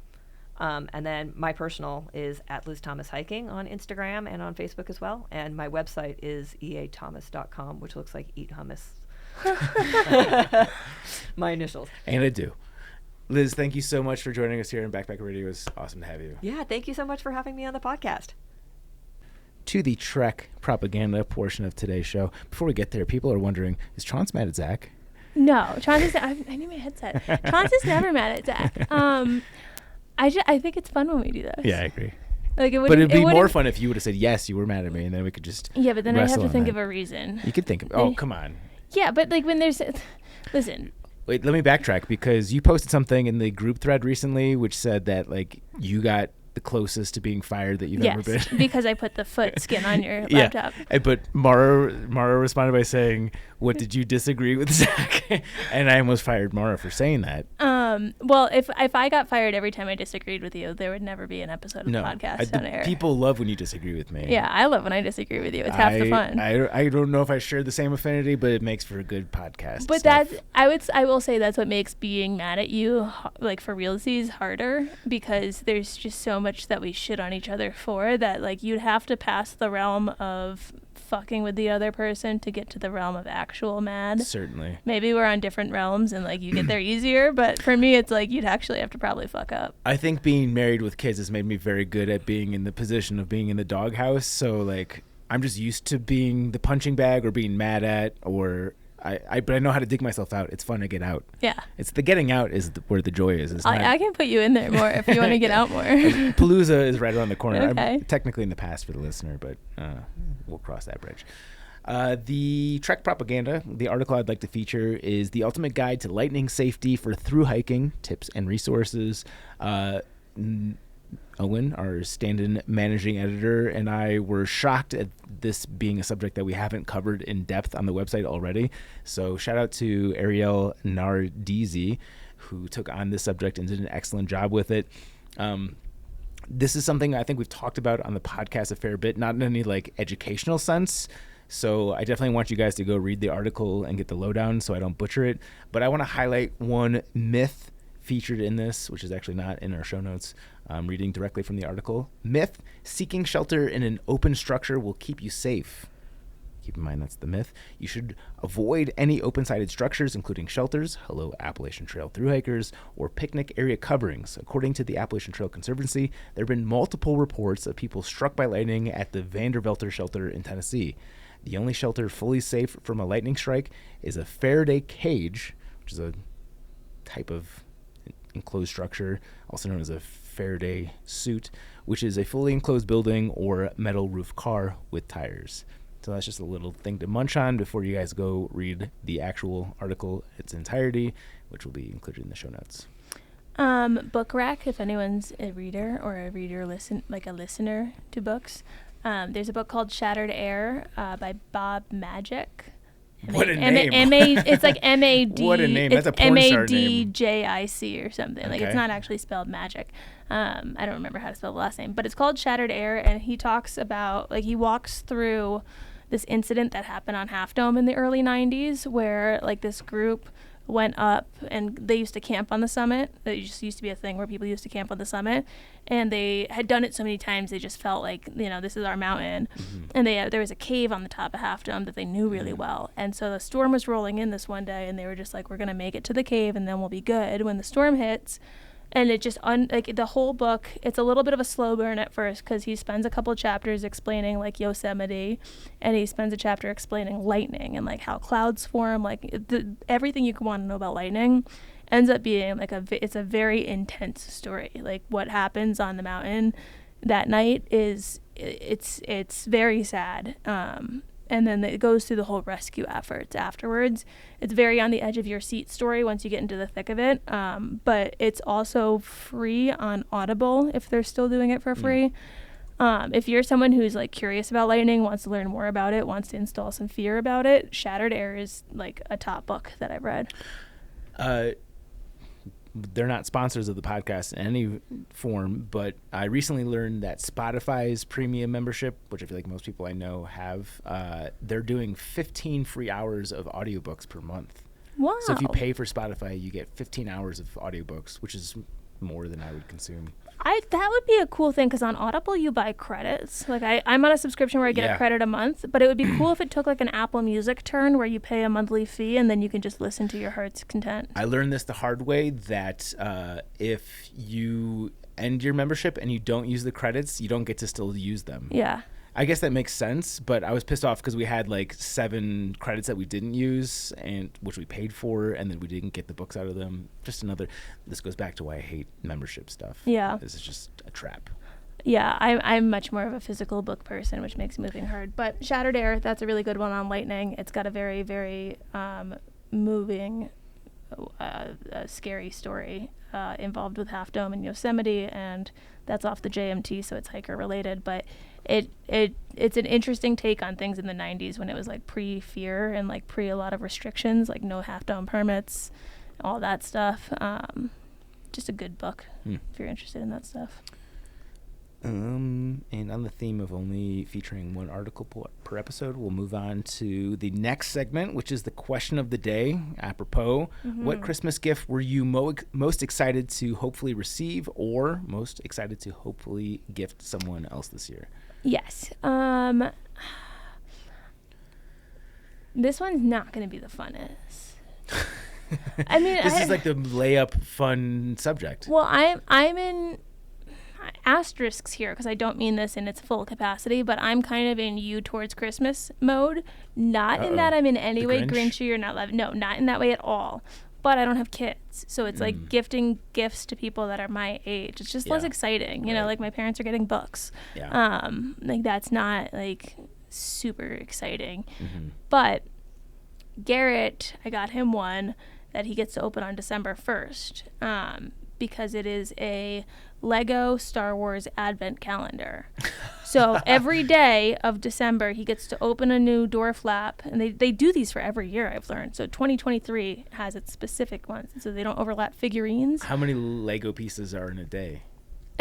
And then my personal is at Liz Thomas Hiking on Instagram and on Facebook as well. And my website is eathomas.com, which looks like eat hummus. My initials. And I do. Liz, thank you so much for joining us here in Backpacker Radio. It was awesome to have you. Yeah, thank you so much for having me on the podcast. To the Trek propaganda portion of today's show. Before we get there, people are wondering, is Chauncey mad at Zach? No, Chauncey's. I need my headset. Chauncey's never mad at Zach. I think it's fun when we do this. Yeah, I agree. Like but it'd be more fun if you would have said yes, you were mad at me, and then we could just yeah. But then I have to think that. of a reason. You could think of. Oh, come on. Yeah, but like when there's, listen. Wait, let me backtrack because you posted something in the group thread recently which said that like you got the closest to being fired that you've ever been. Because I put the foot skin on your laptop. But Mara responded by saying, "What did you disagree with, Zach?" And I almost fired Mara for saying that. Well, if I got fired every time I disagreed with you, there would never be an episode of the podcast on air. People love when you disagree with me. Yeah, I love when I disagree with you. It's half the fun. I don't know if I share the same affinity, but it makes for a good podcast. But I will say that's what makes being mad at you, like for realsies, harder, because there's just so much that we shit on each other for that like you'd have to pass the realm of fucking with the other person to get to the realm of actual mad. Certainly. Maybe we're on different realms and like you get there easier, but for me it's like you'd actually have to probably fuck up. I think being married with kids has made me very good at being in the position of being in the doghouse. So like I'm just used to being the punching bag or being mad at, or but I know how to dig myself out. It's fun to get out. Yeah. It's the getting out is where the joy is. I can put you in there more if you want to get out more. Palooza is right around the corner. Okay. I'm technically in the past for the listener, but we'll cross that bridge. The Trek propaganda, the article I'd like to feature is The Ultimate Guide to Lightning Safety for Thru-Hiking, Tips and Resources. Owen, our stand-in managing editor, and I were shocked at this being a subject that we haven't covered in depth on the website already. So shout out to Ariel Nardizi, who took on this subject and did an excellent job with it. This is something I think we've talked about on the podcast a fair bit, not in any like educational sense. So I definitely want you guys to go read the article and get the lowdown so I don't butcher it. But I want to highlight one myth featured in this, which is actually not in our show notes. I'm reading directly from the article. Myth: seeking shelter in an open structure will keep you safe. Keep in mind that's the myth. You should avoid any open-sided structures, including shelters, hello Appalachian Trail thru-hikers, or picnic area coverings. According to the Appalachian Trail Conservancy, there have been multiple reports of people struck by lightning at the Vandervelter shelter in Tennessee. The only shelter fully safe from a lightning strike is a Faraday cage, which is a type of enclosed structure, also known as a Faraday suit, which is a fully enclosed building or metal roof car with tires. So that's just a little thing to munch on before you guys go read the actual article in its entirety, which will be included in the show notes. Book rack, if anyone's a reader or a listener to books. There's a book called Shattered Air by Bob Magic. What a name. It's like M-A-D. What a name. That's a porn star name. M-A-D-J-I-C or something. Okay. Like it's not actually spelled magic. I don't remember how to spell the last name, but it's called Shattered Air, and he talks about, like, he walks through this incident that happened on Half Dome in the early 90s where, like, this group went up and they used to camp on the summit. It just used to be a thing where people used to camp on the summit, and they had done it so many times they just felt like, you know, this is our mountain. Mm-hmm. And there was a cave on the top of Half Dome that they knew really well, and so the storm was rolling in this one day and they were just like, we're gonna make it to the cave and then we'll be good. When the storm hits, and it just like the whole book, it's a little bit of a slow burn at first because he spends a couple chapters explaining like Yosemite, and he spends a chapter explaining lightning and like how clouds form, like everything you could want to know about lightning. ends up being like it's a very intense story. Like what happens on the mountain that night it's very sad. And then it goes through the whole rescue efforts afterwards. It's very on the edge of your seat story once you get into the thick of it. But it's also free on Audible if they're still doing it for free. If you're someone who's like curious about lightning, wants to learn more about it, wants to install some fear about it, Shattered Air is like a top book that I've read. They're not sponsors of the podcast in any form, but I recently learned that Spotify's premium membership, which I feel like most people I know have, they're doing 15 free hours of audiobooks per month. Wow. So if you pay for Spotify, you get 15 hours of audiobooks, which is more than I would consume. That would be a cool thing, because on Audible you buy credits. Like I'm on a subscription where I get a credit a month, but it would be cool if it took like an Apple Music turn where you pay a monthly fee and then you can just listen to your heart's content. I learned this the hard way, that if you end your membership and you don't use the credits, you don't get to still use them. Yeah. I guess that makes sense, but I was pissed off because we had like 7 credits that we didn't use, and which we paid for, and then we didn't get the books out of them. Just another. This goes back to why I hate membership stuff. Yeah, this is just a trap. Yeah, I'm much more of a physical book person, which makes moving hard. But Shattered Air, that's a really good one on lightning. It's got a very, very moving, scary story involved with Half Dome in Yosemite, and that's off the JMT, so it's hiker related. But it's an interesting take on things in the 90s when it was like pre-fear and like pre a lot of restrictions, like no Half Dome permits, all that stuff. Just a good book if you're interested in that stuff. And on the theme of only featuring one article per episode, we'll move on to the next segment, which is the question of the day. Apropos, what Christmas gift were you most excited to hopefully receive, or most excited to hopefully gift someone else this year? Yes. This one's not going to be the funnest. I mean, this is like the layup fun subject. Well, I'm in asterisks here because I don't mean this in its full capacity, but I'm kind of in you towards Christmas mode. Not in that I'm in any way Grinchy or not loving. No, not in that way at all. But I don't have kids, so it's like gifting gifts to people that are my age. It's just less exciting, you know. Like my parents are getting books. Yeah. Like that's not like super exciting. But Garrett, I got him one that he gets to open on December 1st. Because it is a Lego Star Wars Advent calendar. So every day of December, he gets to open a new door flap. And they do these for every year, I've learned. So 2023 has its specific ones, so they don't overlap figurines. How many Lego pieces are in a day?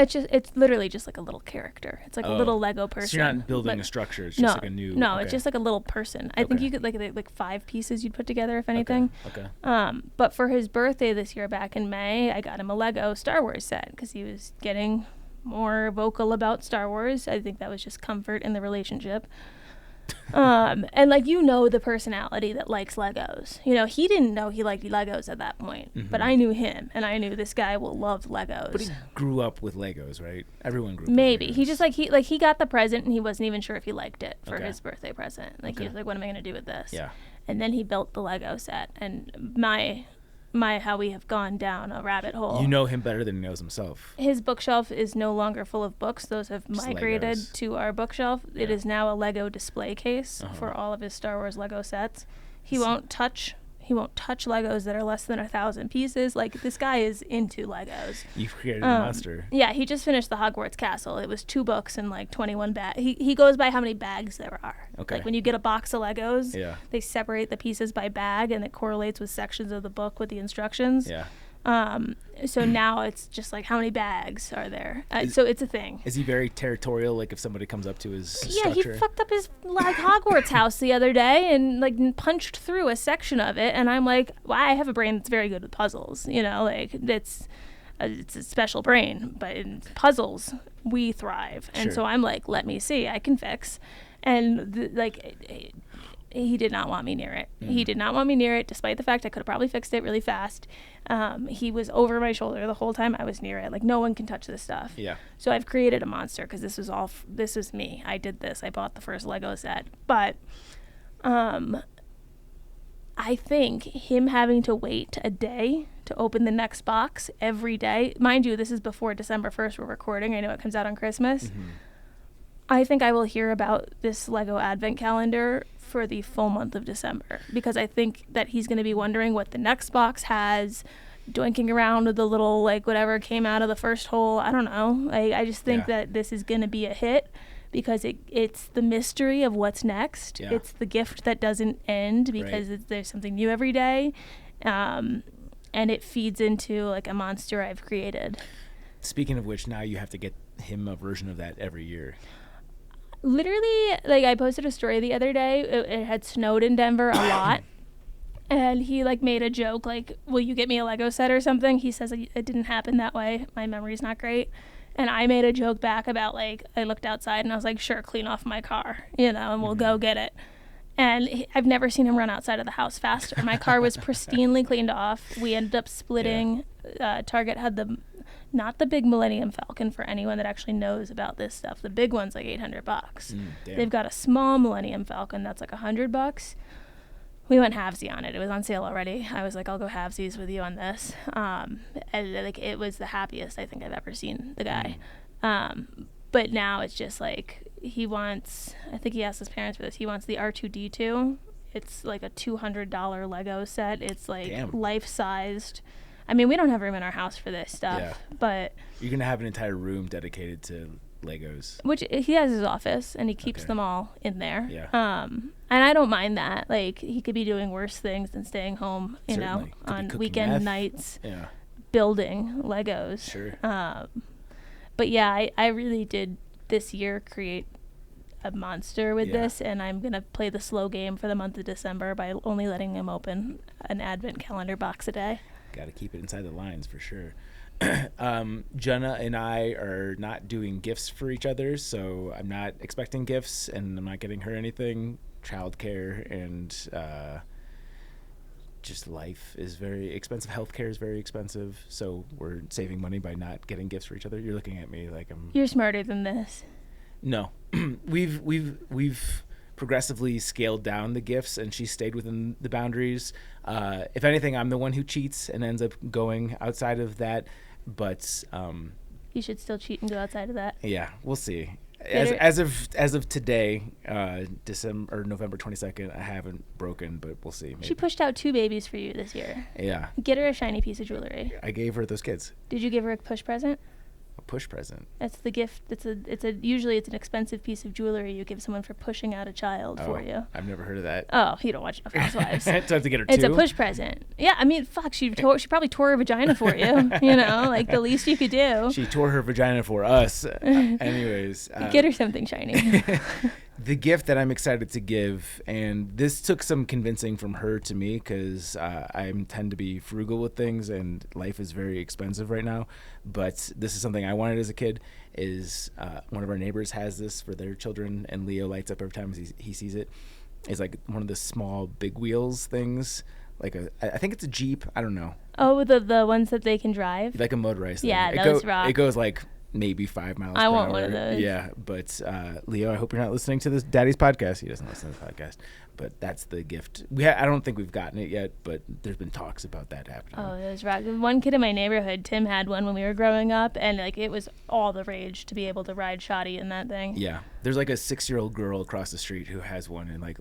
It's literally just like a little character. It's like a little Lego person. So you're not building a structure. It's just like a new. No, it's just like a little person. I think you could like 5 pieces you'd put together if anything. Okay. But for his birthday this year, back in May, I got him a Lego Star Wars set because he was getting more vocal about Star Wars. I think that was just comfort in the relationship. And like, you know, the personality that likes Legos. You know, he didn't know he liked Legos at that point, but I knew him, and I knew this guy will love Legos. But he grew up with Legos, right? Everyone grew up Maybe. with Legos. He just he got the present and he wasn't even sure if he liked it for his birthday present. Like he was like, what am I going to do with this? Yeah. And then he built the Lego set, and my how we have gone down a rabbit hole. You know him better than he knows himself. His bookshelf is no longer full of books. Those have migrated to our bookshelf. Yeah. It is now a Lego display case for all of his Star Wars Lego sets. He won't touch Legos that are less than 1,000 pieces. Like, this guy is into Legos. You've created a monster. Yeah, he just finished the Hogwarts Castle. It was 2 books and like 21 bags. He goes by how many bags there are. Okay. Like when you get a box of Legos, they separate the pieces by bag, and it correlates with sections of the book with the instructions. Yeah. So now it's just like, how many bags are there? So it's a thing. Is he very territorial? Like if somebody comes up to his structure? He fucked up his like Hogwarts house the other day and like punched through a section of it. And I'm like, well, I have a brain that's very good with puzzles. You know, like it's a special brain, but in puzzles we thrive. And so I'm like, let me see, I can fix. And he did not want me near it. He did not want me near it, despite the fact I could have probably fixed it really fast. He was over my shoulder the whole time I was near it. Like, no one can touch this stuff. Yeah. So I've created a monster because this was me. I did this. I bought the first Lego set. But I think him having to wait a day to open the next box every day. Mind you, this is before December 1st we're recording. I know it comes out on Christmas. Mm-hmm. I think I will hear about this Lego advent calendar for the full month of December, because I think that he's going to be wondering what the next box has, doinking around with the little, like, whatever came out of the first hole. I don't know. I just think that this is going to be a hit, because it's the mystery of what's next. Yeah. It's the gift that doesn't end, because there's something new every day. And it feeds into, like, a monster I've created. Speaking of which, now you have to get him a version of that every year. Literally, like, I posted a story the other day. It had snowed in Denver a lot. And he, like, made a joke, like, will you get me a Lego set or something? He says it didn't happen that way. My memory's not great. And I made a joke back about, like, I looked outside and I was like, sure, clean off my car, and we'll go get it. And I've never seen him run outside of the house faster. My car was pristinely cleaned off. We ended up splitting. Target had not the big Millennium Falcon, for anyone that actually knows about this stuff. The big one's like $800. They've got a small Millennium Falcon that's like $100. We went halvesy on it. It was on sale already. I was like, I'll go halvesies with you on this. And like, it was the happiest I think I've ever seen the guy. But now it's just like, he wants, I think he asked his parents for this, he wants the R2-D2. It's like a $200 Lego set. It's like life-sized. I mean, we don't have room in our house for this stuff, but you're gonna have an entire room dedicated to Legos. Which he has his office, and he keeps them all in there. Yeah. And I don't mind that. Like, he could be doing worse things than staying home, Certainly. Could on be weekend meth. nights, Yeah. building Legos. Sure. But yeah, I really did this year create a monster with this, and I'm gonna play the slow game for the month of December by only letting him open an advent calendar box a day. Got to keep it inside the lines for sure. Jenna and I are not doing gifts for each other, so I'm not expecting gifts, and I'm not getting her anything. Childcare and just life is very expensive. Healthcare is very expensive, so we're saving money by not getting gifts for each other. You're looking at me like I'm. You're smarter than this. No, we've progressively scaled down the gifts, and she stayed within the boundaries. If anything, I'm the one who cheats and ends up going outside of that. But you should still cheat and go outside of that. Yeah, we'll see. As of today, November 22nd, I haven't broken, but we'll see. Maybe. She pushed out 2 babies for you this year. Yeah. Get her a shiny piece of jewelry. I gave her those kids. Did you give her a push present? A push present. That's the gift. Usually it's an expensive piece of jewelry you give someone for pushing out a child for you. I've never heard of that. Oh, you don't watch enough Housewives. So I have to get her It's 2? a push present. Yeah, I mean, fuck, she probably tore her vagina for you. Like, the least you could do. She tore her vagina for us. Anyways. Get her something shiny. The gift that I'm excited to give, and this took some convincing from her to me, because I tend to be frugal with things, and life is very expensive right now. But this is something I wanted as a kid. Is one of our neighbors has this for their children, and Leo lights up every time he sees it. It's like one of the small big wheels things, like I think it's a Jeep. I don't know. Oh, the ones that they can drive. Like a motorized thing. Yeah, those rock. It goes like maybe 5 miles per hour. I want one of those. Yeah, but Leo, I hope you're not listening to this Daddy's podcast. He doesn't listen to the podcast, but that's the gift. I don't think we've gotten it yet, but there's been talks about that happening. Oh, those rock. One kid in my neighborhood, Tim, had one when we were growing up, and like, it was all the rage to be able to ride shoddy in that thing. Yeah, there's like a 6-year-old girl across the street who has one, and like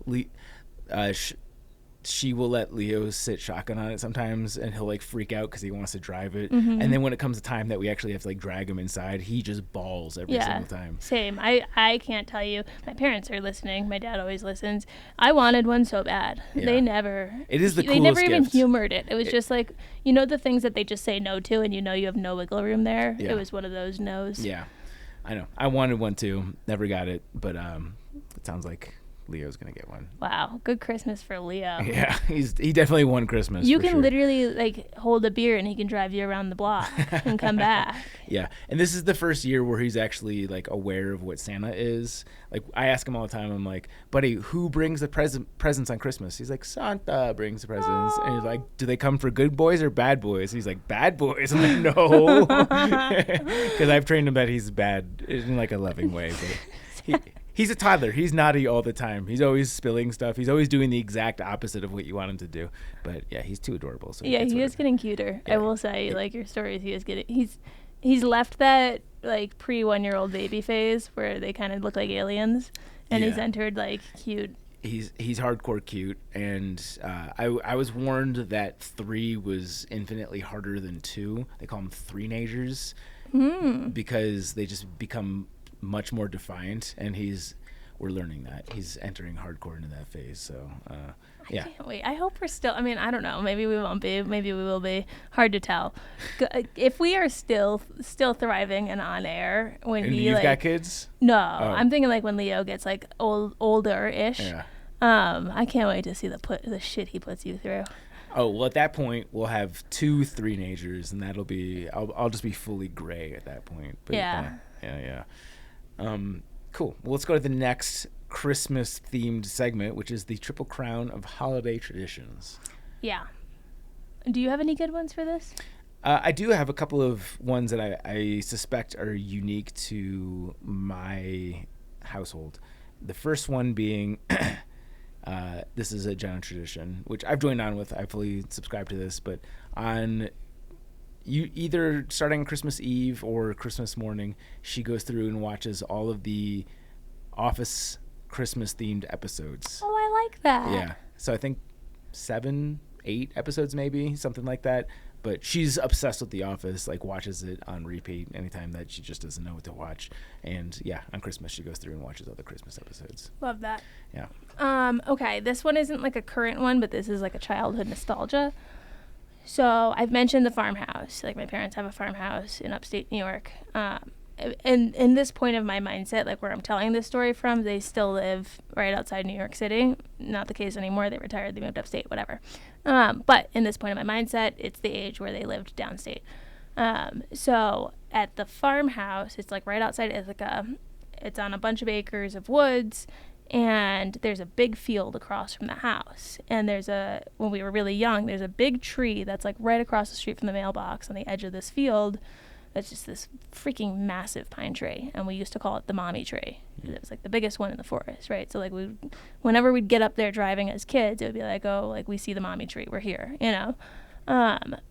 she will let Leo sit shotgun on it sometimes, and he'll like freak out because he wants to drive it. Mm-hmm. And then when it comes to time that we actually have to like drag him inside, he just bawls every single time. Same. I can't tell you. My parents are listening. My dad always listens. I wanted one so bad. Yeah. They never. It is the They coolest never even gift. humored it. It was just like, the things that they just say no to, and you have no wiggle room there. Yeah. It was one of those no's. Yeah, I know. I wanted one too. Never got it, but it sounds like Leo's gonna get one. Wow, good Christmas for Leo. Yeah, he definitely won Christmas. You for can sure. literally like hold a beer and he can drive you around the block and come back. Yeah, and this is the first year where he's actually like aware of what Santa is. Like, I ask him all the time. I'm like, buddy, who brings the presents on Christmas? He's like, Santa brings the presents. And he's like, do they come for good boys or bad boys? He's like, bad boys. I'm like, no, because I've trained him that he's bad in like a loving way, but He's a toddler. He's naughty all the time. He's always spilling stuff. He's always doing the exact opposite of what you want him to do. But yeah, he's too adorable. So Yeah, he is getting cuter. I will say, like your stories, he's left that like pre-1-year-old baby phase where they kind of look like aliens, and he's entered like cute. He's hardcore cute, and I was warned that 3 was infinitely harder than 2. They call them 3-nagers because they just become much more defiant, and we're learning that he's entering hardcore into that phase. So yeah, I can't wait. I hope we're still. I mean, I don't know. Maybe we won't be. Maybe we will be. Hard to tell. If we are still thriving and on air when and he you've like got kids. No, I'm thinking like when Leo gets like older-ish. Yeah. I can't wait to see the shit he puts you through. Oh, well, at that point, we'll have 2 3-nagers, and that'll be, I'll just be fully gray at that point. But Yeah. Cool. Well, let's go to the next Christmas-themed segment, which is the Triple Crown of Holiday Traditions. Yeah. Do you have any good ones for this? I do have a couple of ones that I suspect are unique to my household. The first one being... this is a general tradition, which I've joined on with. I fully subscribe to this, but either starting on Christmas Eve or Christmas morning, she goes through and watches all of the Office Christmas-themed episodes. Oh, I like that. Yeah. So I think 7, 8 episodes maybe, something like that. But she's obsessed with The Office, like watches it on repeat anytime that she just doesn't know what to watch. And yeah, on Christmas she goes through and watches all the Christmas episodes. Love that. Yeah. Okay, this one isn't like a current one, but this is like a childhood nostalgia. So I've mentioned the farmhouse. Like my parents have a farmhouse in upstate New York. And in this point of my mindset, like where I'm telling this story from, they still live right outside New York City. Not the case anymore. They retired. They moved upstate, whatever. But in this point of my mindset, it's the age where they lived downstate. So at the farmhouse, it's like right outside. It's on a bunch of acres of woods, and there's a big field across from the house. And when we were really young, there's a big tree that's like right across the street from the mailbox on the edge of this field. That's just this freaking massive pine tree, and we used to call it the mommy tree. It was like the biggest one in the forest, right? So like whenever we'd get up there driving as kids, it would be like, oh, like we see the mommy tree, we're here, you know.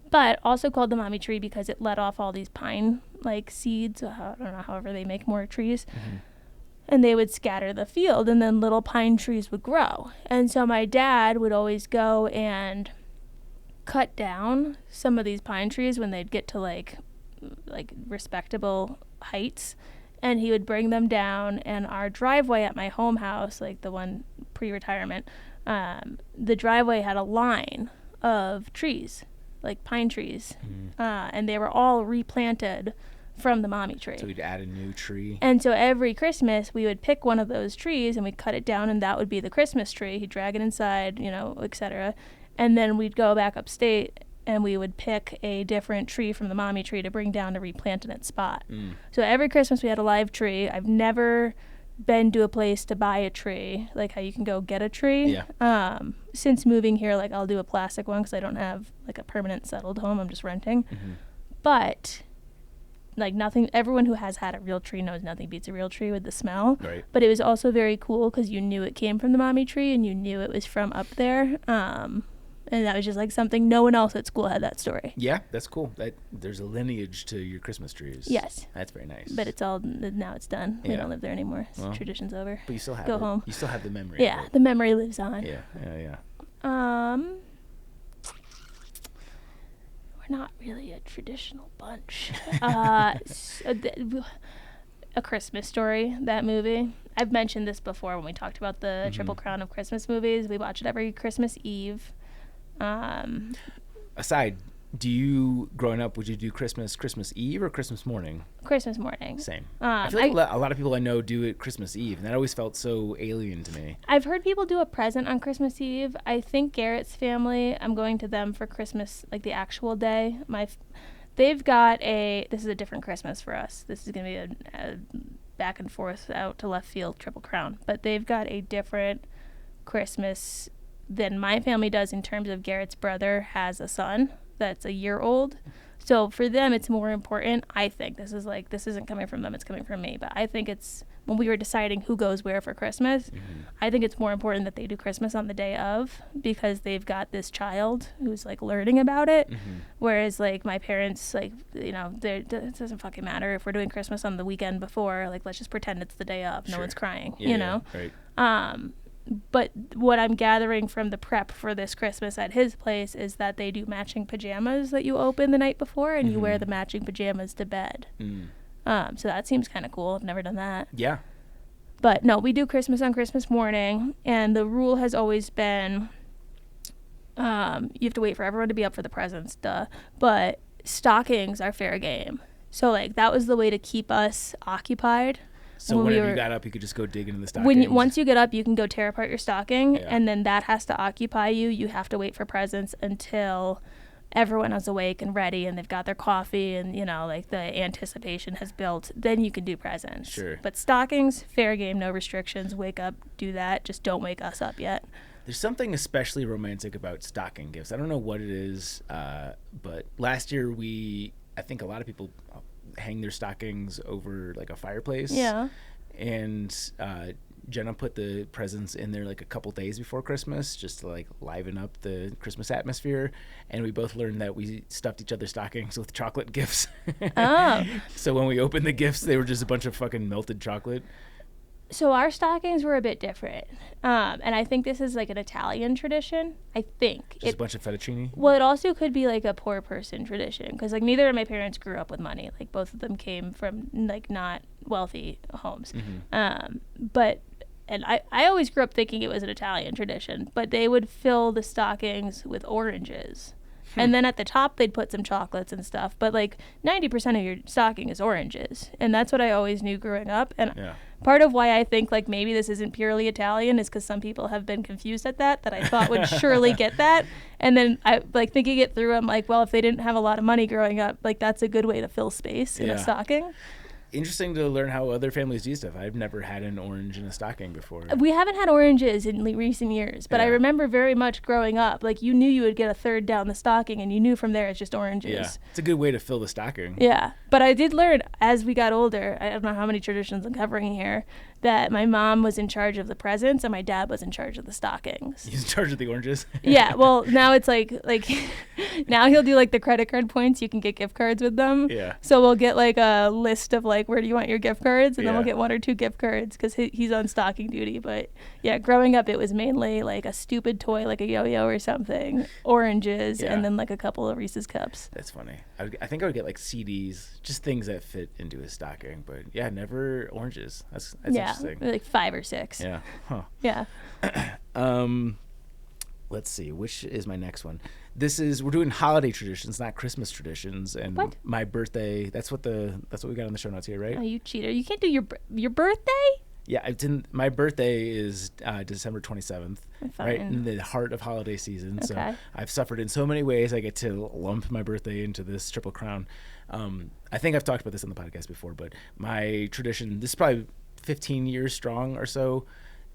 But also called the mommy tree because it let off all these pine like seeds. I don't know, however they make more trees. Mm-hmm. And they would scatter the field, and then little pine trees would grow. And so my dad would always go and cut down some of these pine trees when they'd get to like respectable heights, and he would bring them down. And our driveway at my home house, like the one pre-retirement, the driveway had a line of trees, like pine trees, and they were all replanted from the mommy tree. So we'd add a new tree. And so every Christmas we would pick one of those trees and we'd cut it down, and that would be the Christmas tree. He'd drag it inside, you know, etc. And then we'd go back upstate and we would pick a different tree from the mommy tree to bring down to replant in its spot. So every Christmas we had a live tree. I've never been to a place to buy a tree, like how you can go get a tree. Yeah. Since moving here, like I'll do a plastic one because I don't have like a permanent settled home. I'm just renting. Mm-hmm. But like nothing, everyone who has had a real tree knows nothing beats a real tree with the smell. Right. But it was also very cool because you knew it came from the mommy tree and you knew it was from up there. And that was just like something no one else at school had that story. Yeah, that's cool. There's a lineage to your Christmas trees. Yes. That's very nice. But it's all, now it's done. Yeah. We don't live there anymore. So tradition's over. But you still have Go home. You still have the memory. Yeah, the memory lives on. Yeah. We're not really a traditional bunch. A Christmas Story, that movie. I've mentioned this before when we talked about the Triple Crown of Christmas movies. We watch it every Christmas Eve. Aside, growing up, would you do Christmas Eve or Christmas morning? Christmas morning. Same. I feel like a lot of people I know do it Christmas Eve, and that always felt so alien to me. I've heard people do a present on Christmas Eve. I think Garrett's family, I'm going to them for Christmas, like the actual day. They've got this is a different Christmas for us. This is going to be a back and forth out to left field Triple Crown. But they've got a different Christmas than my family does in terms of Garrett's brother has a son that's a year old. So for them, it's more important. I think this isn't coming from them, it's coming from me. But I think it's when we were deciding who goes where for Christmas, I think it's more important that they do Christmas on the day of, because they've got this child who's like learning about it. Whereas like my parents, like, you know, it doesn't fucking matter if we're doing Christmas on the weekend before. Like, let's just pretend it's the day of. No one's crying, you know? Right. But what I'm gathering from the prep for this Christmas at his place is that they do matching pajamas that you open the night before, and you wear the matching pajamas to bed. So that seems kind of cool. I've never done that. Yeah. But no, we do Christmas on Christmas morning, and the rule has always been you have to wait for everyone to be up for the presents, but stockings are fair game. So like that was the way to keep us occupied. So whenever you got up, you could just go dig into the stockings? Once you get up, you can go tear apart your stocking, and then that has to occupy you. You have to wait for presents until everyone is awake and ready, and they've got their coffee, and, you know, like the anticipation has built. Then you can do presents. Sure. But stockings, fair game, no restrictions. Wake up, do that. Just don't wake us up yet. There's something especially romantic about stocking gifts. I don't know what it is, but last year I think a lot of people hang their stockings over like a fireplace. Yeah. And Jenna put the presents in there like a couple days before Christmas just to like liven up the Christmas atmosphere. And we both learned that we stuffed each other's stockings with chocolate gifts. Oh. So when we opened the gifts, they were just a bunch of fucking melted chocolate. So our stockings were a bit different. And I think this is like an Italian tradition. I think. Just a bunch of fettuccine? Well, it also could be like a poor person tradition, because like neither of my parents grew up with money. Like both of them came from like not wealthy homes. But I always grew up thinking it was an Italian tradition, but they would fill the stockings with oranges. And then at the top, they'd put some chocolates and stuff. But like 90% of your stocking is oranges. And that's what I always knew growing up. And part of why I think like maybe this isn't purely Italian is because some people have been confused at that I thought would surely get that. And then I like thinking it through, I'm like, well, if they didn't have a lot of money growing up, like that's a good way to fill space in a stocking. Interesting to learn how other families do stuff. I've never had an orange in a stocking before. We haven't had oranges in recent years, but I remember very much growing up, like you knew you would get a third down the stocking, and you knew from there it's just oranges. Yeah, it's a good way to fill the stocking. Yeah, but I did learn as we got older, I don't know how many traditions I'm covering here, that my mom was in charge of the presents and my dad was in charge of the stockings. He's in charge of the oranges? Yeah, well, now it's like now he'll do like the credit card points. You can get gift cards with them. Yeah. So we'll get like a list of like, where do you want your gift cards? And then we'll get 1 or 2 gift cards because he's on stocking duty. But yeah, growing up, it was mainly like a stupid toy, like a yo-yo or something, oranges, and then like a couple of Reese's Cups. That's funny. I think I would get like CDs, just things that fit into his stocking. But yeah, never oranges. That's interesting. Like 5 or 6. Yeah. Huh. Yeah. Let's see, which is my next one? We're doing holiday traditions, not Christmas traditions. And what? My birthday, that's what we got on the show notes here, right? Oh, you cheater. You can't do your birthday? Yeah, my birthday is December 27th, Fine. right in the heart of holiday season. Okay. So I've suffered in so many ways. I get to lump my birthday into this triple crown. I think I've talked about this on the podcast before, but my tradition, this is probably 15 years strong or so,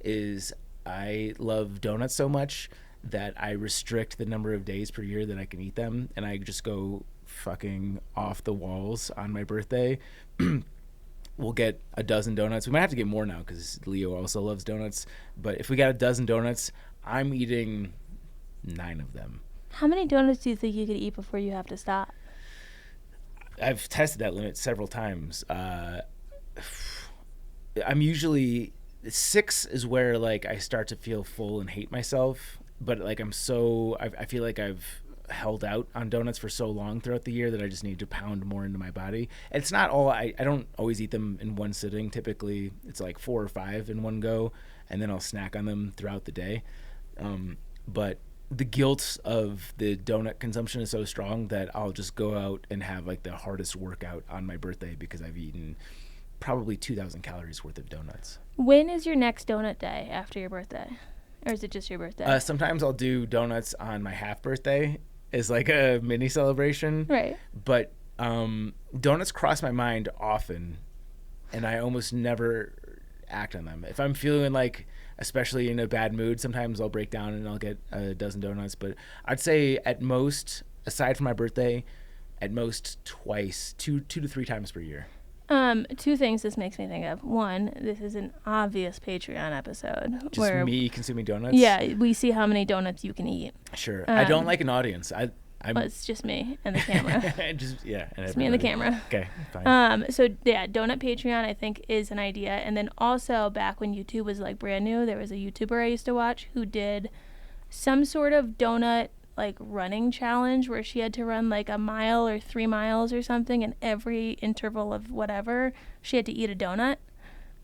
is I love donuts so much that I restrict the number of days per year that I can eat them, and I just go fucking off the walls on my birthday. We'll get a dozen donuts. We might have to get more now because Leo also loves donuts. But if we got a dozen donuts, I'm eating 9 of them. How many donuts do you think you could eat before you have to stop? I've tested that limit several times. I'm usually 6 is where like I start to feel full and hate myself. But like I feel like I've held out on donuts for so long throughout the year that I just need to pound more into my body. It's not all, I don't always eat them in one sitting. Typically it's like 4 or 5 in one go, and then I'll snack on them throughout the day. But the guilt of the donut consumption is so strong that I'll just go out and have like the hardest workout on my birthday because I've eaten probably 2,000 calories worth of donuts. When is your next donut day after your birthday? Or is it just your birthday? Sometimes I'll do donuts on my half birthday as like a mini celebration. Right. But donuts cross my mind often, and I almost never act on them. If I'm feeling like, especially in a bad mood, sometimes I'll break down and I'll get a dozen donuts. But I'd say at most aside from my birthday, at most twice, two to three times per year. Two things this makes me think of. One, this is an obvious Patreon episode. Just where, me consuming donuts? Yeah, we see how many donuts you can eat. Sure. I don't like an audience. I'm Well, it's just me and the camera. It's me and the camera. Okay, fine. So yeah, donut Patreon I think is an idea. And then also back when YouTube was like brand new, there was a YouTuber I used to watch who did some sort of donut like running challenge where she had to run like a mile or 3 miles or something, and every interval of whatever she had to eat a donut.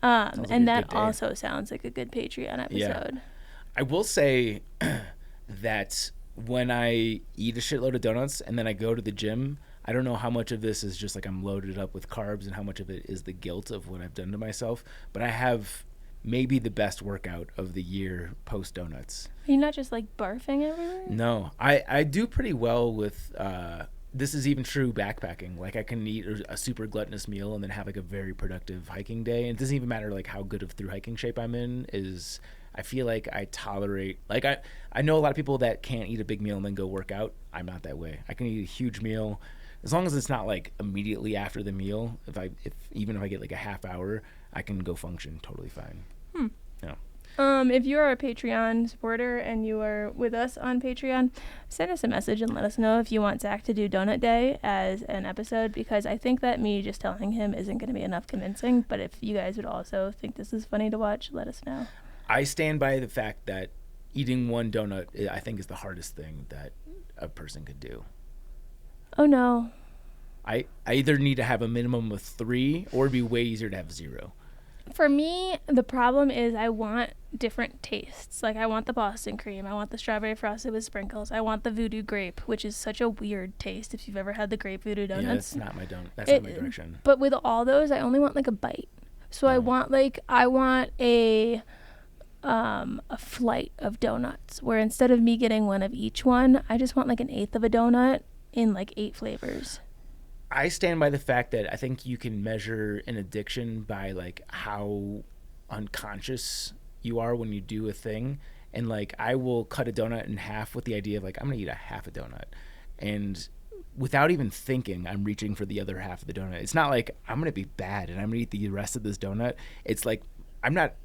And that also sounds like a good Patreon episode. Yeah. I will say that when I eat a shitload of donuts and then I go to the gym, I don't know how much of this is just like I'm loaded up with carbs and how much of it is the guilt of what I've done to myself, but I have maybe the best workout of the year post donuts. Are you not just like barfing everywhere? No, I do pretty well with this is even true backpacking. Like I can eat a super gluttonous meal and then have like a very productive hiking day. And it doesn't even matter like how good of through hiking shape I'm in. Is I feel like I tolerate, like I know a lot of people that can't eat a big meal and then go work out. I'm not that way. I can eat a huge meal as long as it's not like immediately after the meal. Even if I get like a half hour, I can go function totally fine. Yeah. If you are a Patreon supporter and you are with us on Patreon, send us a message and let us know if you want Zach to do Donut Day as an episode, because I think that me just telling him isn't going to be enough convincing. But if you guys would also think this is funny to watch, let us know. I stand by the fact that eating one donut, I think, is the hardest thing that a person could do. Oh, no. I either need to have a minimum of 3 or it'd be way easier to have 0. For me, the problem is I want different tastes. Like I want the Boston cream. I want the strawberry frosted with sprinkles. I want the voodoo grape, which is such a weird taste if you've ever had the grape voodoo donuts. Yeah, that's not my donut. That's not my direction. But with all those, I only want like a bite. So I want a flight of donuts where instead of me getting one of each one, I just want like an eighth of a donut in like 8 flavors. I stand by the fact that I think you can measure an addiction by like how unconscious you are when you do a thing. And like I will cut a donut in half with the idea of like I'm gonna eat a half a donut, and without even thinking I'm reaching for the other half of the donut. It's not like I'm gonna be bad and I'm gonna eat the rest of this donut. It's like I'm not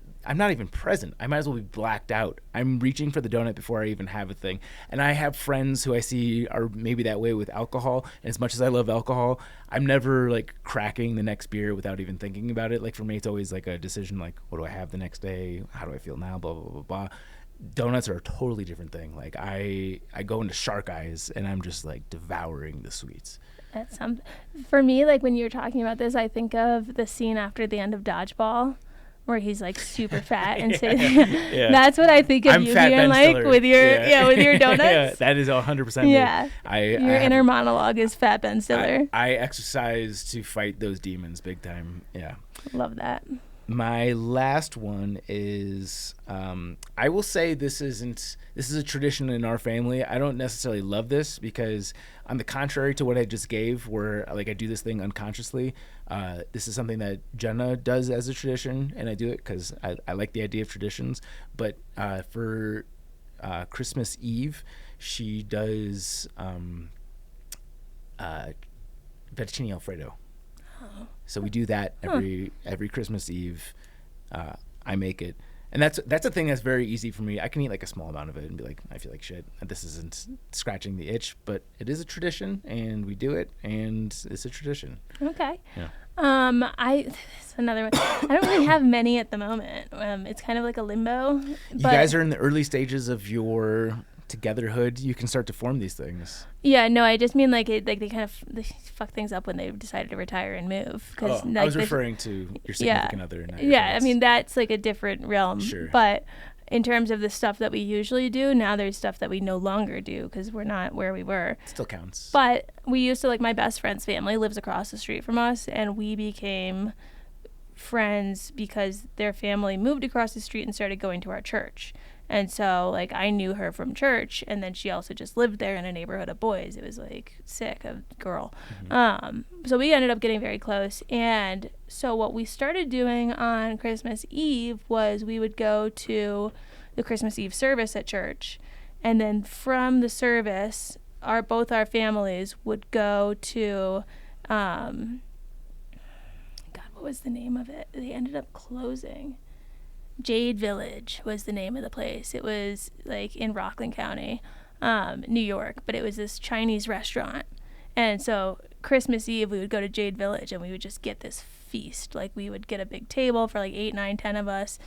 even present. I might as well be blacked out. I'm reaching for the donut before I even have a thing. And I have friends who I see are maybe that way with alcohol. And as much as I love alcohol, I'm never like cracking the next beer without even thinking about it. Like for me, it's always like a decision like, what do I have the next day? How do I feel now? Blah, blah, blah, blah. Donuts are a totally different thing. Like I go into shark eyes and I'm just like devouring the sweets. For me, like when you're talking about this, I think of the scene after the end of Dodgeball, where he's like super fat and sitting there. Yeah. That's what I think of you being like with your with your donuts. Yeah, that is 100%. Yeah, your inner monologue is Fat Ben Stiller. I exercise to fight those demons big time. Yeah, love that. My last one is I will say this is a tradition in our family. I don't necessarily love this because on the contrary to what I just gave, where like I do this thing unconsciously, this is something that Jenna does as a tradition, and I do it because I like the idea of traditions. But for Christmas Eve, she does fettuccine Alfredo. So we do that every Christmas Eve. I make it, and that's a thing that's very easy for me. I can eat like a small amount of it and be like, I feel like shit. This isn't scratching the itch, but it is a tradition, and we do it, and it's a tradition. Okay. Yeah. It's another one. I don't really have many at the moment. It's kind of like a limbo. You guys are in the early stages of your togetherhood. You can start to form these things. Yeah, no, I just mean like they fuck things up when they decided to retire and move. Like, I was referring to your significant other. I mean that's like a different realm. Sure. But in terms of the stuff that we usually do, now there's stuff that we no longer do because we're not where we were. It still counts. But we used to, like, my best friend's family lives across the street from us, and we became friends because their family moved across the street and started going to our church. And so, like, I knew her from church, and then she also just lived there in a neighborhood of boys. It was, like, sick, a girl. Mm-hmm. So we ended up getting very close. And so what we started doing on Christmas Eve was we would go to the Christmas Eve service at church. And then from the service, both our families would go to, God, what was the name of it? They ended up closing. Jade Village was the name of the place. It was like in Rockland County, New York, but it was this Chinese restaurant. And so Christmas Eve, we would go to Jade Village and we would just get this feast. Like we would get a big table for like 8, 9, 10 of us,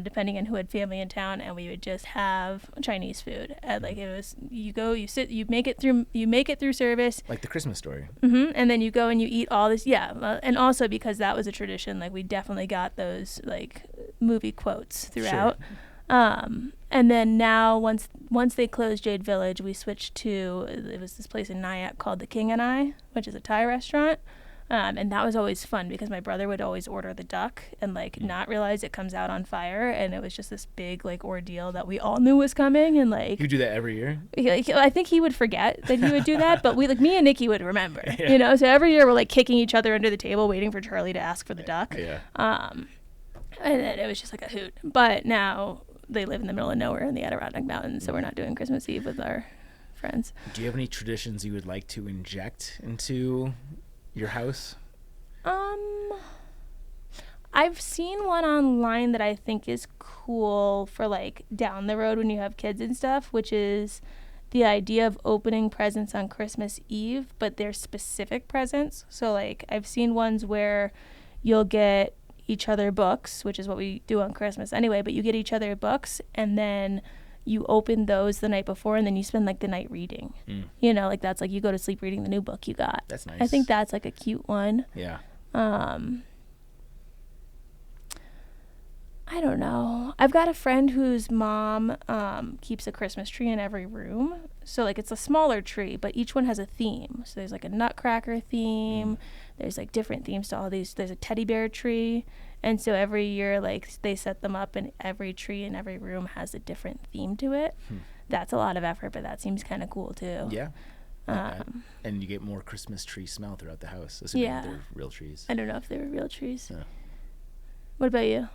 depending on who had family in town, and we would just have Chinese food. Like it was, you go, you sit, you make it through service. Like the Christmas Story. And then you go and you eat all this. Yeah. And also because that was a tradition, like we definitely got those like movie quotes throughout. Sure. And then now once they closed Jade Village, we switched to, it was this place in Nyack called The King and I, which is a Thai restaurant. And that was always fun because my brother would always order the duck and like not realize it comes out on fire, and it was just this big like ordeal that we all knew was coming. And like you do that every year. I think he would forget that he would do that, but me and Nikki would remember. You know, so every year we're like kicking each other under the table, waiting for Charlie to ask for the duck. And then it was just like a hoot. But now they live in the middle of nowhere in the Adirondack Mountains, so we're not doing Christmas Eve with our friends. Do you have any traditions you would like to inject into your house? I've seen one online that I think is cool for like down the road when you have kids and stuff, which is the idea of opening presents on Christmas Eve, but they're specific presents. So like I've seen ones where you'll get each other books, which is what we do on Christmas anyway, but you get each other books and then you open those the night before and then you spend like the night reading. You know, like that's like you go to sleep reading the new book you got. That's nice. I think that's like a cute one. Yeah. I don't know. I've got a friend whose mom keeps a Christmas tree in every room. So like it's a smaller tree, but each one has a theme. So there's like a nutcracker theme. There's like different themes to all these. There's a teddy bear tree. And so every year like they set them up and every tree in every room has a different theme to it. That's a lot of effort, but that seems kind of cool too. Yeah. And you get more Christmas tree smell throughout the house, assuming they're real trees. I don't know if they were real trees. Yeah. What about you?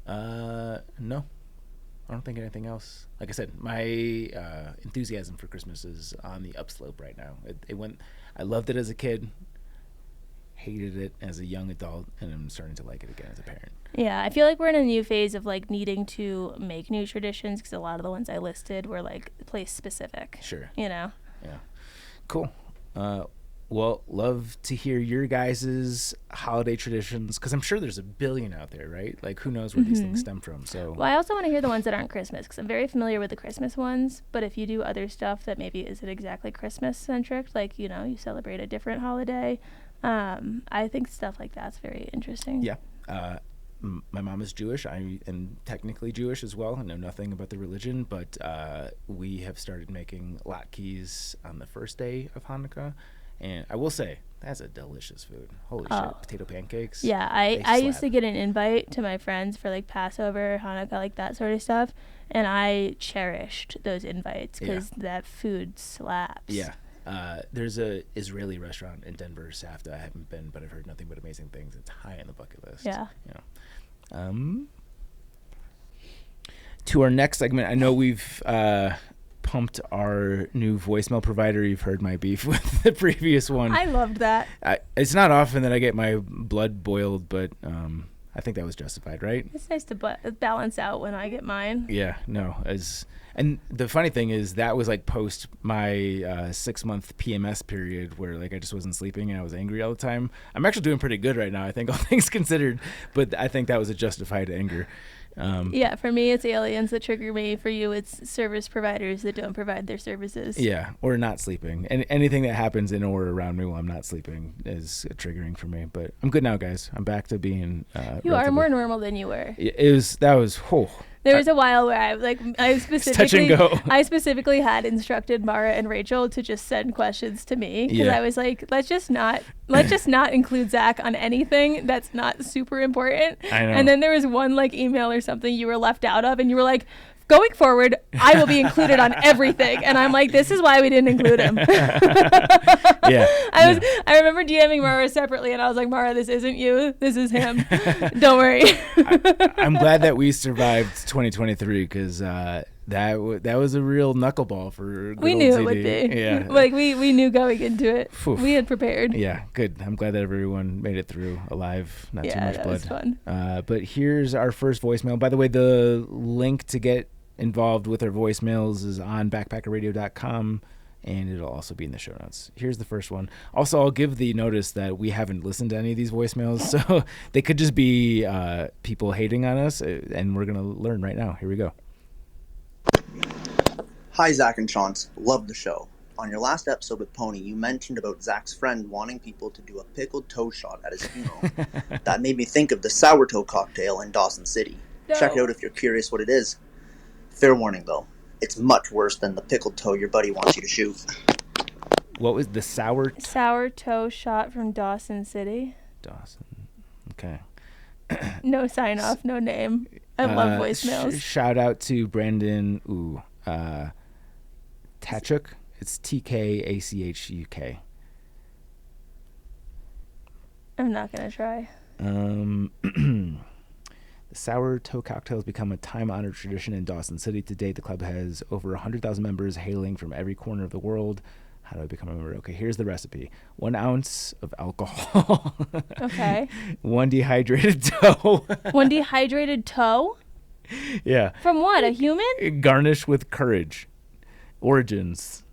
No, I don't think anything else. Like I said, my enthusiasm for Christmas is on the upslope right now. It went. I loved it as a kid, hated it as a young adult, and I'm starting to like it again as a parent. Yeah, I feel like we're in a new phase of like needing to make new traditions because a lot of the ones I listed were like place specific. Sure. You know. Yeah. Cool. Well, love to hear your guys' holiday traditions, because I'm sure there's a billion out there, right? Like, who knows where these things stem from? So. Well, I also want to hear the ones that aren't Christmas, because I'm very familiar with the Christmas ones. But if you do other stuff that maybe isn't exactly Christmas-centric, like, you know, you celebrate a different holiday, I think stuff like that's very interesting. Yeah. My mom is Jewish. I am technically Jewish as well. I know nothing about the religion, but we have started making latkes on the first day of Hanukkah. And I will say, that's a delicious food. Holy shit. Potato pancakes. Yeah, I used to get an invite to my friends for like Passover, Hanukkah, like that sort of stuff. And I cherished those invites because that food slaps. Yeah. There's a Israeli restaurant in Denver, Safta. I haven't been, but I've heard nothing but amazing things. It's high on the bucket list. Yeah. You know. To our next segment, I know we've pumped our new voicemail provider. You've heard my beef with the previous one. I loved that. It's not often that I get my blood boiled, but I think that was justified, right? It's nice to balance out when I get mine. Yeah, no. And the funny thing is that was like post my 6-month PMS period where like I just wasn't sleeping and I was angry all the time. I'm actually doing pretty good right now, I think, all things considered, but I think that was a justified anger. Yeah, for me, it's aliens that trigger me. For you, it's service providers that don't provide their services. Yeah, or not sleeping. And anything that happens in or around me while I'm not sleeping is triggering for me. But I'm good now, guys. I'm back to being. You are more normal than you were. There was a while where I specifically had instructed Mara and Rachel to just send questions to me because I was like, let's just not include Zach on anything that's not super important. I know. And then there was one like email or something you were left out of, and you were like, going forward, I will be included on everything. And I'm like, this is why we didn't include him. I remember DMing Mara separately, and I was like, Mara, this isn't you. This is him. Don't worry. I'm glad that we survived 2023 because That was a real knuckleball for good We old knew it ZD. would be. Yeah. Like we knew going into it. Phew. We had prepared. Yeah, good. I'm glad that everyone made it through alive. Not too much that blood. was fun. But here's our first voicemail. By the way, the link to get involved with our voicemails is on backpackerradio.com, and it'll also be in the show notes. Here's the first one. Also, I'll give the notice that we haven't listened to any of these voicemails, so they could just be people hating on us, and we're going to learn right now. Here we go. Hi, Zach and Chance. Love the show. On your last episode with Pony, you mentioned about Zach's friend wanting people to do a pickled toe shot at his funeral. That made me think of the sour toe cocktail in Dawson City. No. Check it out if you're curious what it is. Fair warning, though. It's much worse than the pickled toe your buddy wants you to shoot. What was the sour toe shot from Dawson City? Dawson. Okay. No sign off, no name. I love voicemails. Shout out to Brandon Tachuk. It's TKACHUK. I'm not going to try. The sour toe cocktail has become a time-honored tradition in Dawson City. To date, the club has over 100,000 members hailing from every corner of the world. How do I become a member? Okay, here's the recipe. 1 ounce of alcohol. Okay. 1 dehydrated toe. 1 dehydrated toe? Yeah. From what, a human? Garnish with courage. Origins.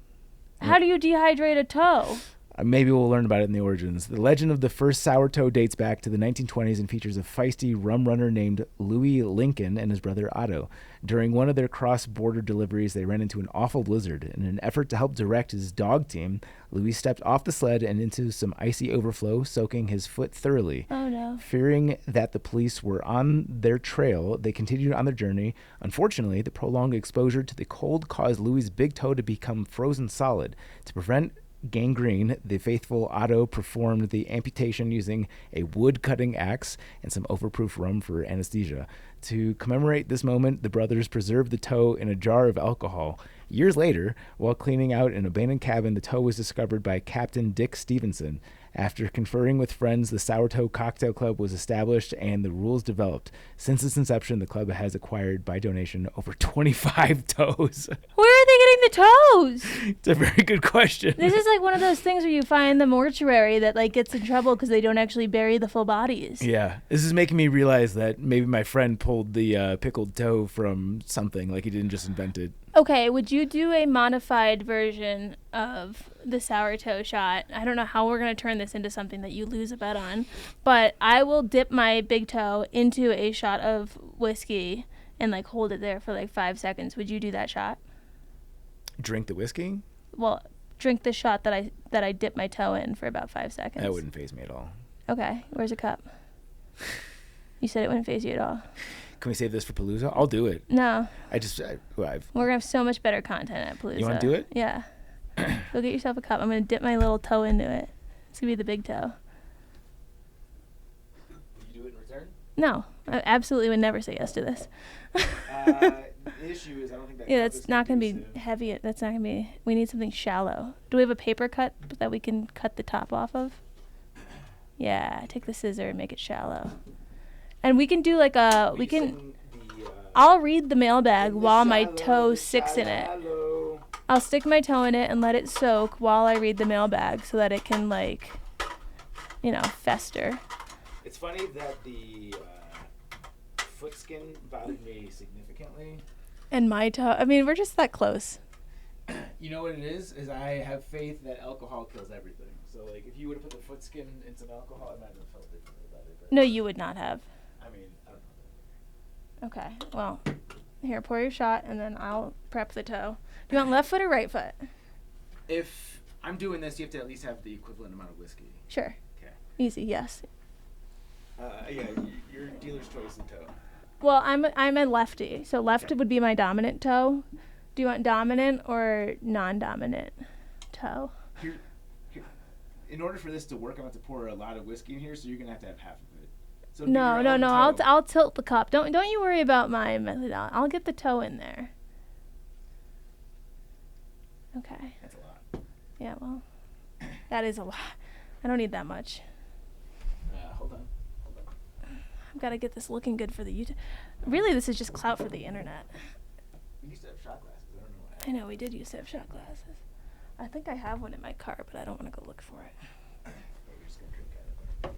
How do you dehydrate a toe? Maybe we'll learn about it in the origins. The legend of the first sour toe dates back to the 1920s and features a feisty rum runner named Louis Lincoln and his brother Otto. During one of their cross-border deliveries, they ran into an awful blizzard. In an effort to help direct his dog team, Louis stepped off the sled and into some icy overflow, soaking his foot thoroughly. Oh, no. Fearing that the police were on their trail, they continued on their journey. Unfortunately, the prolonged exposure to the cold caused Louis' big toe to become frozen solid. To prevent gangrene, the faithful Otto performed the amputation using a wood-cutting axe and some overproof rum for anesthesia. To commemorate this moment, the brothers preserved the toe in a jar of alcohol. Years later, while cleaning out an abandoned cabin, the toe was discovered by Captain Dick Stevenson. After conferring with friends, the Sour Toe Cocktail Club was established and the rules developed. Since its inception, the club has acquired, by donation, over 25 toes. Where are they getting the toes? It's a very good question. This is like one of those things where you find the mortuary that like gets in trouble because they don't actually bury the full bodies. Yeah, this is making me realize that maybe my friend pulled the pickled toe from something, like he didn't just invent it. Okay, would you do a modified version of the sour toe shot? I don't know how we're going to turn this into something that you lose a bet on, but I will dip my big toe into a shot of whiskey and like hold it there for like 5 seconds. Would you do that shot? Drink the whiskey? Well, drink the shot that I dip my toe in for about 5 seconds. That wouldn't faze me at all. Okay, where's a cup? You said it wouldn't faze you at all. Can we save this for Palooza? I'll do it. No. We're going to have so much better content at Palooza. You want to do it? Yeah. Go get yourself a cup. I'm going to dip my little toe into it. It's going to be the big toe. Will you do it in return? No. I absolutely would never say yes to this. The issue is I don't think that yeah, that's not going to be heavy. That's not going to be... We need something shallow. Do we have a paper cut that we can cut the top off of? Yeah, take the scissor and make it shallow. And we can do like a... We can... I'll read the mailbag while my toe sticks in it. I'll stick my toe in it and let it soak while I read the mailbag so that it can, like, you know, fester. It's funny that the foot skin bothered me significantly. And my toe... I mean, we're just that close. You know what it is I have faith that alcohol kills everything. So, like, if you would have put the foot skin in some alcohol, I might have felt differently about it. But No, you would not have. I mean, I don't know. Okay, well, here, pour your shot, and then I'll prep the toe. Do you want left foot or right foot? If I'm doing this, you have to at least have the equivalent amount of whiskey. Sure. Okay. Easy, yes. Yeah, your dealer's choice in toe. Well, I'm a lefty, so left would be my dominant toe. Do you want dominant or non-dominant toe? Here. In order for this to work, I'm going to have to pour a lot of whiskey in here, so you're going to have half of it. So No. I'll tilt the cup. Don't you worry about my method. I'll get the toe in there. Okay. That's a lot. Yeah, well, that is a lot. I don't need that much. Hold on. I've got to get this looking good for the YouTube. Really, this is just clout for the internet. We used to have shot glasses. I don't know what I know, we did used to have shot glasses. I think I have one in my car, but I don't want to go look for it. We're just gonna drink out of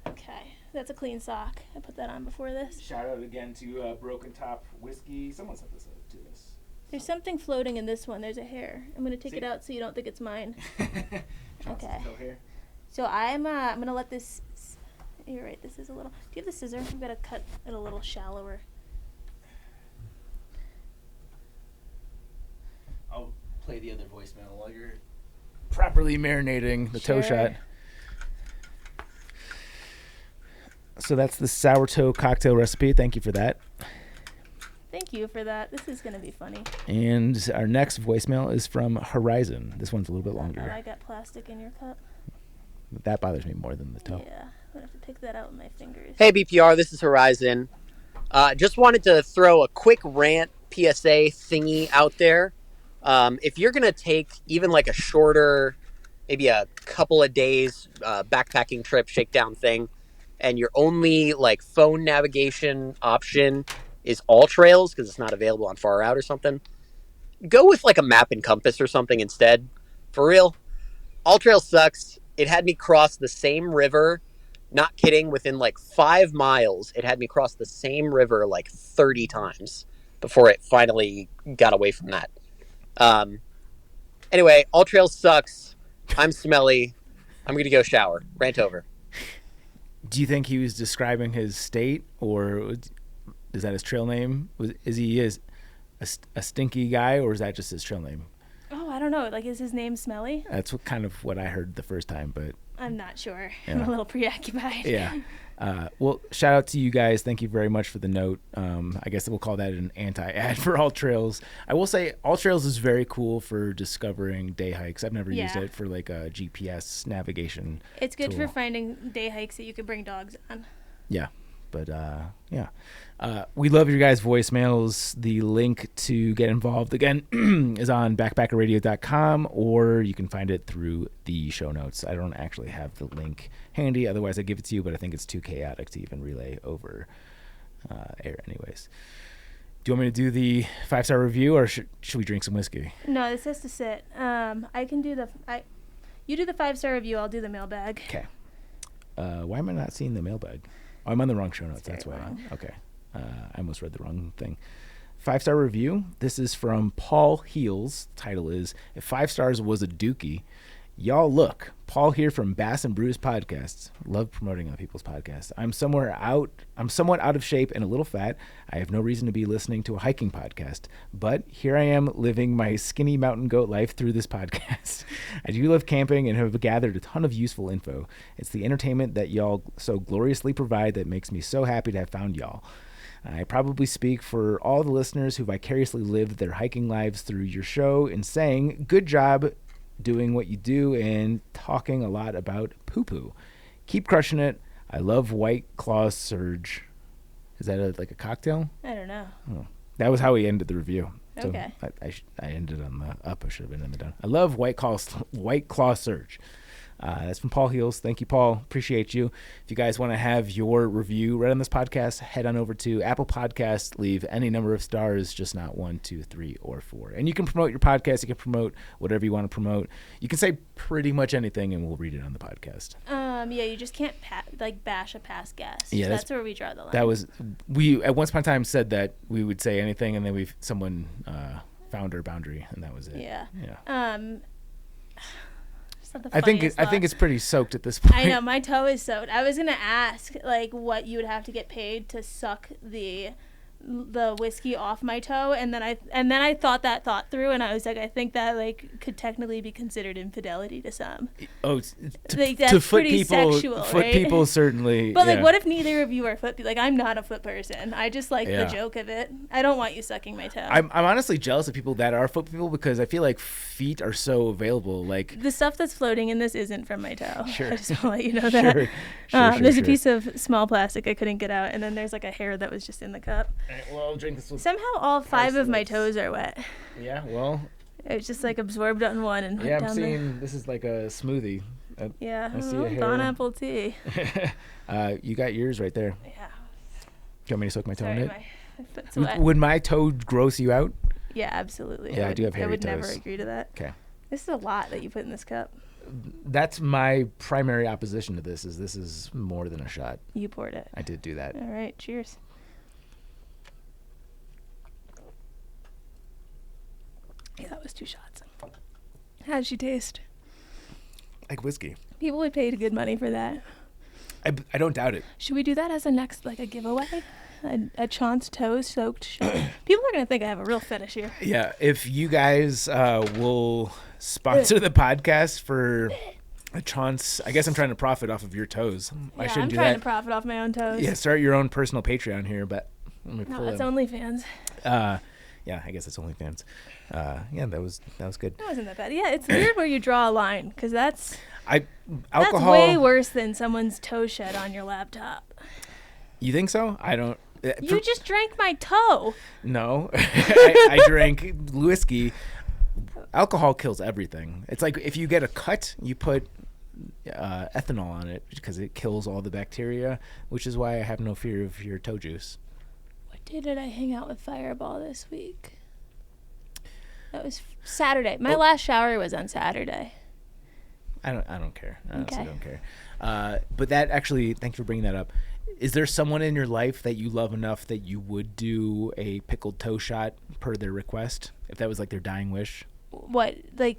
it. Okay, that's a clean sock. I put that on before this. Shout out again to Broken Top Whiskey. Someone sent this out to us. There's something floating in this one. There's a hair. I'm gonna take See? it out so you don't think it's mine. Okay. Here. So I'm gonna let this. You're right. This is a little. Do you have the scissor? I'm gonna cut it a little shallower. I'll play the other voicemail while you're properly marinating the toe Sure. shot. So that's the sour toe cocktail recipe. Thank you for that. Thank you for that. This is gonna be funny. And our next voicemail is from Horizon. This one's a little bit Oh, longer. I got plastic in your cup. That bothers me more than the toe. Yeah, I'm gonna have to pick that out with my fingers. Hey BPR, this is Horizon. Just wanted to throw a quick rant PSA thingy out there. If you're gonna take even like a shorter, maybe a couple of days backpacking trip, shakedown thing, and your only like phone navigation option is All Trails because it's not available on Far Out or something, go with like a map and compass or something instead. For real, All Trails sucks. It had me cross the same river, not kidding, within like 5 miles. It had me cross the same river like 30 times before it finally got away from that. Anyway, All Trails sucks. I'm smelly. I'm going to go shower. Rant over. Do you think he was describing his state, or is that his trail name? Is he a stinky guy, or is that just his trail name? Oh, I don't know. Like, is his name Smelly? That's kind of what I heard the first time, but I'm not sure. Yeah. I'm a little preoccupied. yeah. Well, shout out to you guys. Thank you very much for the note. I guess we'll call that an anti-ad for All Trails. I will say All Trails is very cool for discovering day hikes. I've never used Yeah. it for like a GPS navigation. It's good tool. for finding day hikes that you can bring dogs on. Yeah. But yeah. We love your guys' voicemails. The link to get involved again is on backpackerradio.com, or you can find it through the show notes. I don't actually have the link handy, otherwise I'd give it to you, but I think it's too chaotic to even relay over air anyways. Do you want me to do the 5-star review, or should we drink some whiskey? No, this has to sit. I can do you do the 5-star review, I'll do the mailbag. Okay. Why am I not seeing the mailbag? Oh, I'm on the wrong show notes. That's very why. wrong. Okay. I almost read the wrong thing. 5-star review. This is from Paul Heels. Title is, If 5 stars was a dookie. Y'all look. Paul here from Bass and Brews Podcasts. Love promoting other people's podcasts. I'm somewhat out of shape and a little fat. I have no reason to be listening to a hiking podcast, but here I am living my skinny mountain goat life through this podcast. I do love camping and have gathered a ton of useful info. It's the entertainment that y'all so gloriously provide that makes me so happy to have found y'all. I probably speak for all the listeners who vicariously lived their hiking lives through your show in saying, good job doing what you do and talking a lot about poo-poo. Keep crushing it. I love White Claw Surge. Is that like a cocktail? I don't know. Oh, that was how he ended the review. So Okay. I ended on the up. I should have been in the down. I love White Claw Surge. That's from Paul Heels. Thank you, Paul. Appreciate you. If you guys want to have your review read on this podcast, head on over to Apple Podcasts. Leave any number of stars, just not 1, 2, 3, or 4. And you can promote your podcast. You can promote whatever you want to promote. You can say pretty much anything, and we'll read it on the podcast. Yeah, you just can't bash a past guest. Yeah, that's where we draw the line. That was we at once upon a time said that we would say anything, and then someone found our boundary, and that was it. Yeah. Yeah. It's not the I think funniest it's pretty soaked at this point. I know, my toe is soaked. I was gonna ask like what you would have to get paid to suck the whiskey off my toe, and then I thought that thought through, and I was like, I think that like could technically be considered infidelity to some. Oh, Like, that's to foot pretty people, sexual, foot right? people certainly. But like, yeah. what if neither of you are foot? Like, I'm not a foot person. I just like Yeah. the joke of it. I don't want you sucking my toe. I'm honestly jealous of people that are foot people because I feel like feet are so available. Like the stuff that's floating in this isn't from my toe. Sure. I just want to let you know that. Sure, There's sure. a piece of small plastic I couldn't get out, and then there's like a hair that was just in the cup. Well, I'll drink this. Somehow all 5 of my Parslets. toes are wet. Yeah, well, It was just like absorbed on one and yeah, I'm down seeing this is like a smoothie. Yeah, I see a hair. pineapple tea. You got yours right there. Yeah. Do you want me to soak my toe in Sorry, it? my foot's wet. Would my toe gross you out? Yeah, absolutely. Yeah, I do have hairy I would never toes. agree to that. Okay. This is a lot that you put in this cup. That's my primary opposition to this. This is more than a shot. You poured it. I did do that. All right, cheers. Yeah, that was 2 shots. How did she taste? Like whiskey. People would pay good money for that. I don't doubt it. Should we do that as a next, like a giveaway? A Chance toe soaked shot. People are gonna think I have a real fetish here. Yeah, if you guys will sponsor the podcast for a chance, I guess I'm trying to profit off of your toes. I Yeah, shouldn't I'm do trying that. to profit off my own toes. Yeah, start your own personal Patreon here, but let me No, pull it's it. OnlyFans. Yeah, I guess it's OnlyFans. Yeah, that was good. That wasn't that bad. Yeah, it's weird where you draw a line because that's Alcohol. way worse than someone's toe shed on your laptop. You think so? I don't. You just drank my toe. No, I drank whiskey. Alcohol kills everything. It's like if you get a cut, you put ethanol on it because it kills all the bacteria, which is why I have no fear of your toe juice. What day did I hang out with Fireball this week? That was Saturday. My last shower was on Saturday. I don't care. I honestly Okay. don't care. But that actually, thank you for bringing that up. Is there someone in your life that you love enough that you would do a pickled toe shot per their request if that was like their dying wish? What Their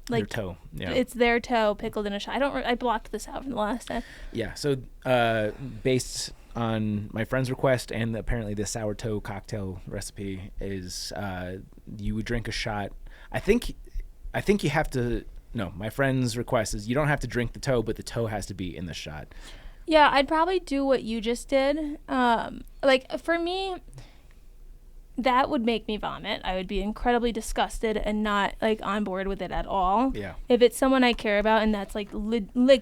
like toe. Yeah. it's their toe pickled in a shot. I blocked this out from the last time. Yeah. So based on my friend's request and apparently the sourdough cocktail recipe is you would drink a shot. I think you have to. No, my friend's request is you don't have to drink the toe, but the toe has to be in the shot. Yeah, I'd probably do what you just did. Like for me, that would make me vomit. I would be incredibly disgusted and not like on board with it at all. Yeah. If it's someone I care about and that's like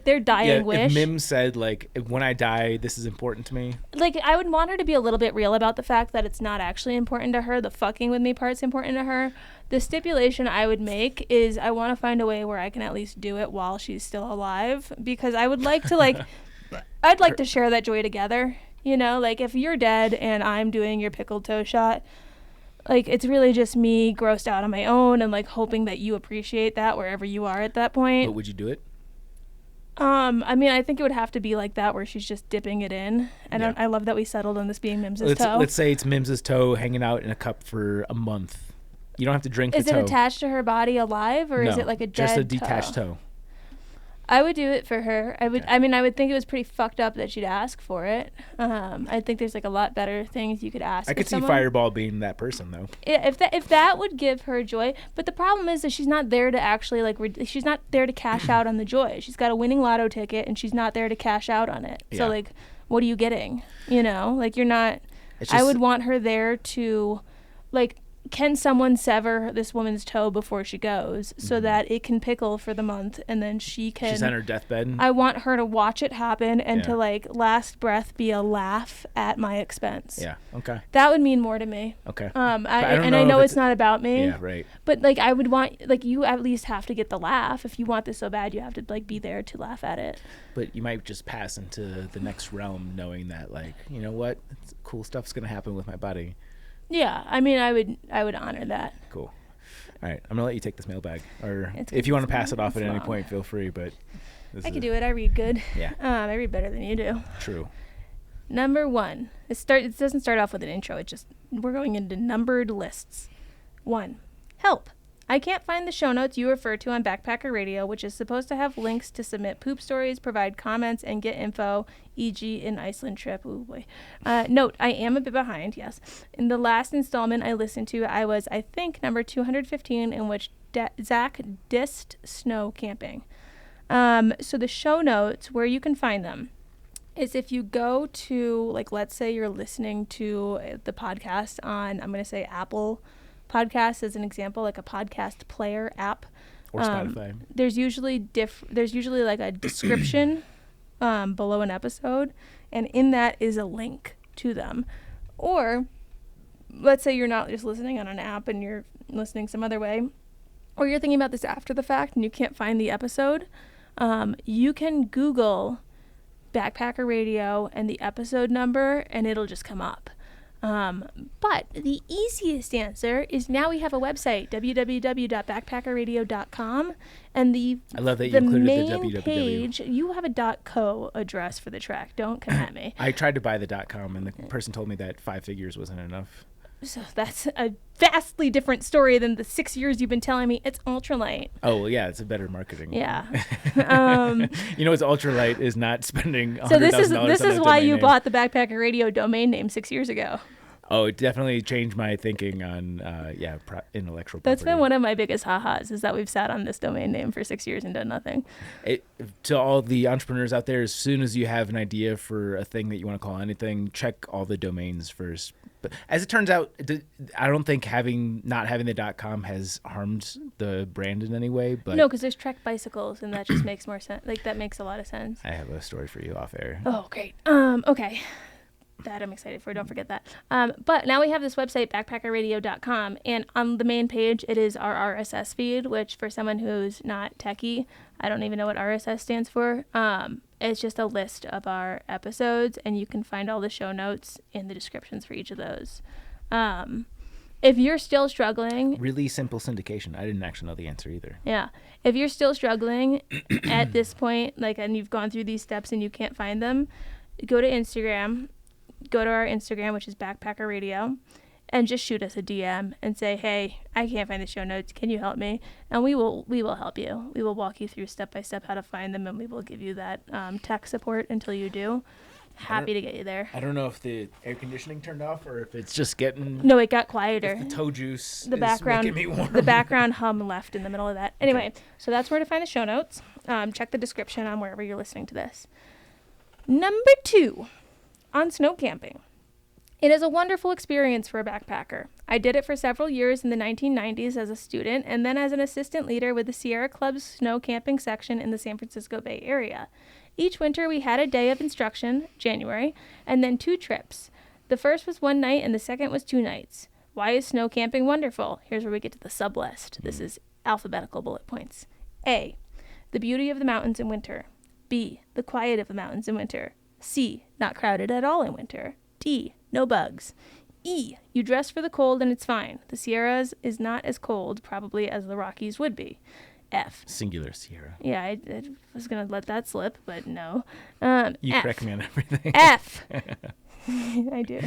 their dying wish. If Mim said like, when I die, this is important to me. Like I would want her to be a little bit real about the fact that it's not actually important to her. The fucking with me part's important to her. The stipulation I would make is I want to find a way where I can at least do it while she's still alive because I would like to like I'd like to share that joy together. You know, like if you're dead and I'm doing your pickled toe shot, like it's really just me grossed out on my own and like hoping that you appreciate that wherever you are at that point. But would you do it? I mean, I think it would have to be like that where she's just dipping it in. I love that we settled on this being Mims's toe. Let's say it's Mims's toe hanging out in a cup for a month. You don't have to drink the toe. Is it attached to her body alive or is No, it like a dead just a detached toe. I would do it for her. I would. Okay. I mean, I would think it was pretty fucked up that she'd ask for it. I think there's like a lot better things you could ask. I could see Fireball being that person though. If that would give her joy, but the problem is that she's not there to actually like. She's not there to cash out on the joy. She's got a winning lotto ticket and she's not there to cash out on it. Yeah. So like, what are you getting? You know, like you're not. I would want her there to, like. Can someone sever this woman's toe before she goes so that it can pickle for the month and then she can... She's on her deathbed? I want her to watch it happen and to, like, last breath be a laugh at my expense. Yeah, okay. That would mean more to me. Okay. I know it's not about me. Yeah, right. But, like, I would want... Like, you at least have to get the laugh. If you want this so bad, you have to, like, be there to laugh at it. But you might just pass into the next realm knowing that, like, you know what? Cool stuff's going to happen with my body. Yeah, I mean, I would honor that. Cool. All right, I'm gonna let you take this mailbag, or if you want to pass it off at any point, feel free. But I can do it. I read good. Yeah. I read better than you do. True. Number 1. It doesn't start off with an intro. It just we're going into numbered lists. 1. Help. I can't find the show notes you refer to on Backpacker Radio, which is supposed to have links to submit poop stories, provide comments, and get info, e.g. an Iceland trip. Ooh, boy. Note, I am a bit behind, yes. In the last installment I listened to, I was, I think, number 215, in which Zach dissed snow camping. So the show notes, where you can find them, is if you go to, like, let's say you're listening to the podcast on, I'm going to say Apple Podcasts as an example, like a podcast player app, or Spotify. There's usually like a description below an episode, and in that is a link to them. Or let's say you're not just listening on an app and you're listening some other way, or you're thinking about this after the fact and you can't find the episode. You can Google Backpacker Radio and the episode number, and it'll just come up. But the easiest answer is now we have a website, www.backpackerradio.com, and I love that you the included main the www. page. You have a .co address for the track. Don't come at me. I tried to buy the .com, and the person told me that 5 figures wasn't enough. So that's a vastly different story than the 6 years you've been telling me. It's ultralight. Oh, well, yeah, it's a better marketing. Yeah. You know what's ultralight is not spending $100,000 So this is on a why domain you name. bought the Backpacker Radio domain name 6 years ago. Oh, it definitely changed my thinking on, intellectual property. That's been one of my biggest ha-has, is that we've sat on this domain name for 6 years and done nothing. To all the entrepreneurs out there, as soon as you have an idea for a thing that you want to call anything, check all the domains first. But as it turns out, I don't think not having the .com has harmed the brand in any way. But No, because there's Trek bicycles, and that just makes more sense. Like, that makes a lot of sense. I have a story for you off air. Oh, great. Okay. That I'm excited for. Don't forget that. But now we have this website, backpackerradio.com, and on the main page, it is our RSS feed, which for someone who's not techie, I don't even know what RSS stands for. It's just a list of our episodes, and you can find all the show notes in the descriptions for each of those. If you're still struggling... Really simple syndication. I didn't actually know the answer either. Yeah. If you're still struggling at this point, and you've gone through these steps and you can't find them, go to Instagram. Go to our Instagram, which is Backpacker Radio, and just shoot us a DM and say, hey, I can't find the show notes. Can you help me? And we will help you. We will walk you through step by step how to find them, and we will give you that tech support until you do. Happy to get you there. I don't know if the air conditioning turned off or if it's just getting... No, it got quieter. The toe juice The is background, making me warm. the background hum left in the middle of that. Anyway, So that's where to find the show notes. Check the description on wherever you're listening to this. Number 2. On snow camping. It is a wonderful experience for a backpacker. I did it for several years in the 1990s as a student and then as an assistant leader with the Sierra Club's snow camping section in the San Francisco Bay Area. Each winter we had a day of instruction, January, and then 2 trips. The first was 1 night and the second was 2 nights. Why is snow camping wonderful? Here's where we get to the sub-list. This is alphabetical bullet points. A, the beauty of the mountains in winter. B, the quiet of the mountains in winter. C, not crowded at all in winter. D, no bugs. E, you dress for the cold and it's fine. The Sierras is not as cold, probably, as the Rockies would be. F. Singular Sierra. Yeah, I was going to let that slip, but no. You F. correct me on everything. F. I do.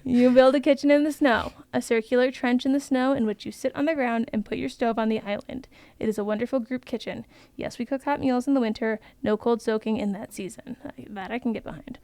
You build a kitchen in the snow, a circular trench in the snow in which you sit on the ground and put your stove on the island. It is a wonderful group kitchen. Yes, we cook hot meals in the winter. No cold soaking in that season. That I can get behind.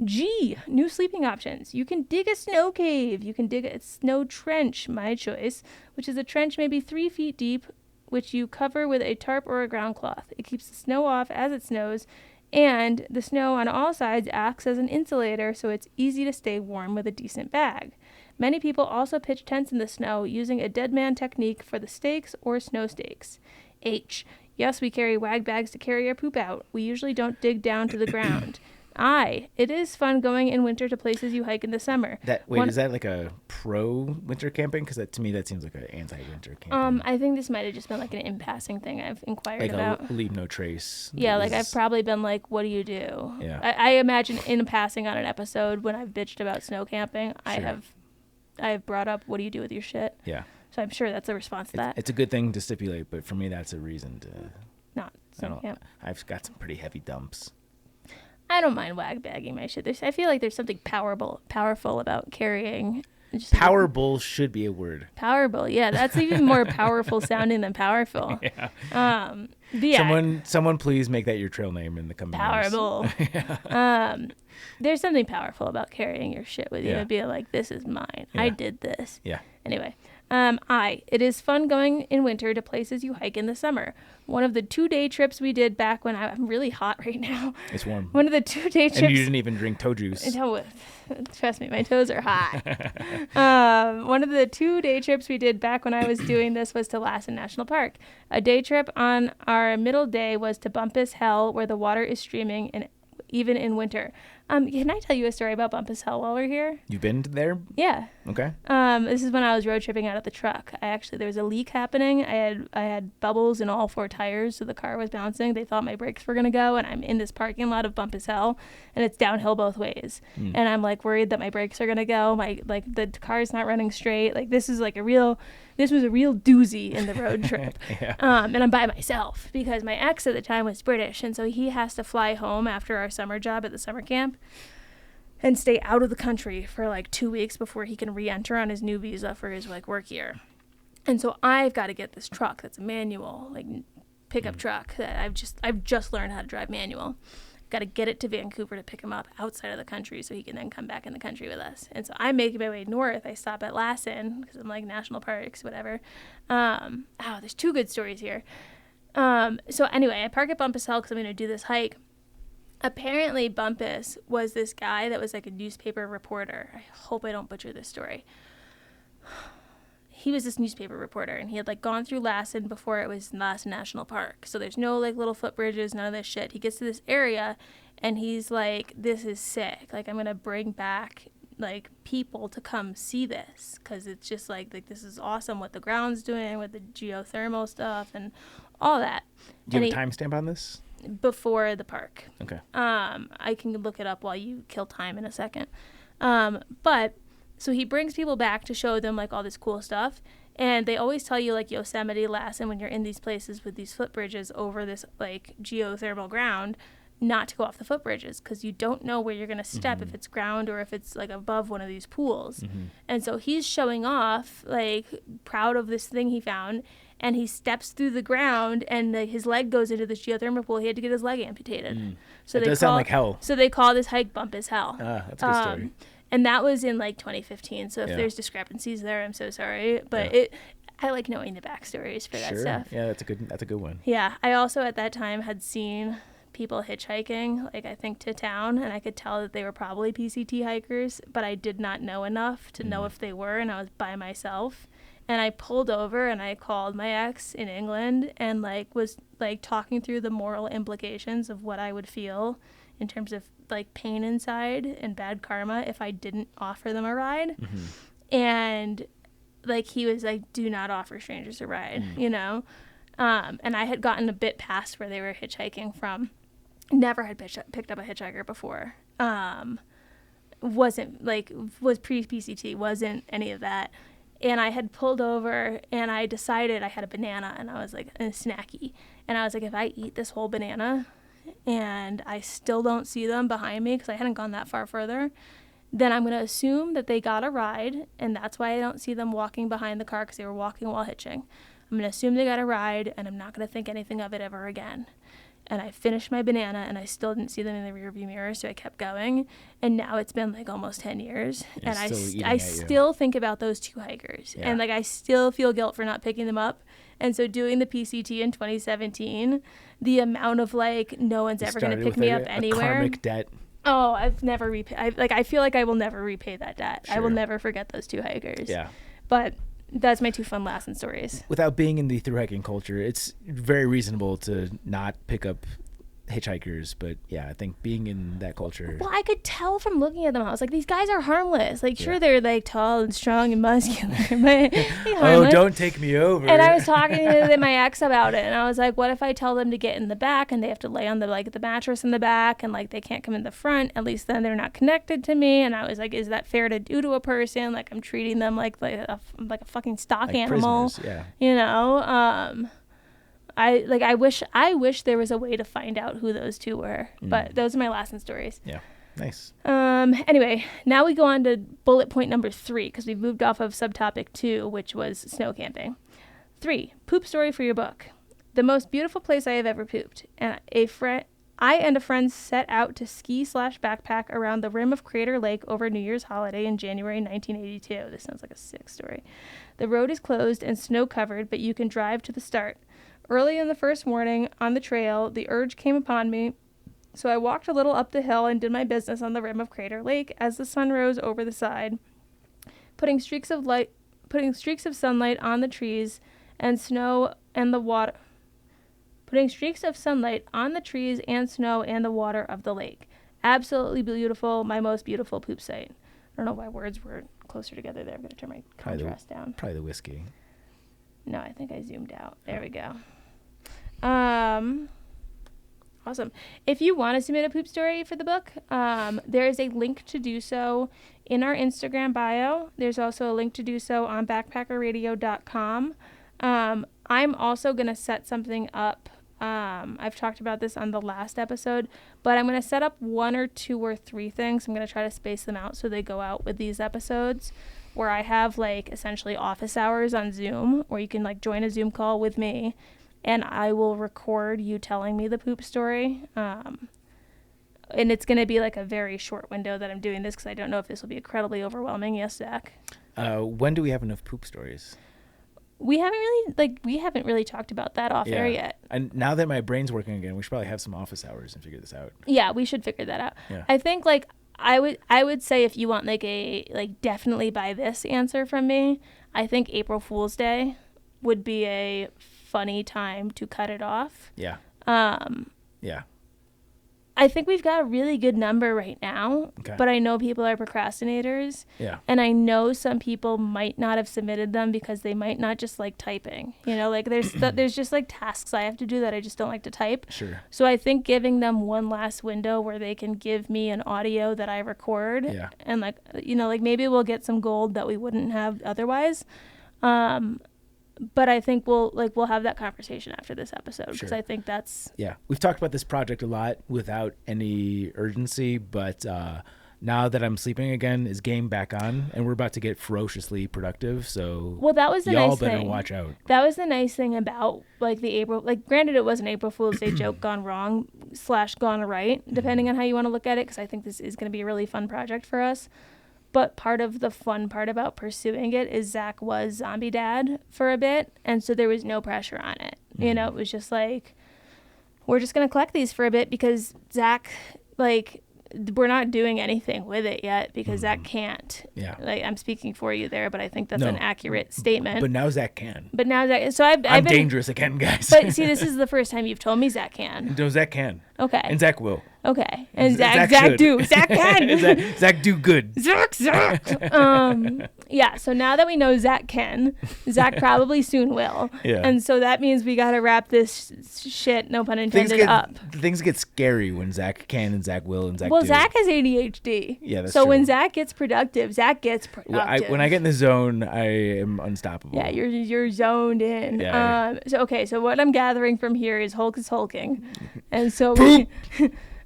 G, new sleeping options. You can dig a snow cave. You can dig a snow trench, my choice, which is a trench maybe 3 feet deep, which you cover with a tarp or a ground cloth. It keeps the snow off as it snows, and the snow on all sides acts as an insulator, so it's easy to stay warm with a decent bag. Many people also pitch tents in the snow using a dead man technique for the stakes or snow stakes. H, yes, we carry wag bags to carry our poop out. We usually don't dig down to the ground. I, it is fun going in winter to places you hike in the summer. Is that like a pro winter camping? Because to me that seems like an anti-winter camping. I think this might have just been like an in-passing thing I've inquired like about. a leave no trace. Yeah, like I've probably been like, what do you do? Yeah. I imagine in passing on an episode when I've bitched about snow camping, Sure. I have brought up, what do you do with your shit? Yeah. So I'm sure that's a response to that. It's a good thing to stipulate, but for me that's a reason to... Not snow camp. I've got some pretty heavy dumps. I don't mind wag bagging my shit. I feel like there's something powerful about carrying. Powerful should be a word. Powerful, yeah, that's even more powerful sounding than powerful. Yeah. Yeah. Someone please make that your trail name in the coming Powerful. years. There's something powerful about carrying your shit with you and being like, this is mine. Yeah. I did this. Yeah. Anyway, it is fun going in winter to places you hike in the summer. One of the 2-day trips we did back when I'm really hot right now. It's warm. One of the 2-day trips. And you didn't even drink toe juice. No, trust me, my toes are hot. One of the 2-day trips we did back when I was doing this was to Lassen National Park. A day trip on our middle day was to Bumpus Hell, where the water is streaming, and even in winter. Can I tell you a story about Bumpus Hill while we're here? You've been there? Yeah. Okay. This is when I was road tripping out of the truck. There was a leak happening. I had bubbles in all 4 tires, so the car was bouncing. They thought my brakes were gonna go, and I'm in this parking lot of Bumpus Hill, and it's downhill both ways. And I'm like worried that my brakes are gonna go. The car's not running straight. Like this was a real doozy in the road trip. Yeah. And I'm by myself because my ex at the time was British, and so he has to fly home after our summer job at the summer camp and stay out of the country for like 2 weeks before he can re-enter on his new visa for his like work year. And so I've got to get this truck that's a manual, like pickup truck that I've just learned how to drive manual. Got to get it to Vancouver to pick him up outside of the country so he can then come back in the country with us. And so I'm making my way north. I stop at Lassen because I'm like national parks, whatever. There's 2 good stories here. So anyway, I park at Bumpus Hill because I'm going to do this hike. Apparently Bumpus was this guy that was like a newspaper reporter. I hope I don't butcher this story. He was this newspaper reporter, and he had like gone through Lassen before it was Lassen National Park. So there's no like little footbridges, none of this shit. He gets to this area and he's like, this is sick. Like I'm going to bring back like people to come see this because it's just like this is awesome what the ground's doing with the geothermal stuff and all that. Do you have a timestamp on this? Before the park. Okay. I can look it up while you kill time in a second. But so he brings people back to show them like all this cool stuff, and they always tell you like Yosemite, Lassen, when you're in these places with these footbridges over this like geothermal ground, not to go off the footbridges because you don't know where you're going to step, if it's ground or if it's like above one of these pools. And so he's showing off like proud of this thing he found, and he steps through the ground and his leg goes into this geothermal pool. He had to get his leg amputated. So it does sound like hell. So they call this hike Bumpus Hell. That's a good story. And that was in like 2015. So if there's discrepancies there, I'm so sorry. But I like knowing the backstories for that stuff. Yeah, that's a good one. Yeah. I also at that time had seen people hitchhiking, like I think to town, and I could tell that they were probably PCT hikers, but I did not know enough to know if they were, and I was by myself. And I pulled over and I called my ex in England and like was like talking through the moral implications of what I would feel in terms of like pain inside and bad karma if I didn't offer them a ride. And like he was like, do not offer strangers a ride, you know? And I had gotten a bit past where they were hitchhiking from. Never had picked up a hitchhiker before. Was pre-PCT, wasn't any of that. And I had pulled over and I decided I had a banana and I was like, a snacky. And I was like, if I eat this whole banana and I still don't see them behind me because I hadn't gone that far further, then I'm going to assume that they got a ride, and that's why I don't see them walking behind the car because they were walking while hitching. I'm going to assume they got a ride, and I'm not going to think anything of it ever again. And I finished my banana, and I still didn't see them in the rearview mirror, so I kept going. And now it's been like almost 10 years, and I still think about those 2 hikers. Yeah. And like I still feel guilt for not picking them up. And so doing the PCT in 2017, the amount of like no one's ever going to pick me up anywhere. Karmic debt. Oh, I've never repaid. I feel like I will never repay that debt. Sure. I will never forget those 2 hikers. Yeah. But that's my 2 fun Lassen stories. Without being in the thru-hiking culture, it's very reasonable to not pick up hitchhikers, but yeah, I think being in that culture. Well, I could tell from looking at them. I was like, these guys are harmless. Like, sure, they're like tall and strong and muscular, but they're oh, don't take me over. And I was talking to my ex about it, and I was like, what if I tell them to get in the back and they have to lay on the mattress in the back, and like they can't come in the front? At least then they're not connected to me. And I was like, is that fair to do to a person? Like I'm treating them like a fucking stock animal. Prisoners, yeah. You know. I wish there was a way to find out who those 2 were, but those are my Lassen stories. Yeah, nice. Anyway, now we go on to bullet point number 3 because we moved off of subtopic 2, which was snow camping. 3, poop story for your book. The most beautiful place I have ever pooped, and I and a friend set out to ski/backpack around the rim of Crater Lake over New Year's holiday in January 1982. This sounds like a sick story. The road is closed and snow covered, but you can drive to the start. Early in the first morning on the trail, the urge came upon me, so I walked a little up the hill and did my business on the rim of Crater Lake as the sun rose over the side, putting streaks of sunlight on the trees and snow and the water. Putting streaks of sunlight on the trees and snow and the water of the lake. Absolutely beautiful. My most beautiful poop site. I don't know why words were closer together there. I'm going to turn my contrast down. Probably the whiskey. No, I think I zoomed out. There we go. Awesome. If you want to submit a poop story for the book, there is a link to do so in our Instagram bio. There's also a link to do so on backpackerradio.com. I'm also going to set something up. I've talked about this on the last episode, but I'm going to set up 1 or 2 or 3 things. I'm going to try to space them out so they go out with these episodes, where I have like essentially office hours on Zoom, where you can like join a Zoom call with me and I will record you telling me the poop story. And it's going to be like a very short window that I'm doing this, because I don't know if this will be incredibly overwhelming. Yes, Zach? When do we have enough poop stories? We haven't really talked about that off air yet. And now that my brain's working again, we should probably have some office hours and figure this out. Yeah, we should figure that out. Yeah. I think like I would say, if you want like a like definitely buy this answer from me, I think April Fool's Day would be a funny time to cut it off. Yeah. Yeah. I think we've got a really good number right now, but I know people are procrastinators. Yeah. And I know some people might not have submitted them because they might not just like typing. You know, like there's just like tasks I have to do that I just don't like to type. Sure. So I think giving them one last window where they can give me an audio that I record, and like, you know, like maybe we'll get some gold that we wouldn't have otherwise. But I think we'll have that conversation after this episode, because I think that's... Yeah. We've talked about this project a lot without any urgency, but now that I'm sleeping again, is game back on, and we're about to get ferociously productive, so that was the y'all nice better thing. watch out. That was the nice thing about like the April... Like, granted, it was an April Fool's Day joke gone wrong / gone right, depending on how you want to look at it, because I think this is going to be a really fun project for us. But part of the fun part about pursuing it is Zach was zombie dad for a bit, and so there was no pressure on it. You know, it was just like, we're just going to collect these for a bit, because Zach, like, we're not doing anything with it yet, because Zach can't. Yeah. Like, I'm speaking for you there, but I think that's an accurate statement. But now Zach can. But now Zach... So I've I'm been dangerous again, guys. But see, this is the first time you've told me Zach can. No, Zach can. Okay. And Zach will. Okay. And Zach should. do. Zach can. Zach do good. Zach. Yeah, so now that we know Zach can, Zach probably soon will. Yeah. And so that means we got to wrap this shit, no pun intended, up. Things get scary when Zach can and Zach will and Zach do. Well, Zach has ADHD. Yeah, that's so true. when Zach gets productive, Zach gets productive. When I get in the zone, I am unstoppable. Yeah, you're zoned in. Yeah. So what I'm gathering from here is Hulk is hulking. And so...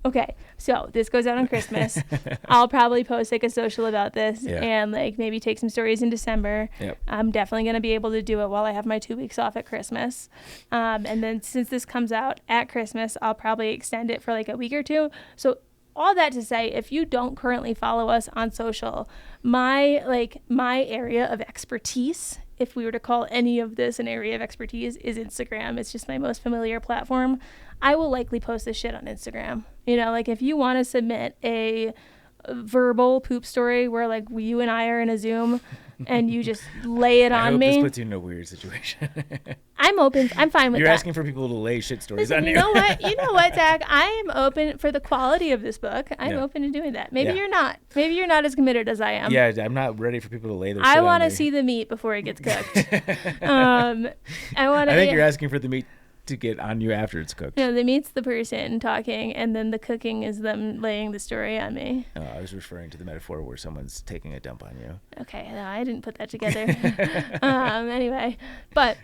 Okay, so this goes out on Christmas. I'll probably post like a social about this and like maybe take some stories in December. Yep. I'm definitely going to be able to do it while I have my 2 weeks off at Christmas. And then since this comes out at Christmas, I'll probably extend it for like a week or 2. So all that to say, if you don't currently follow us on social, my area of expertise, if we were to call any of this an area of expertise, is Instagram. It's just my most familiar platform. I will likely post this shit on Instagram. You know, like if you want to submit a verbal poop story where like you and I are in a Zoom and you just lay it on me. I hope this puts you in a weird situation. I'm open. I'm fine with that. You're asking for people to lay shit stories on you. You know what, Zach? I am open for the quality of this book. I'm open to doing that. Maybe you're not. Maybe you're not as committed as I am. Yeah, I'm not ready for people to lay their shit on me. I want to see the meat before it gets cooked. I think you're asking for the meat to get on you after it's cooked. No, the meat's the person talking, and then the cooking is them laying the story on me. Oh, I was referring to the metaphor where someone's taking a dump on you. Okay, no, I didn't put that together. Anyway, but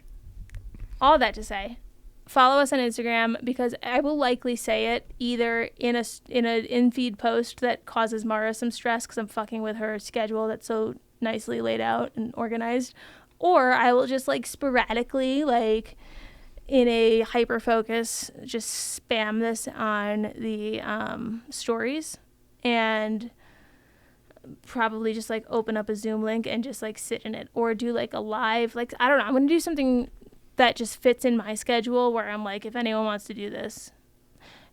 all that to say, follow us on Instagram, because I will likely say it either in a in-feed post that causes Mara some stress because I'm fucking with her schedule that's so nicely laid out and organized, or I will just like sporadically like in a hyper focus just spam this on the stories, and probably just like open up a Zoom link and just like sit in it, or do like a live, like I don't know, I'm gonna do something that just fits in my schedule where I'm like, if anyone wants to do this,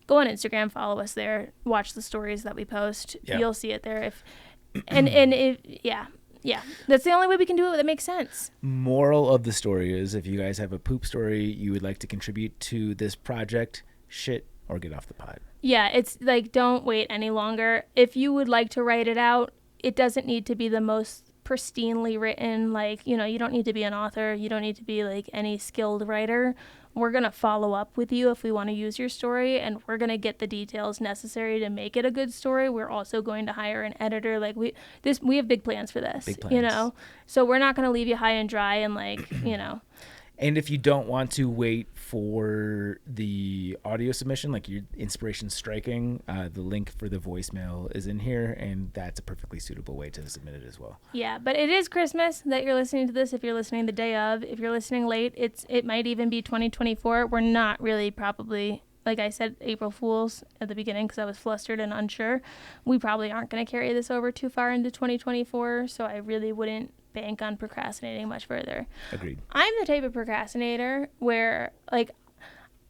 go on Instagram, follow us there, watch the stories that we post. You'll see it there. Yeah, that's the only way we can do it that makes sense. Moral of the story is, if you guys have a poop story you would like to contribute to this project, shit or get off the pot. Yeah, it's like, don't wait any longer. If you would like to write it out, it doesn't need to be the most pristinely written. Like, you don't need to be an author. You don't need to be like any skilled writer. We're going to follow up with you if we want to use your story, and we're going to get the details necessary to make it a good story. We're also going to hire an editor. Like, we have big plans for this, Big plans. So we're not going to leave you high and dry and like, And if you don't want to wait for the audio submission, like your inspiration striking, the link for the voicemail is in here, and that's a perfectly suitable way to submit it as well. Yeah, but it is Christmas that you're listening to this. If you're listening the day of, if you're listening late, it might even be 2024. We're not really probably, like I said, April Fools at the beginning because I was flustered and unsure. We probably aren't going to carry this over too far into 2024, so I really wouldn't bank on procrastinating much further. Agreed. I'm the type of procrastinator where, like,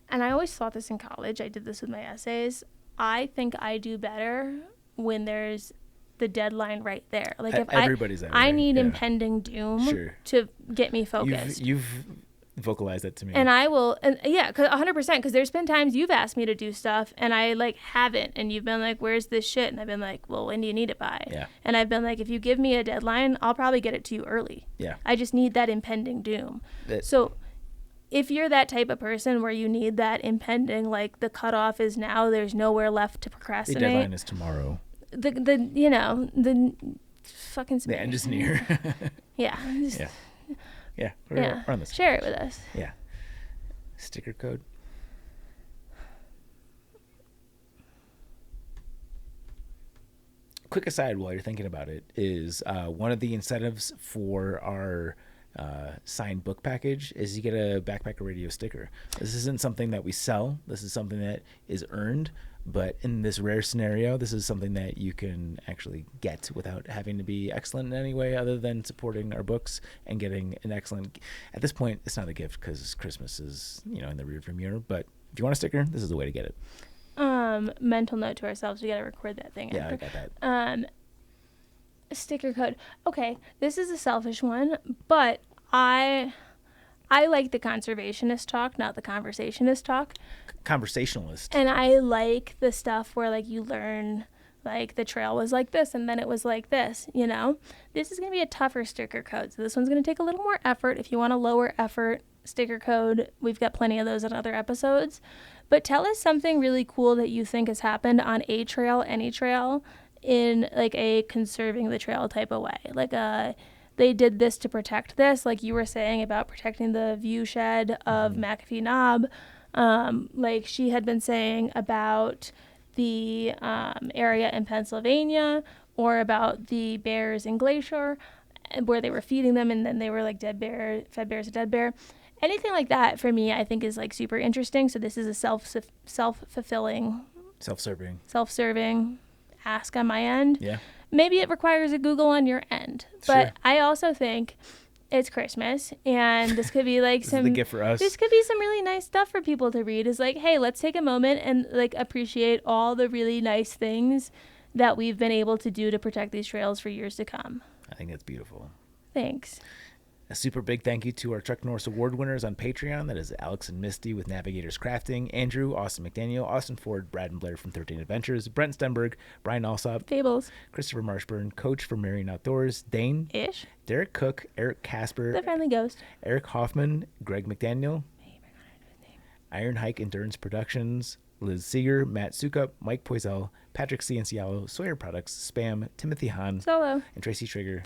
and I always thought this in college, I did this with my essays, I think I do better when there's the deadline right there. Like, if everybody's that way. I need impending doom to get me focused. You've vocalized that to me. And I will, and yeah, 100%, because there's been times you've asked me to do stuff and I like haven't, and you've been like, where's this shit? And I've been like, well, when do you need it by? Yeah. And I've been like, if you give me a deadline, I'll probably get it to you early. Yeah. I just need that impending doom. So if you're that type of person where you need that impending, like the cutoff is now, there's nowhere left to procrastinate. The deadline is tomorrow. The fucking The end is near. Yeah. Yeah. We're on this. Share it with us. Yeah. Sticker code. Quick aside while you're thinking about it is one of the incentives for our signed book package is you get a Backpacker Radio sticker. This isn't something that we sell. This is something that is earned. But in this rare scenario, this is something that you can actually get without having to be excellent in any way other than supporting our books and getting an excellent... At this point, it's not a gift because Christmas is, in the rearview mirror. But if you want a sticker, this is the way to get it. Mental note to ourselves, we got to record that thing. Yeah, after. I got that. Sticker code. Okay, this is a selfish one, but I like the conservationist talk, not the conversationist talk. Conversationalist. And I like the stuff where, like, you learn, like, the trail was like this and then it was like this, This is going to be a tougher sticker code, so this one's going to take a little more effort. If you want a lower effort sticker code, we've got plenty of those in other episodes. But tell us something really cool that you think has happened on a trail, any trail, in, like, a conserving the trail type of way. Like, they did this to protect this, like you were saying about protecting the view shed of McAfee Knob. Like she had been saying about the area in Pennsylvania, or about the bears in Glacier, where they were feeding them and then they were like fed bears a dead bear. Anything like that for me, I think is like super interesting. So this is a self-fulfilling, self-serving ask on my end. Yeah. Maybe it requires a Google on your end, but Sure. I also think it's Christmas, and this could be like This is the gift for us. This could be some really nice stuff for people to read. Is like, hey, let's take a moment and like appreciate all the really nice things that we've been able to do to protect these trails for years to come. I think that's beautiful. Thanks. A super big thank you to our Chuck Norris Award winners on Patreon. That is Alex and Misty with Navigators Crafting, Andrew, Austin McDaniel, Austin Ford, Brad and Blair from 13 Adventures, Brent Stenberg, Brian Alsop, Fables, Christopher Marshburn, Coach from Marion Outdoors, Dane, Ish, Derek Cook, Eric Casper, The Friendly Ghost, Eric Hoffman, Greg McDaniel, Iron Hike Endurance Productions, Liz Seeger, Matt Sukup, Mike Poisel, Patrick Ciancialo, Sawyer Products, Spam, Timothy Hahn, Solo, and Tracy Trigger.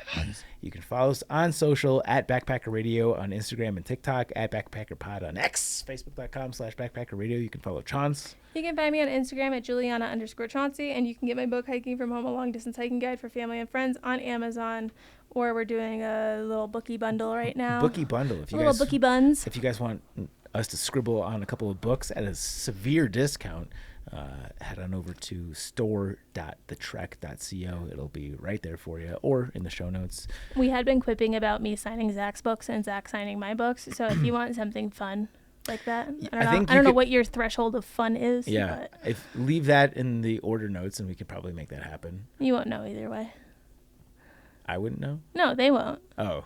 You can follow us on social at Backpacker Radio on Instagram and TikTok, at Backpacker Pod on X, Facebook.com/Backpacker Radio. You can follow Chance. You can find me on Instagram at Juliana_Chauncey, and you can get my book Hiking from Home, a long distance hiking guide for family and friends on Amazon, or we're doing a little bookie bundle right now. Bookie bundle. If you little guys, bookie buns. If you guys want us to scribble on a couple of books at a severe discount, head on over to store.thetrek.co. It'll be right there for you, or in the show notes. We had been quipping about me signing Zach's books and Zach signing my books, so if you want something fun like that, I don't know what your threshold of fun is. Yeah, but leave that in the order notes, and we could probably make that happen. You won't know either way. I wouldn't know. No, they won't. Oh,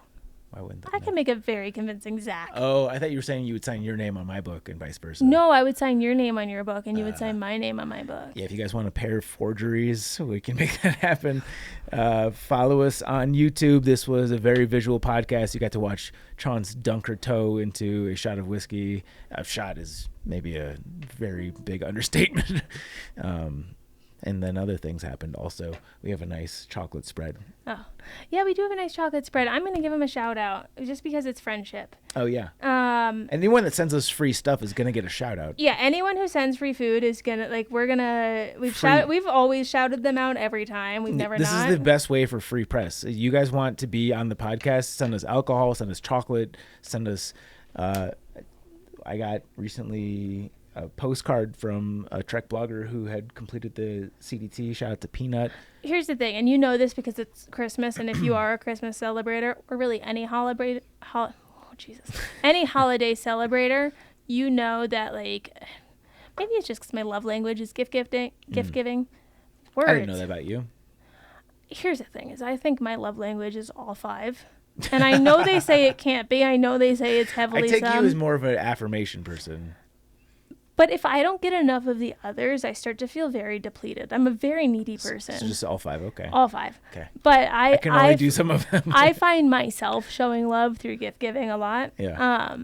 Why wouldn't they? I can make a very convincing Zach. Oh, I thought you were saying you would sign your name on my book and vice versa. No, I would sign your name on your book, and you would sign my name on my book. Yeah, if you guys want to pair forgeries, we can make that happen. Follow us on YouTube. This was a very visual podcast. You got to watch Chance dunk her toe into a shot of whiskey. A shot is maybe a very big understatement. And then other things happened also. We have a nice chocolate spread. Oh, yeah, we do have a nice chocolate spread. I'm going to give him a shout out just because it's friendship. Oh, yeah. Anyone that sends us free stuff is going to get a shout out. Yeah, anyone who sends free food is going to, we've always shouted them out every time. We've never This is the best way for free press. You guys want to be on the podcast, send us alcohol, send us chocolate, send us, I got recently a postcard from a Trek blogger who had completed the CDT. Shout out to Peanut. Here's the thing, and you know this because it's Christmas, and if you are a Christmas celebrator, or really any holiday celebrator, you know that, like, maybe it's just because my love language is gift giving. Words. I didn't know that about you. Here's the thing, is I think my love language is all 5. And I know they say it can't be. I know they say it's heavily I take some. you as more of an affirmation person. But if I don't get enough of the others, I start to feel very depleted. I'm a very needy person. So just all 5, okay. All 5. Okay. But I can only do some of them. I find myself showing love through gift giving a lot. Yeah.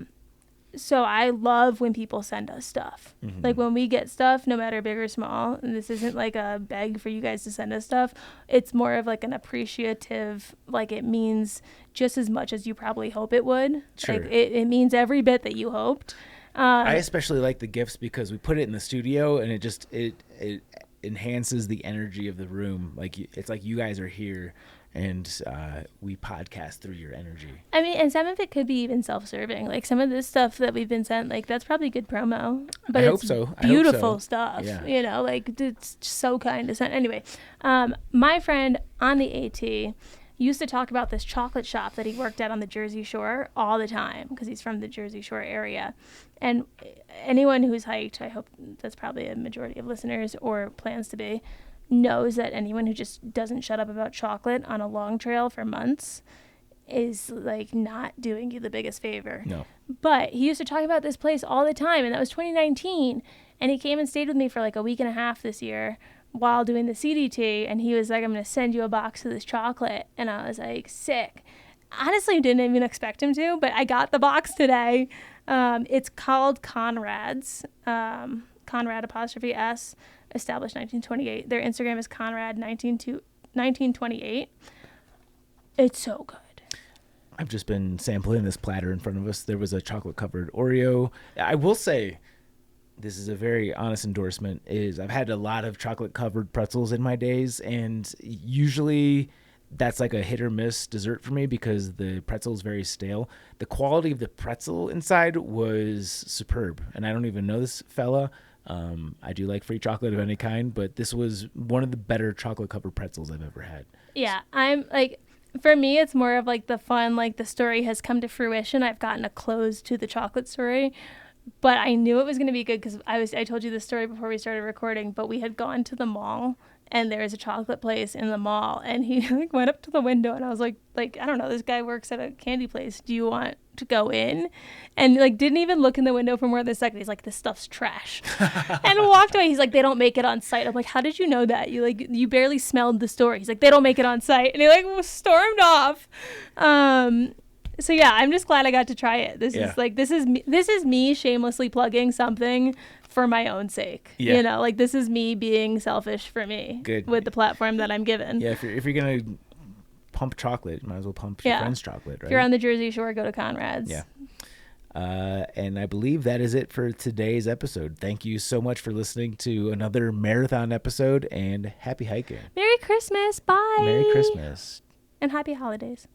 So I love when people send us stuff. Mm-hmm. Like when we get stuff, no matter big or small, and this isn't like a beg for you guys to send us stuff. It's more of like an appreciative, like it means just as much as you probably hope it would. Sure. Like it means every bit that you hoped. I especially like the gifts because we put it in the studio and it enhances the energy of the room. Like it's like you guys are here and we podcast through your energy. I mean, and some of it could be even self-serving. Like some of this stuff that we've been sent, like that's probably good promo. But I it's hope so. Beautiful stuff. Yeah. You know, like it's so kind to send. Anyway, my friend on the AT used to talk about this chocolate shop that he worked at on the Jersey Shore all the time because he's from the Jersey Shore area. And anyone who's hiked, I hope that's probably a majority of listeners or plans to be, knows that anyone who just doesn't shut up about chocolate on a long trail for months is like not doing you the biggest favor. No. But he used to talk about this place all the time, and that was 2019. And he came and stayed with me for like a week and a half this year while doing the CDT, and he was like, I'm going to send you a box of this chocolate. And I was like, sick. Honestly, didn't even expect him to, but I got the box today. It's called Conrad's, Conrad 'S, established 1928. Their Instagram is Conrad1928. It's so good. I've just been sampling this platter in front of us. There was a chocolate covered Oreo. I will say, this is a very honest endorsement, is I've had a lot of chocolate covered pretzels in my days, and usually that's like a hit or miss dessert for me because the pretzel is very stale. The quality of the pretzel inside was superb, and I don't even know this fella. I do like free chocolate of any kind, but this was one of the better chocolate covered pretzels I've ever had. Yeah, I'm like, for me, it's more of like the fun, like the story has come to fruition. I've gotten a close to the chocolate story. But I knew it was going to be good because I told you this story before we started recording, but we had gone to the mall and there was a chocolate place in the mall, and he like went up to the window and I was like, I don't know, this guy works at a candy place. Do you want to go in? And like didn't even look in the window for more than a second. He's like, this stuff's trash. And walked away. He's like, they don't make it on site. I'm like, how did you know that? You barely smelled the store. He's like, they don't make it on site. And he like stormed off. So yeah, I'm just glad I got to try it. This is me shamelessly plugging something for my own sake. Yeah. You know, like this is me being selfish for me. Good. With the platform that I'm given. Yeah, if you're gonna pump chocolate, you might as well pump your friend's chocolate, right? If you're on the Jersey Shore, go to Conrad's. Yeah. And I believe that is it for today's episode. Thank you so much for listening to another marathon episode, and happy hiking. Merry Christmas. Bye. Merry Christmas. And happy holidays.